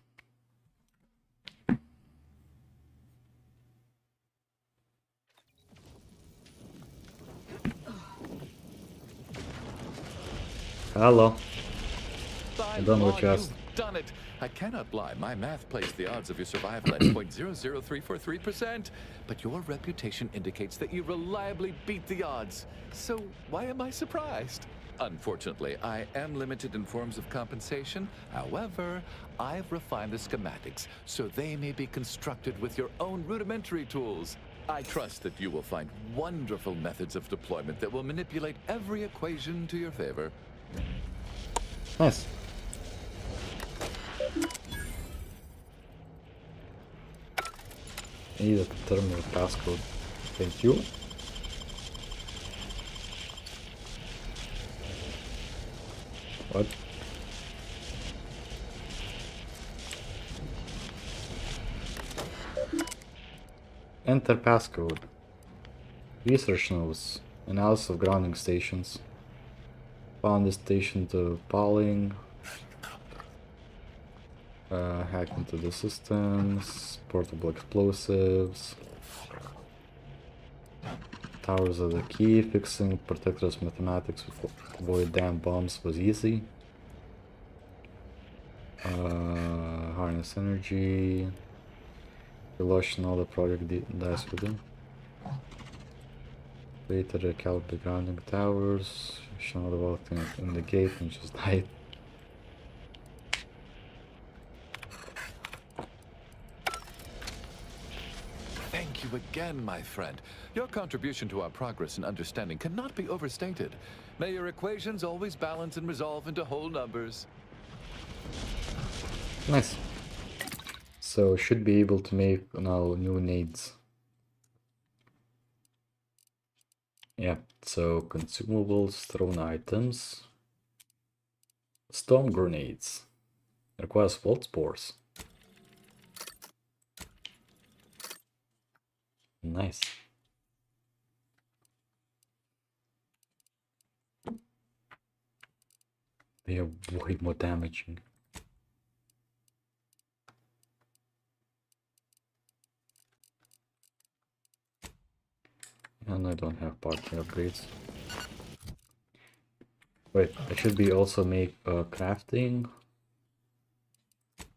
Speaker 1: Hello. I don't know what you asked.
Speaker 5: You've done it. I cannot lie. My math placed the odds of your survival at 0.00343%, but your reputation indicates that you reliably beat the odds. So why am I surprised? Unfortunately, I am limited in forms of compensation. However, I've refined the schematics so they may be constructed with your own rudimentary tools. I trust that you will find wonderful methods of deployment that will manipulate every equation to your favor.
Speaker 1: Nice. I need a terminal passcode. Thank you. What? Enter passcode. Research notes. Analysis of grounding stations. Found the station to Pauling. Hack into the systems. Portable explosives. Towers are the key. Fixing Protector's mathematics with avoid damn bombs was easy. Harness energy. Relotion all the project dies within. Later recalibrate grounding towers. Show the vault in the gate and just died.
Speaker 5: Thank you again, my friend. Your contribution to our progress and understanding cannot be overstated. May your equations always balance and resolve into whole numbers.
Speaker 1: Nice. So should be able to make now new nades. Yeah, so consumables, thrown items, storm grenades, requires vault spores. Nice. They are way more damaging. And I don't have parking upgrades. Wait, I should be also make crafting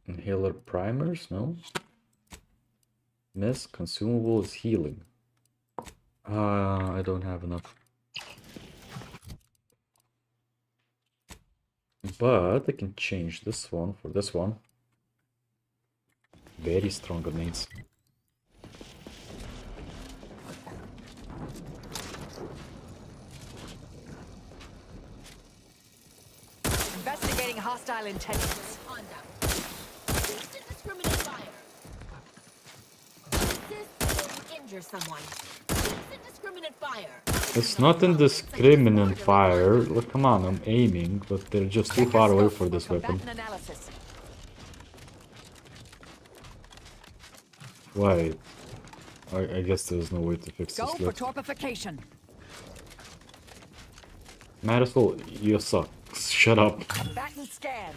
Speaker 1: inhaler primers, no? Miss consumable is healing. I don't have enough. But I can change this one for this one. Very strong grenades.
Speaker 11: Investigating hostile intentions.
Speaker 15: On down. Indiscriminate fire. Assist or injure someone. Indiscriminate fire.
Speaker 1: It's not indiscriminate fire. Look, come on, I'm aiming, but they're just too far away for this weapon. Why? I guess there's no way to fix
Speaker 21: Go
Speaker 1: this
Speaker 21: for
Speaker 1: lift.
Speaker 21: torpification.
Speaker 1: Marisol, you suck. Shut up.
Speaker 21: Batten scan.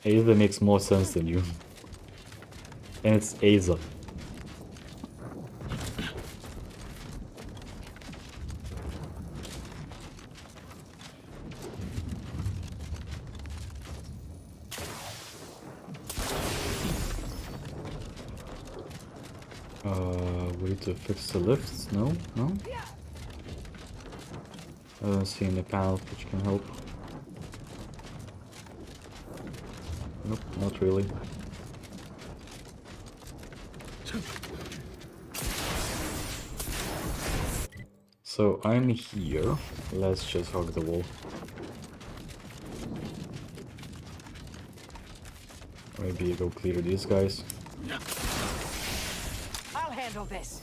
Speaker 1: Aza makes more sense than you. And it's Aza. Way to fix the lifts? No? No? I don't see any panels which can help. Nope, not really. So I'm here. Let's just hug the wall. Maybe go clear these guys.
Speaker 21: I'll handle this.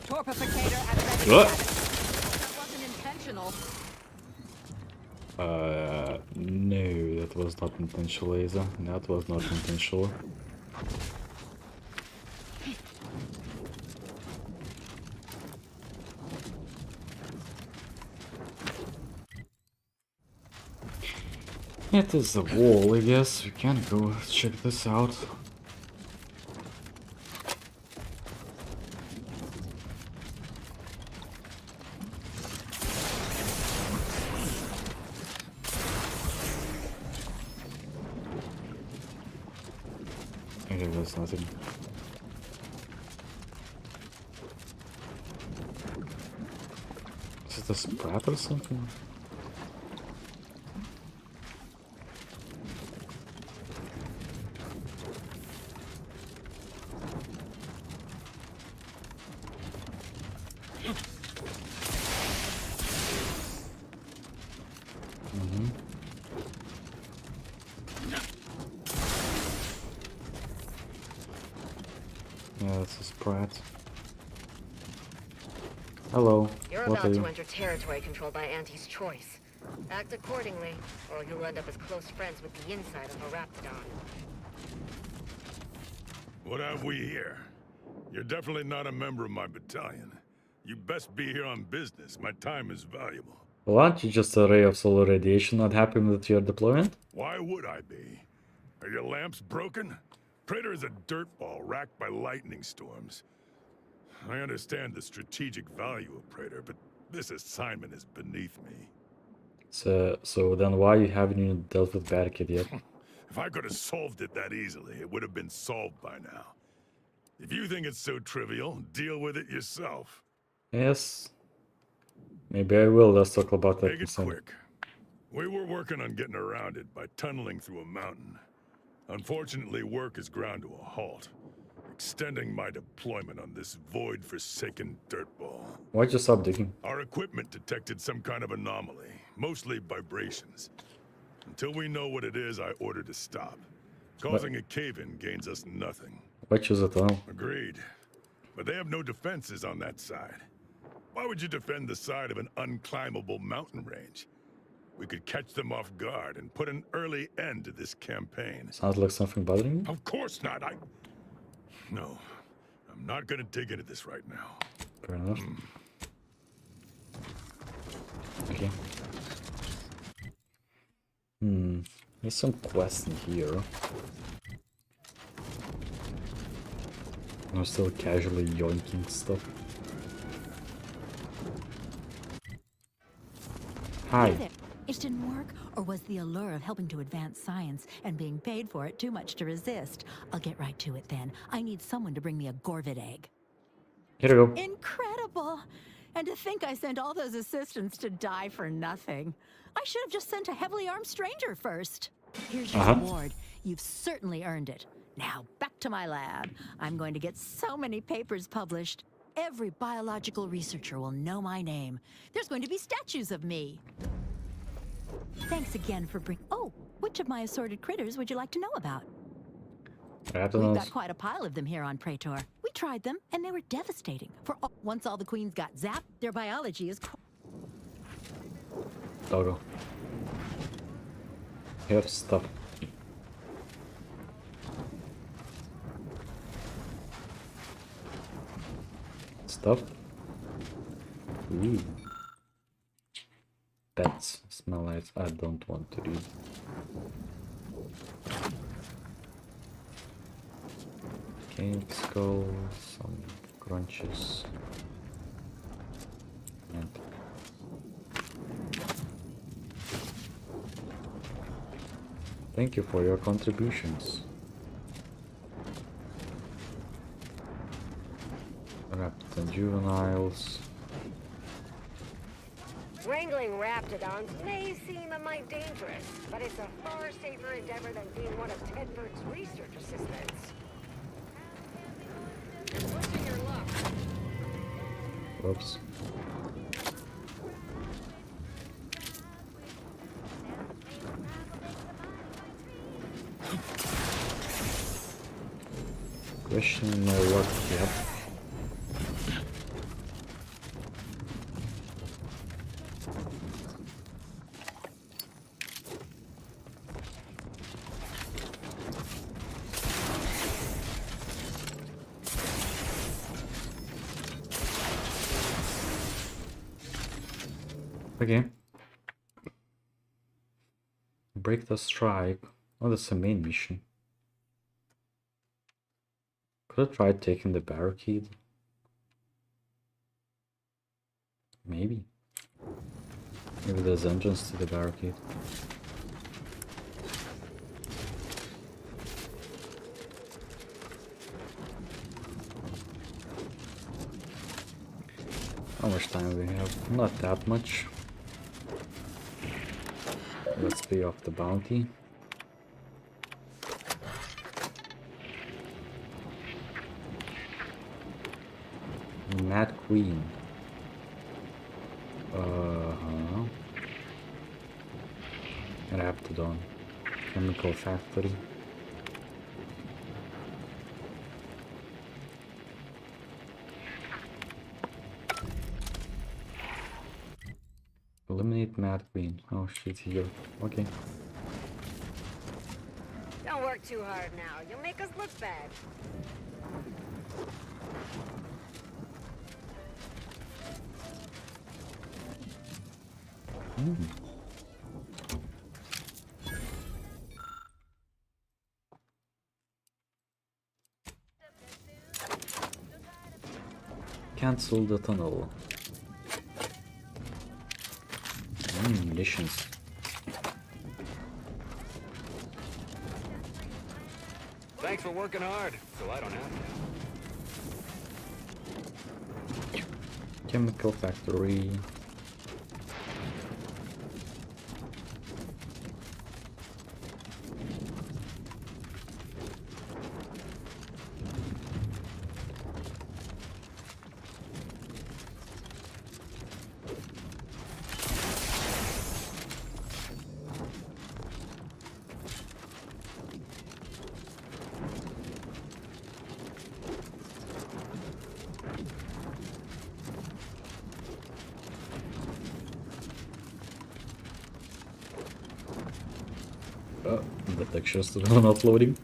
Speaker 21: Torpificator at ready.
Speaker 1: What?
Speaker 21: That wasn't intentional.
Speaker 1: No, that was not intentional, Aza. That was not intentional. It is a wall, I guess. We can go check this out. Okay, there's nothing. Is it a sprat or something? Yeah, that's a sprat. Hello.
Speaker 14: You're
Speaker 1: What
Speaker 14: about
Speaker 1: are
Speaker 14: to
Speaker 1: you?
Speaker 14: enter territory controlled by Auntie's choice. Act accordingly, or you'll end up as close friends with the inside of a Raptidon.
Speaker 17: What have we here? You're definitely not a member of my battalion. You best be here on business. My time is valuable.
Speaker 1: Well, aren't you just a ray of solar radiation not happy with your deployment?
Speaker 17: Why would I be? Are your lamps broken? Praetor is a dirtball racked by lightning storms. I understand the strategic value of Praetor, but this assignment is beneath me.
Speaker 1: So then why haven't you dealt with Barricade yet?
Speaker 17: If I could have solved it that easily, it would have been solved by now. If you think it's so trivial, deal with it yourself.
Speaker 1: Yes. Maybe I will. Let's talk about that
Speaker 17: Make it
Speaker 1: soon.
Speaker 17: quick. We were working on getting around it by tunneling through a mountain. Unfortunately, work is ground to a halt, extending my deployment on this void-forsaken dirtball.
Speaker 1: Why'd you stop digging?
Speaker 17: Our equipment detected some kind of anomaly, mostly vibrations. Until we know what it is, I ordered to stop. Causing a cave-in gains us nothing.
Speaker 1: Why choose a tunnel?
Speaker 17: Agreed. But they have no defenses on that side. Why would you defend the side of an unclimbable mountain range? We could catch them off guard and put an early end to this campaign.
Speaker 1: Sounds like something bothering you?
Speaker 17: Of course not. No. I'm not gonna dig into this right now.
Speaker 1: Fair enough. Okay. There's some quests in here. I'm still casually yoinking stuff. Hi.
Speaker 23: Hey there. It didn't work, or was the allure of helping to advance science and being paid for it too much to resist? I'll get right to it then. I need someone to bring me a Gorvid egg.
Speaker 1: Here we go.
Speaker 23: Incredible! And to think I sent all those assistants to die for nothing. I should have just sent a heavily armed stranger first. Here's your reward. You've certainly earned it. Now, back to my lab. I'm going to get so many papers published. Every biological researcher will know my name. There's going to be statues of me. Thanks again for Oh, which of my assorted critters would you like to know about? We've got quite a pile of them here on Praetor. We tried them, and they were devastating. Once all the queens got zapped, their biology is...
Speaker 1: Doggo. Here's stuff. Stuff. Ooh. Pets. Smell lights. I don't want to read. Cave skull. Some crunches. And thank you for your contributions. Raptor juveniles.
Speaker 14: Wrangling Raptidons may seem a mite dangerous, but it's a far safer endeavor than being one of Tedford's research assistants. And pushing your luck.
Speaker 1: Whoops. Question no luck yet. Okay. Break the strike. Oh, that's the main mission. Could I try taking the barricade? Maybe. Maybe there's entrance to the barricade. How much time do we have? Not that much. Let's pay off the bounty. Mad Queen. Raptidon. Chemical Factory. Eliminate Mad Queen. Oh, she's here. Okay.
Speaker 14: Don't work too hard now. You'll make us look bad.
Speaker 1: Cancel the tunnel. Munitions.
Speaker 22: Thanks for working hard, so I don't have to.
Speaker 1: Chemical factory. Oh, the texture's still not loading.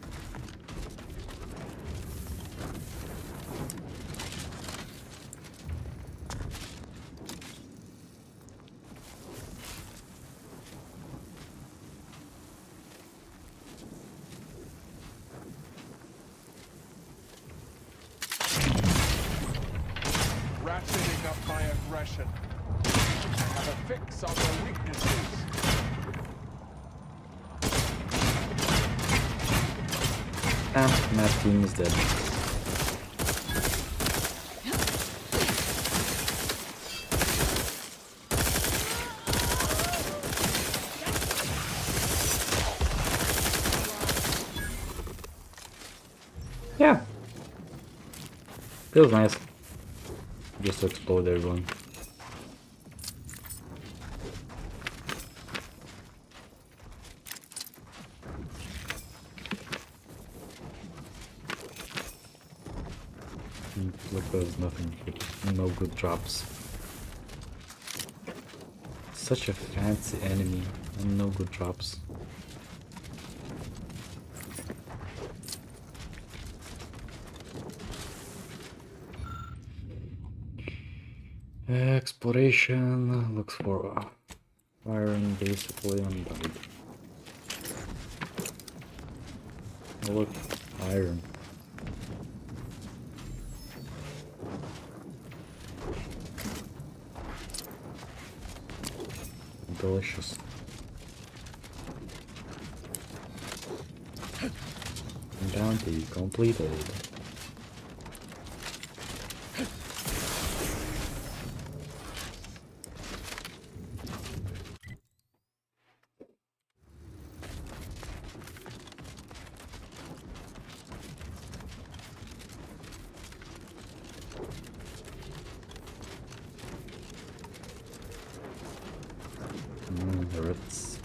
Speaker 12: Ratcheting up my aggression. Have a fix on their weaknesses.
Speaker 1: Mad Queen is dead. Yeah. Feels nice. Just to explode everyone. Look, there's nothing good. No good drops. Such a fancy enemy and no good drops. Exploration looks for iron basically undied. Oh, look, iron. Delicious. Bounty completed. Rats.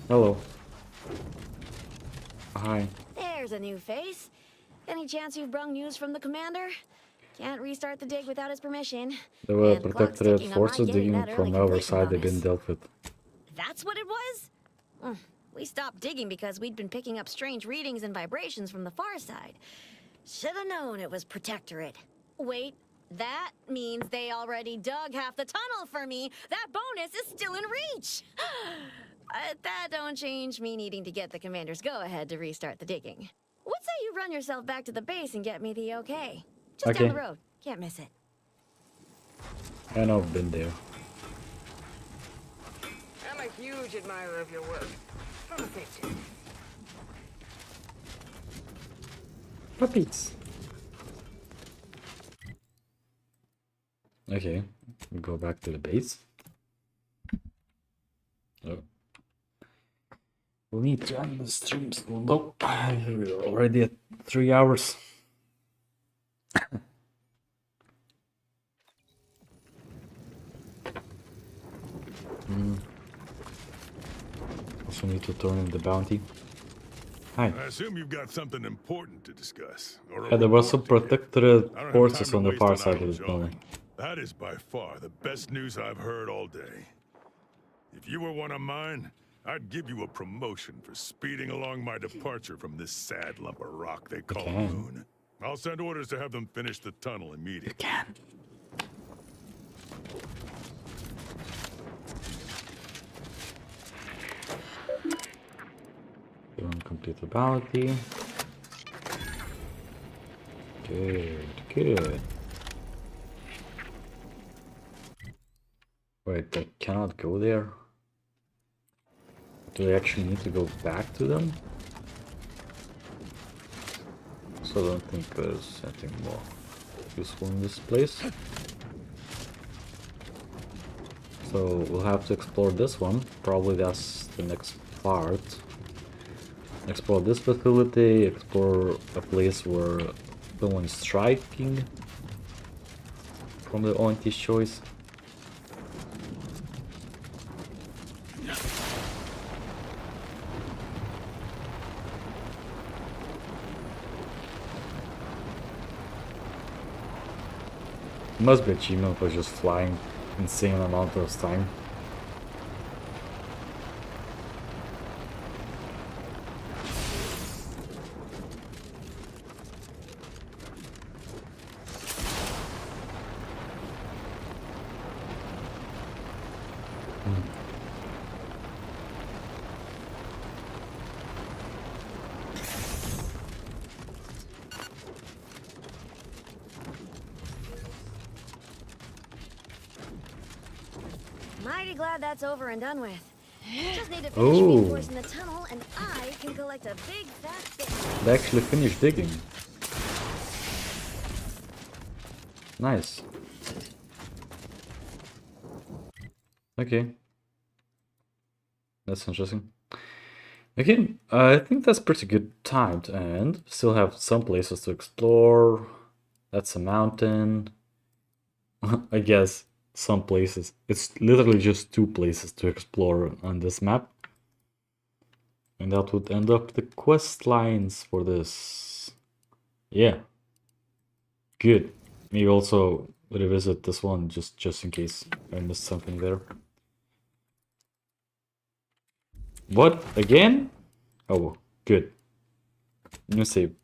Speaker 1: Hello. Hi.
Speaker 14: There's a new face. Any chance you've brung news from the commander?
Speaker 9: Can't restart the dig without his permission.
Speaker 1: There were
Speaker 9: And the clock's
Speaker 1: protectorate
Speaker 9: ticking on my
Speaker 1: forces
Speaker 9: getting
Speaker 1: digging
Speaker 9: that early
Speaker 1: from our
Speaker 9: completion
Speaker 1: side. They've been
Speaker 9: bonus.
Speaker 1: dealt with.
Speaker 9: That's what it was? We stopped digging because we'd been picking up strange readings and vibrations from the far side. Should have known it was Protectorate. Wait, that means they already dug half the tunnel for me. That bonus is still in reach. That don't change me needing to get the commander's go-ahead to restart the digging. What say you run yourself back to the base and get me the okay? Just down the road. Can't miss it.
Speaker 1: I know I've been there.
Speaker 14: I'm a huge admirer of your work. From a picture.
Speaker 1: Puppies. Okay, go back to the base. Oh. We'll need to end the streams. Nope, we're already at 3 hours. Also need to turn in the bounty. Hi.
Speaker 17: I assume you've got something important to discuss. Or
Speaker 1: Yeah, there was some protectorate
Speaker 17: I don't have
Speaker 1: forces
Speaker 17: time
Speaker 1: on
Speaker 17: to
Speaker 1: the
Speaker 17: waste
Speaker 1: far
Speaker 17: on
Speaker 1: side of
Speaker 17: idle
Speaker 1: the tunnel.
Speaker 17: jawing. That is by far the best news I've heard all day. If you were one of mine, I'd give you a promotion for speeding along my departure from this sad lump of rock they call Moon. I'll send orders to have them finish the tunnel immediately.
Speaker 1: You can. Don't complete the bounty. Good, good. Wait, I cannot go there? Do I actually need to go back to them? So I don't think there's anything more useful in this place. So we'll have to explore this one. Probably that's the next part. Explore this facility, explore a place where someone's striking from the auntie's choice. Must be achievement for just flying insane amount of time.
Speaker 9: Mighty glad that's over and done with. Just need to finish reinforcing the tunnel, and I can collect a big fat stick.
Speaker 1: They actually finished digging. Nice. Okay. That's interesting. Okay, I think that's pretty good time to end. Still have some places to explore. That's a mountain. I guess some places. It's literally just 2 places to explore on this map. And that would end up the quest lines for this. Yeah. Good. Maybe also revisit this one just in case I missed something there. What? Again? Oh, good. New save.